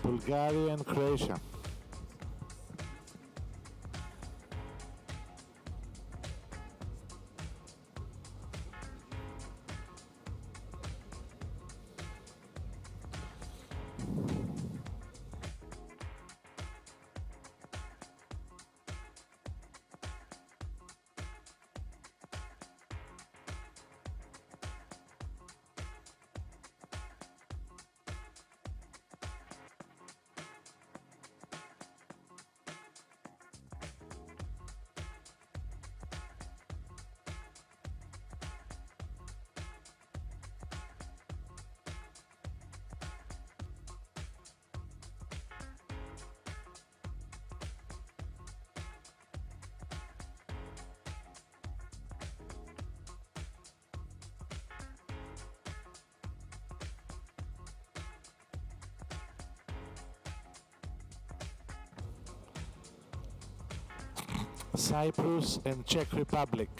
Bulgaria and Croatia. Cyprus and Czech Republic.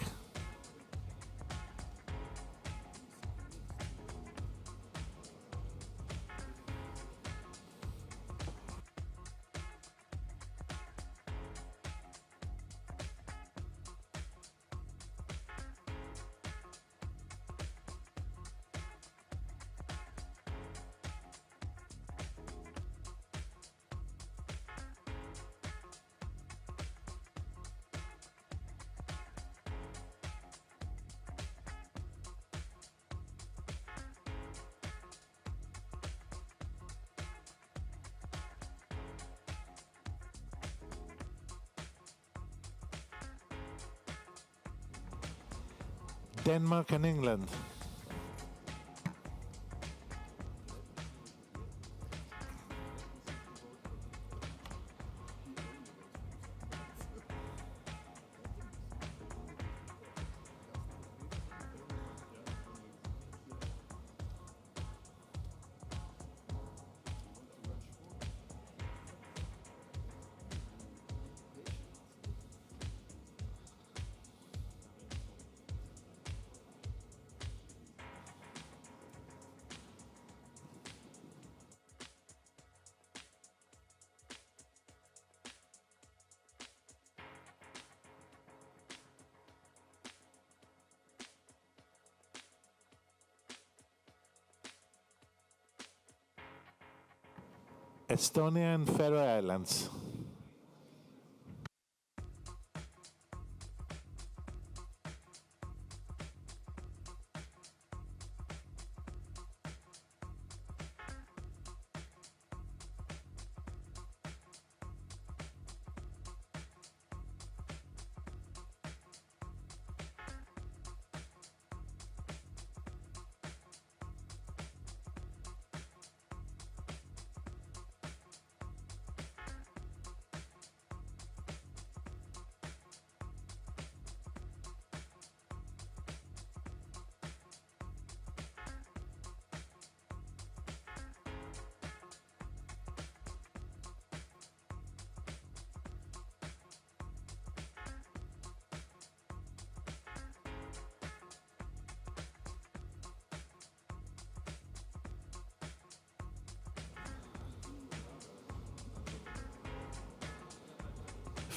Denmark and England. Estonia and Faroe Islands.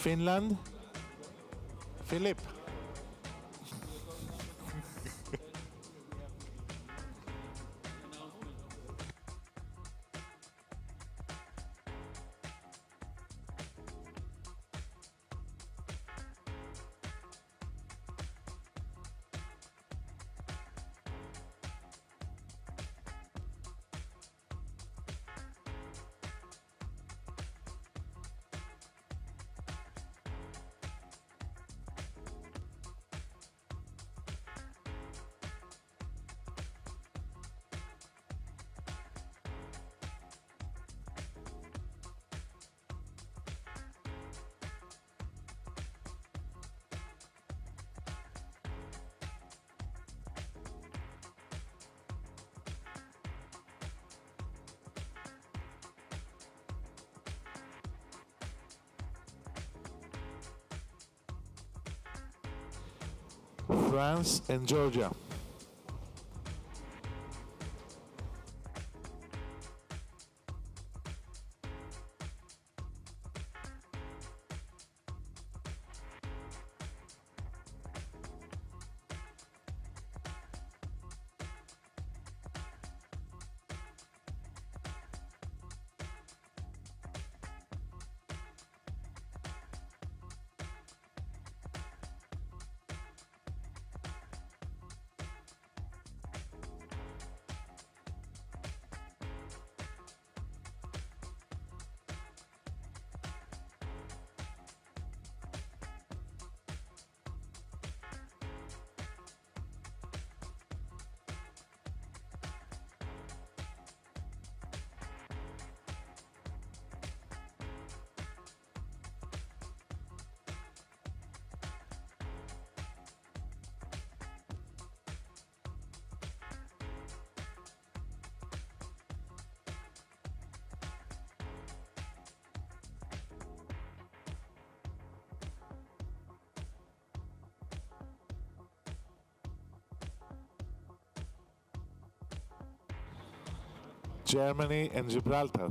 Finland, Philip. France and Georgia. Germany and Gibraltar.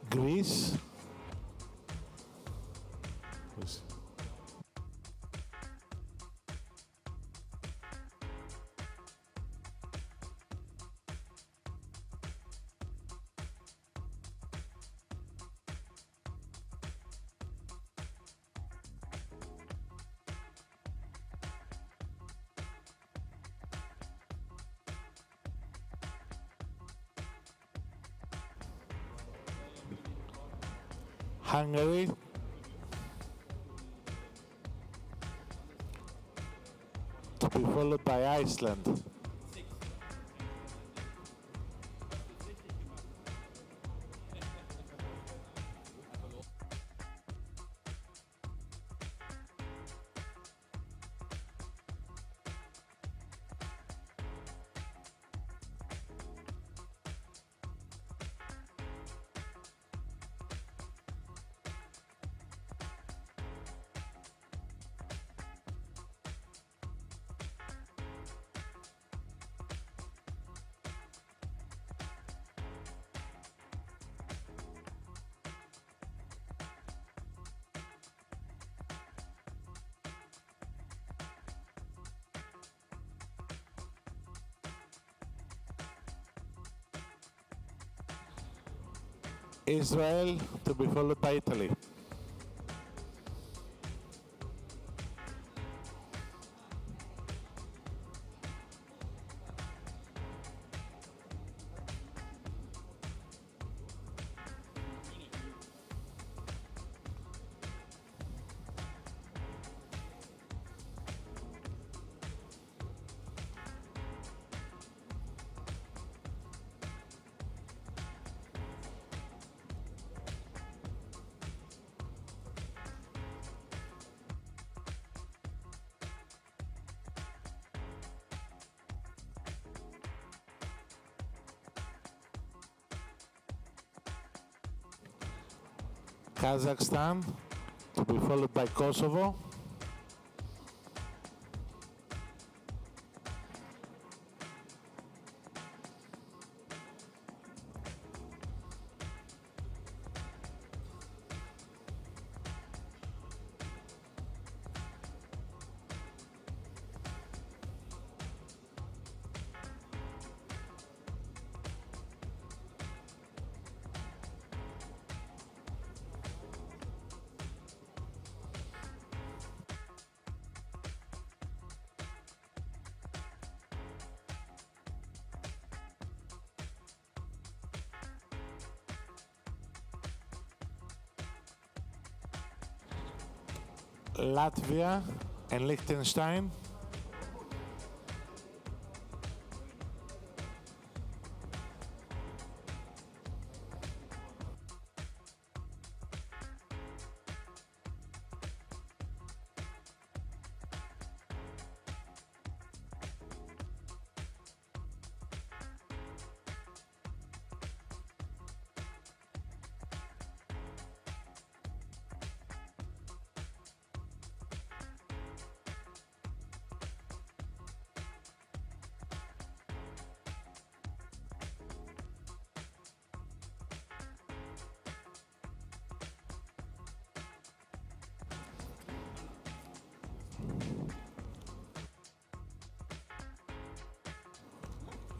Greece. Hungary, to be followed by Iceland. Israel, to be followed by Italy. Kazakhstan, to be followed by Kosovo. Latvia and Liechtenstein.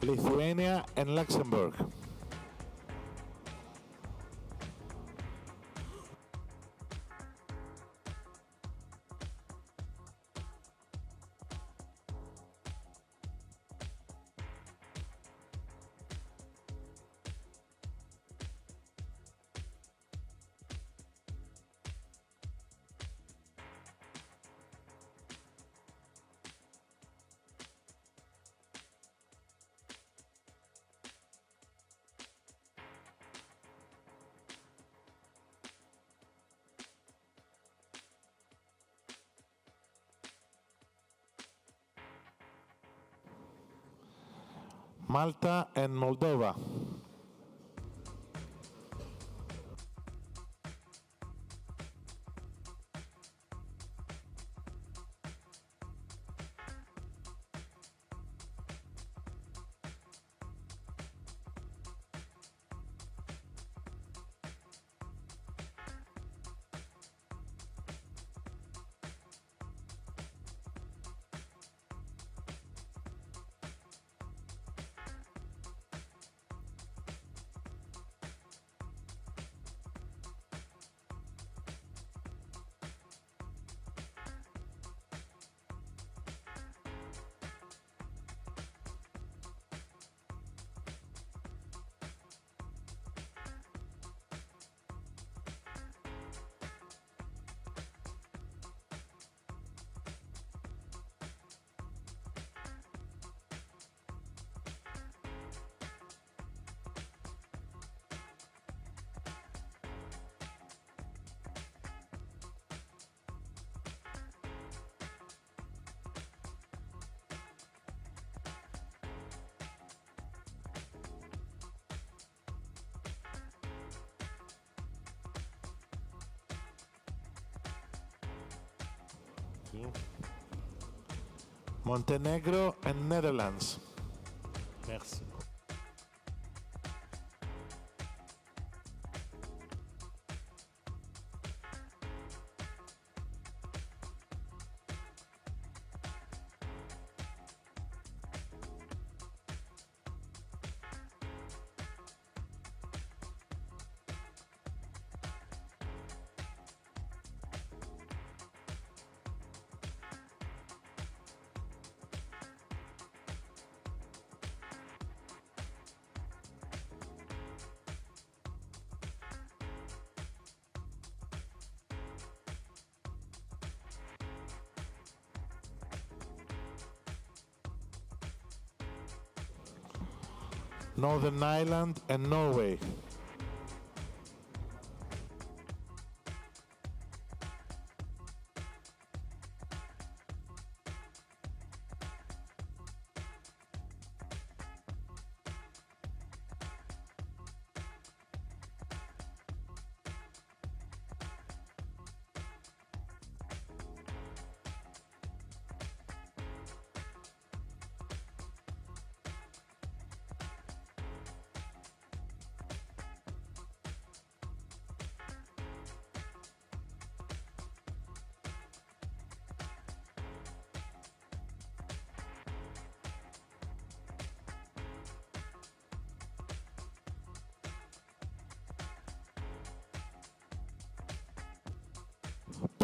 Lithuania and Luxembourg. Malta and Moldova. Montenegro and Netherlands. Merci. Northern Ireland and Norway.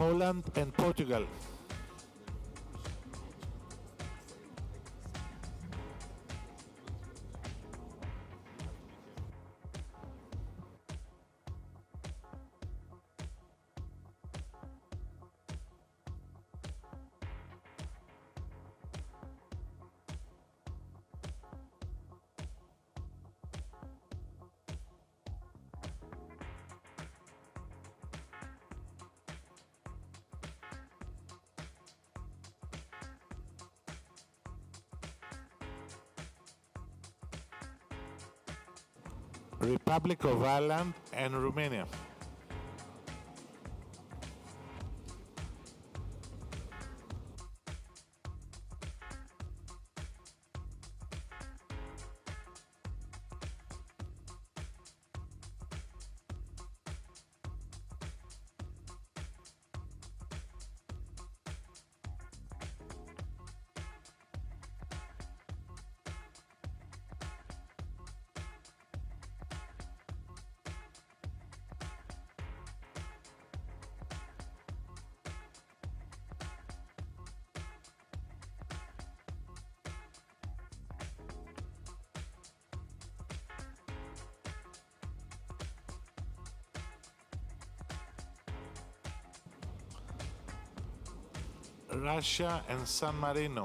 Poland and Portugal. Republic of Ireland and Romania. Russia and San Marino.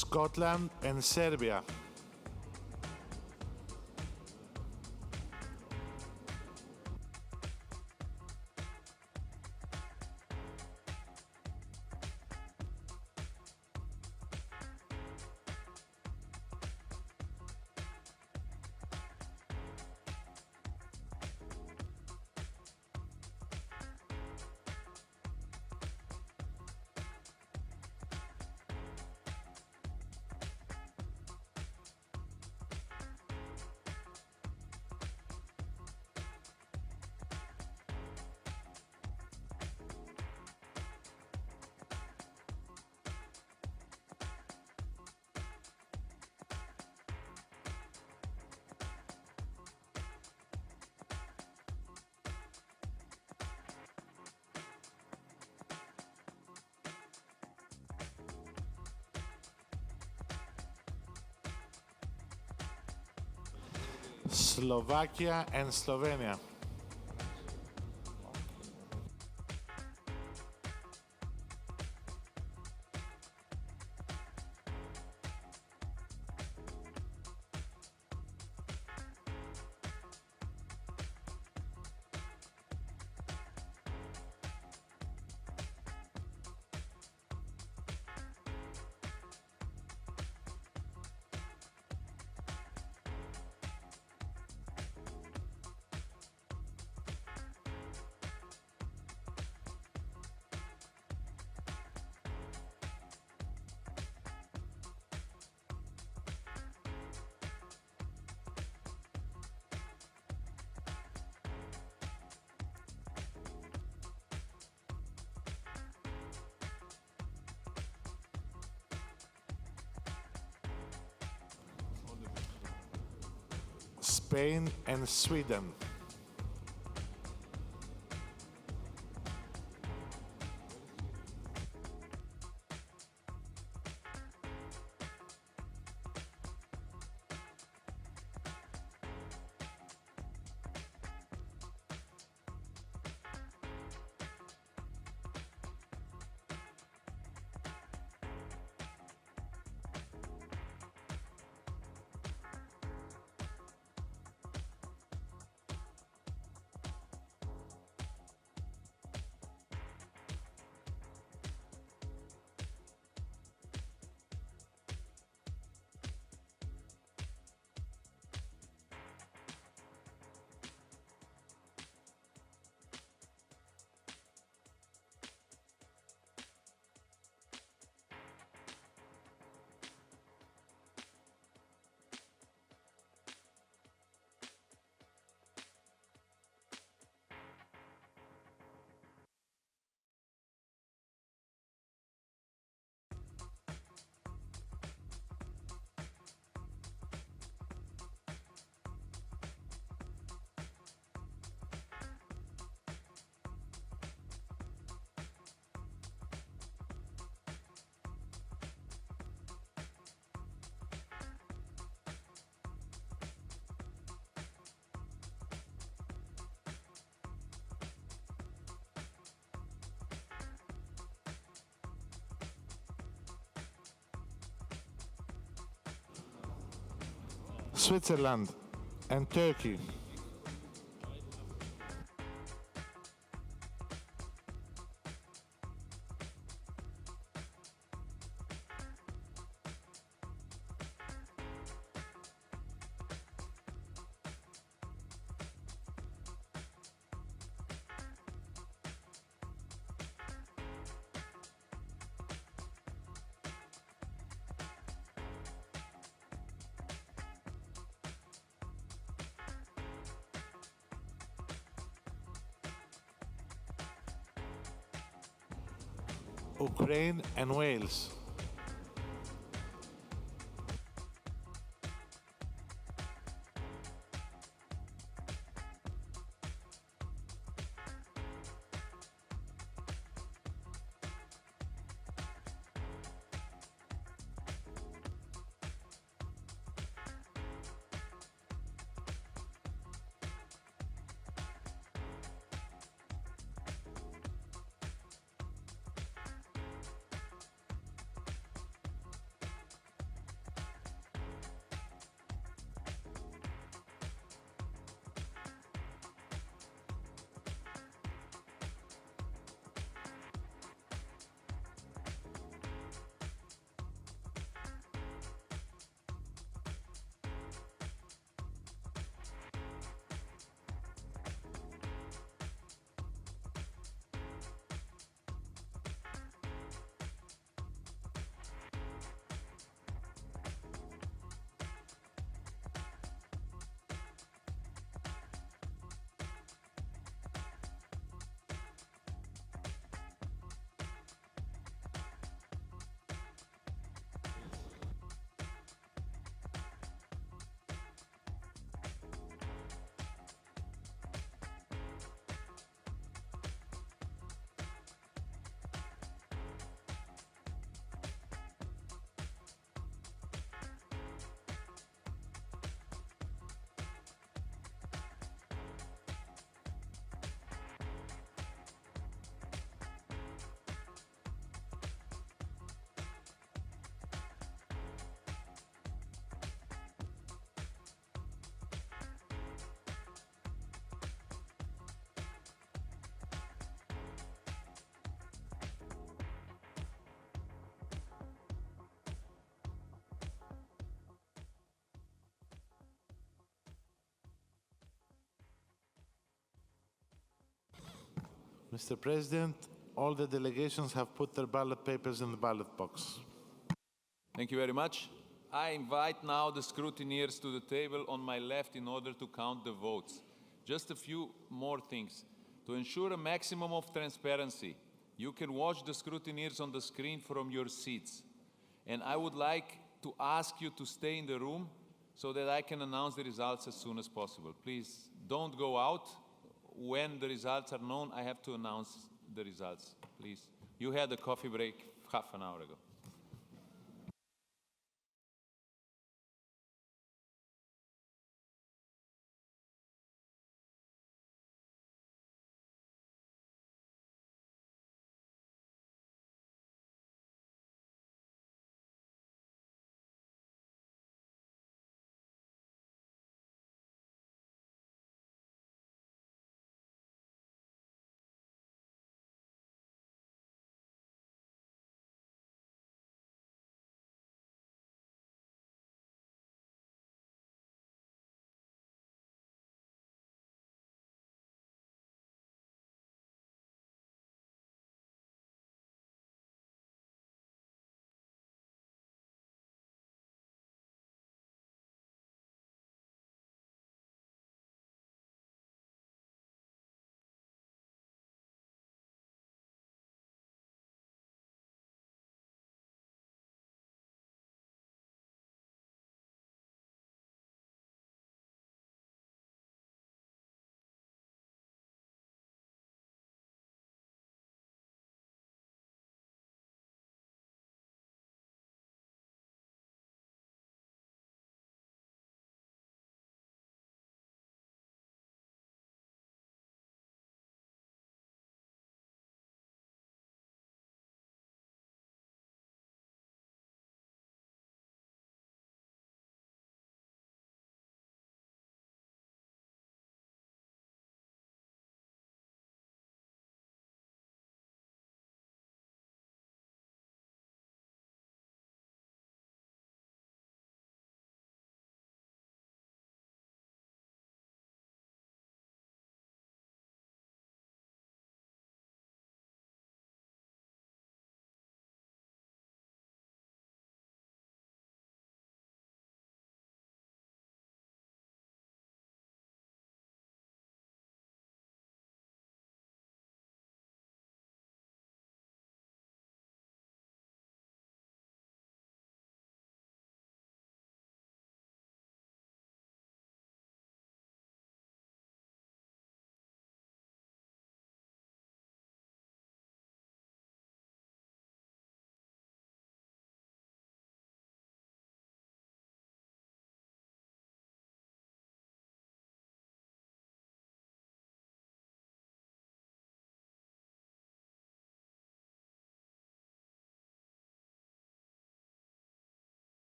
Scotland and Serbia. Slovakia and Slovenia. Spain and Sweden. Switzerland and Turkey. Ukraine and Wales. Mr. President, all the delegations have put their ballot papers in the ballot box. Thank you very much. I invite now the scrutineers to the table on my left in order to count the votes. Just a few more things. To ensure a maximum of transparency, you can watch the scrutineers on the screen from your seats. And I would like to ask you to stay in the room so that I can announce the results as soon as possible. Please don't go out. When the results are known, I have to announce the results, please. You had a coffee break half an hour ago.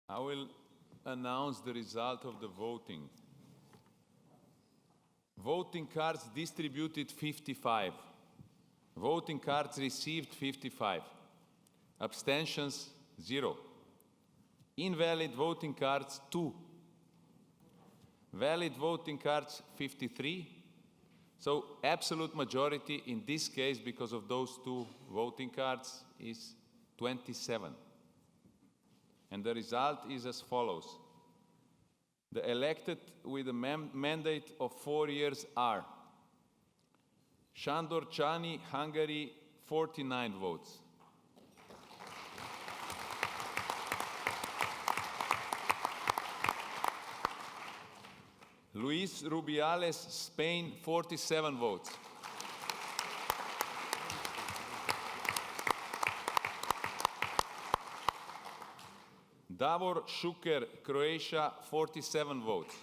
I will announce the result of the voting. Voting cards distributed 55. Voting cards received 55. Abstentions 0. Invalid voting cards 2. Valid voting cards 53. So absolute majority in this case, because of those 2 voting cards, is 27. And the result is as follows. The elected with a mandate of 4 years are Sándor Csányi, Hungary, 49 votes. Luis Rubiales, Spain, 47 votes. Davor Šuker, Croatia, 47 votes.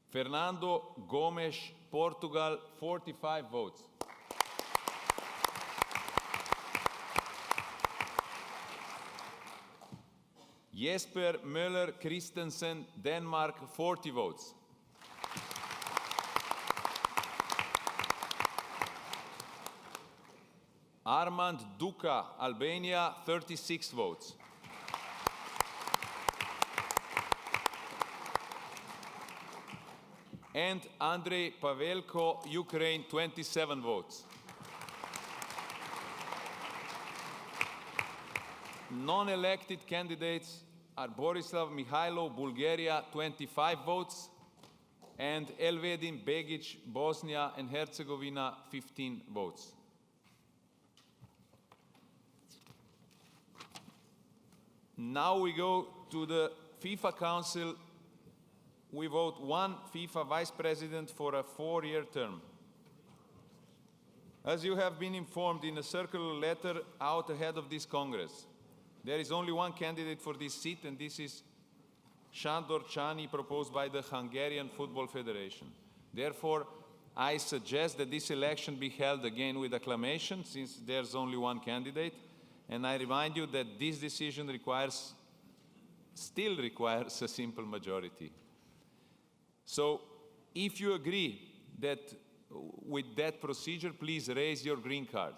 Fernando Gomes, Portugal, 45 votes. Jesper Møller Christensen, Denmark, 40 votes. Armand Duka, Albania, 36 votes. And Andrei Pavelko, Ukraine, 27 votes. Non-elected candidates are Borislav Mihailov, Bulgaria, 25 votes, and Elvedin Begic, Bosnia and Herzegovina, 15 votes. Now we go to the FIFA Council. We vote 1 FIFA Vice President for a 4-year term. As you have been informed in a circular letter out ahead of this Congress, there is only one candidate for this seat, and this is Sándor Csányi, proposed by the Hungarian Football Federation. Therefore, I suggest that this election be held again with acclamation, since there's only one candidate. And I remind you that this decision still requires a simple majority. So, if you agree with that procedure, please raise your green card.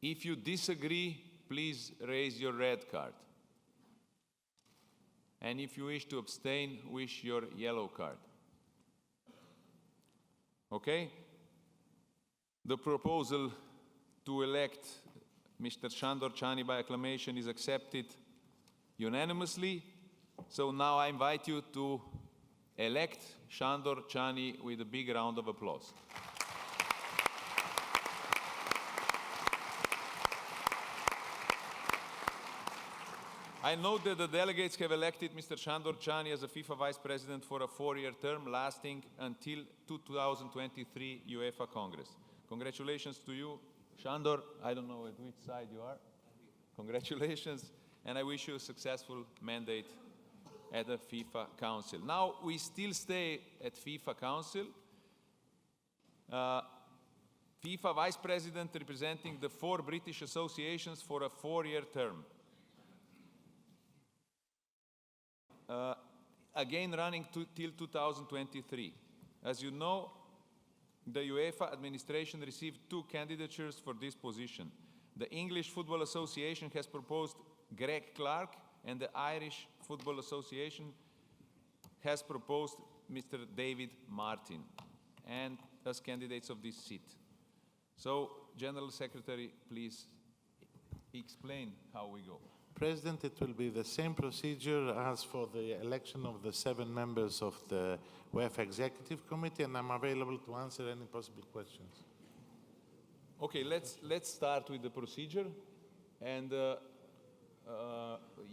If you disagree, please raise your red card. And if you wish to abstain, wish your yellow card. Okay? The proposal to elect Mr. Sándor Csányi by acclamation is accepted unanimously. So now I invite you to elect Sándor Csányi with a big round of applause. I note that the delegates have elected Mr. Sándor Csányi as a FIFA Vice President for a 4-year term lasting until 2023 UEFA Congress. Congratulations to you, Sándor. I don't know at which side you are. Congratulations, and I wish you a successful mandate at the FIFA Council. Now, we still stay at FIFA Council. FIFA Vice President representing the 4 British associations for a 4-year term. Again running till 2023. As you know, the UEFA administration received 2 candidatures for this position. The English Football Association has proposed Greg Clark, and the Irish Football Association has proposed Mr. David Martin, and as candidates of this seat. So, General Secretary, please explain how we go. President, it will be the same procedure as for the election of the 7 members of the UEFA Executive Committee, and I'm available to answer any possible questions. Okay, let's start with the procedure, and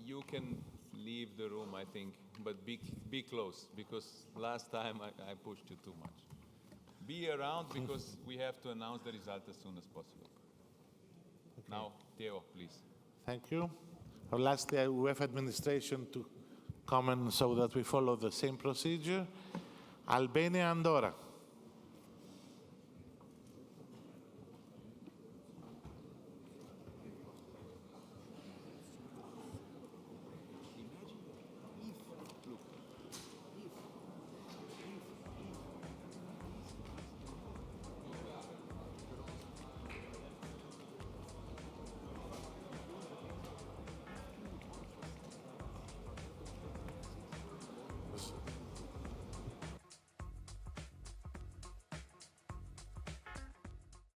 you can leave the room, I think, but be close, because last time I pushed you too much. Be around, because we have to announce the result as soon as possible. Okay. Now, Theo, please. Thank you. I'll ask the UEFA administration to comment so that we follow the same procedure. Albania Andorra.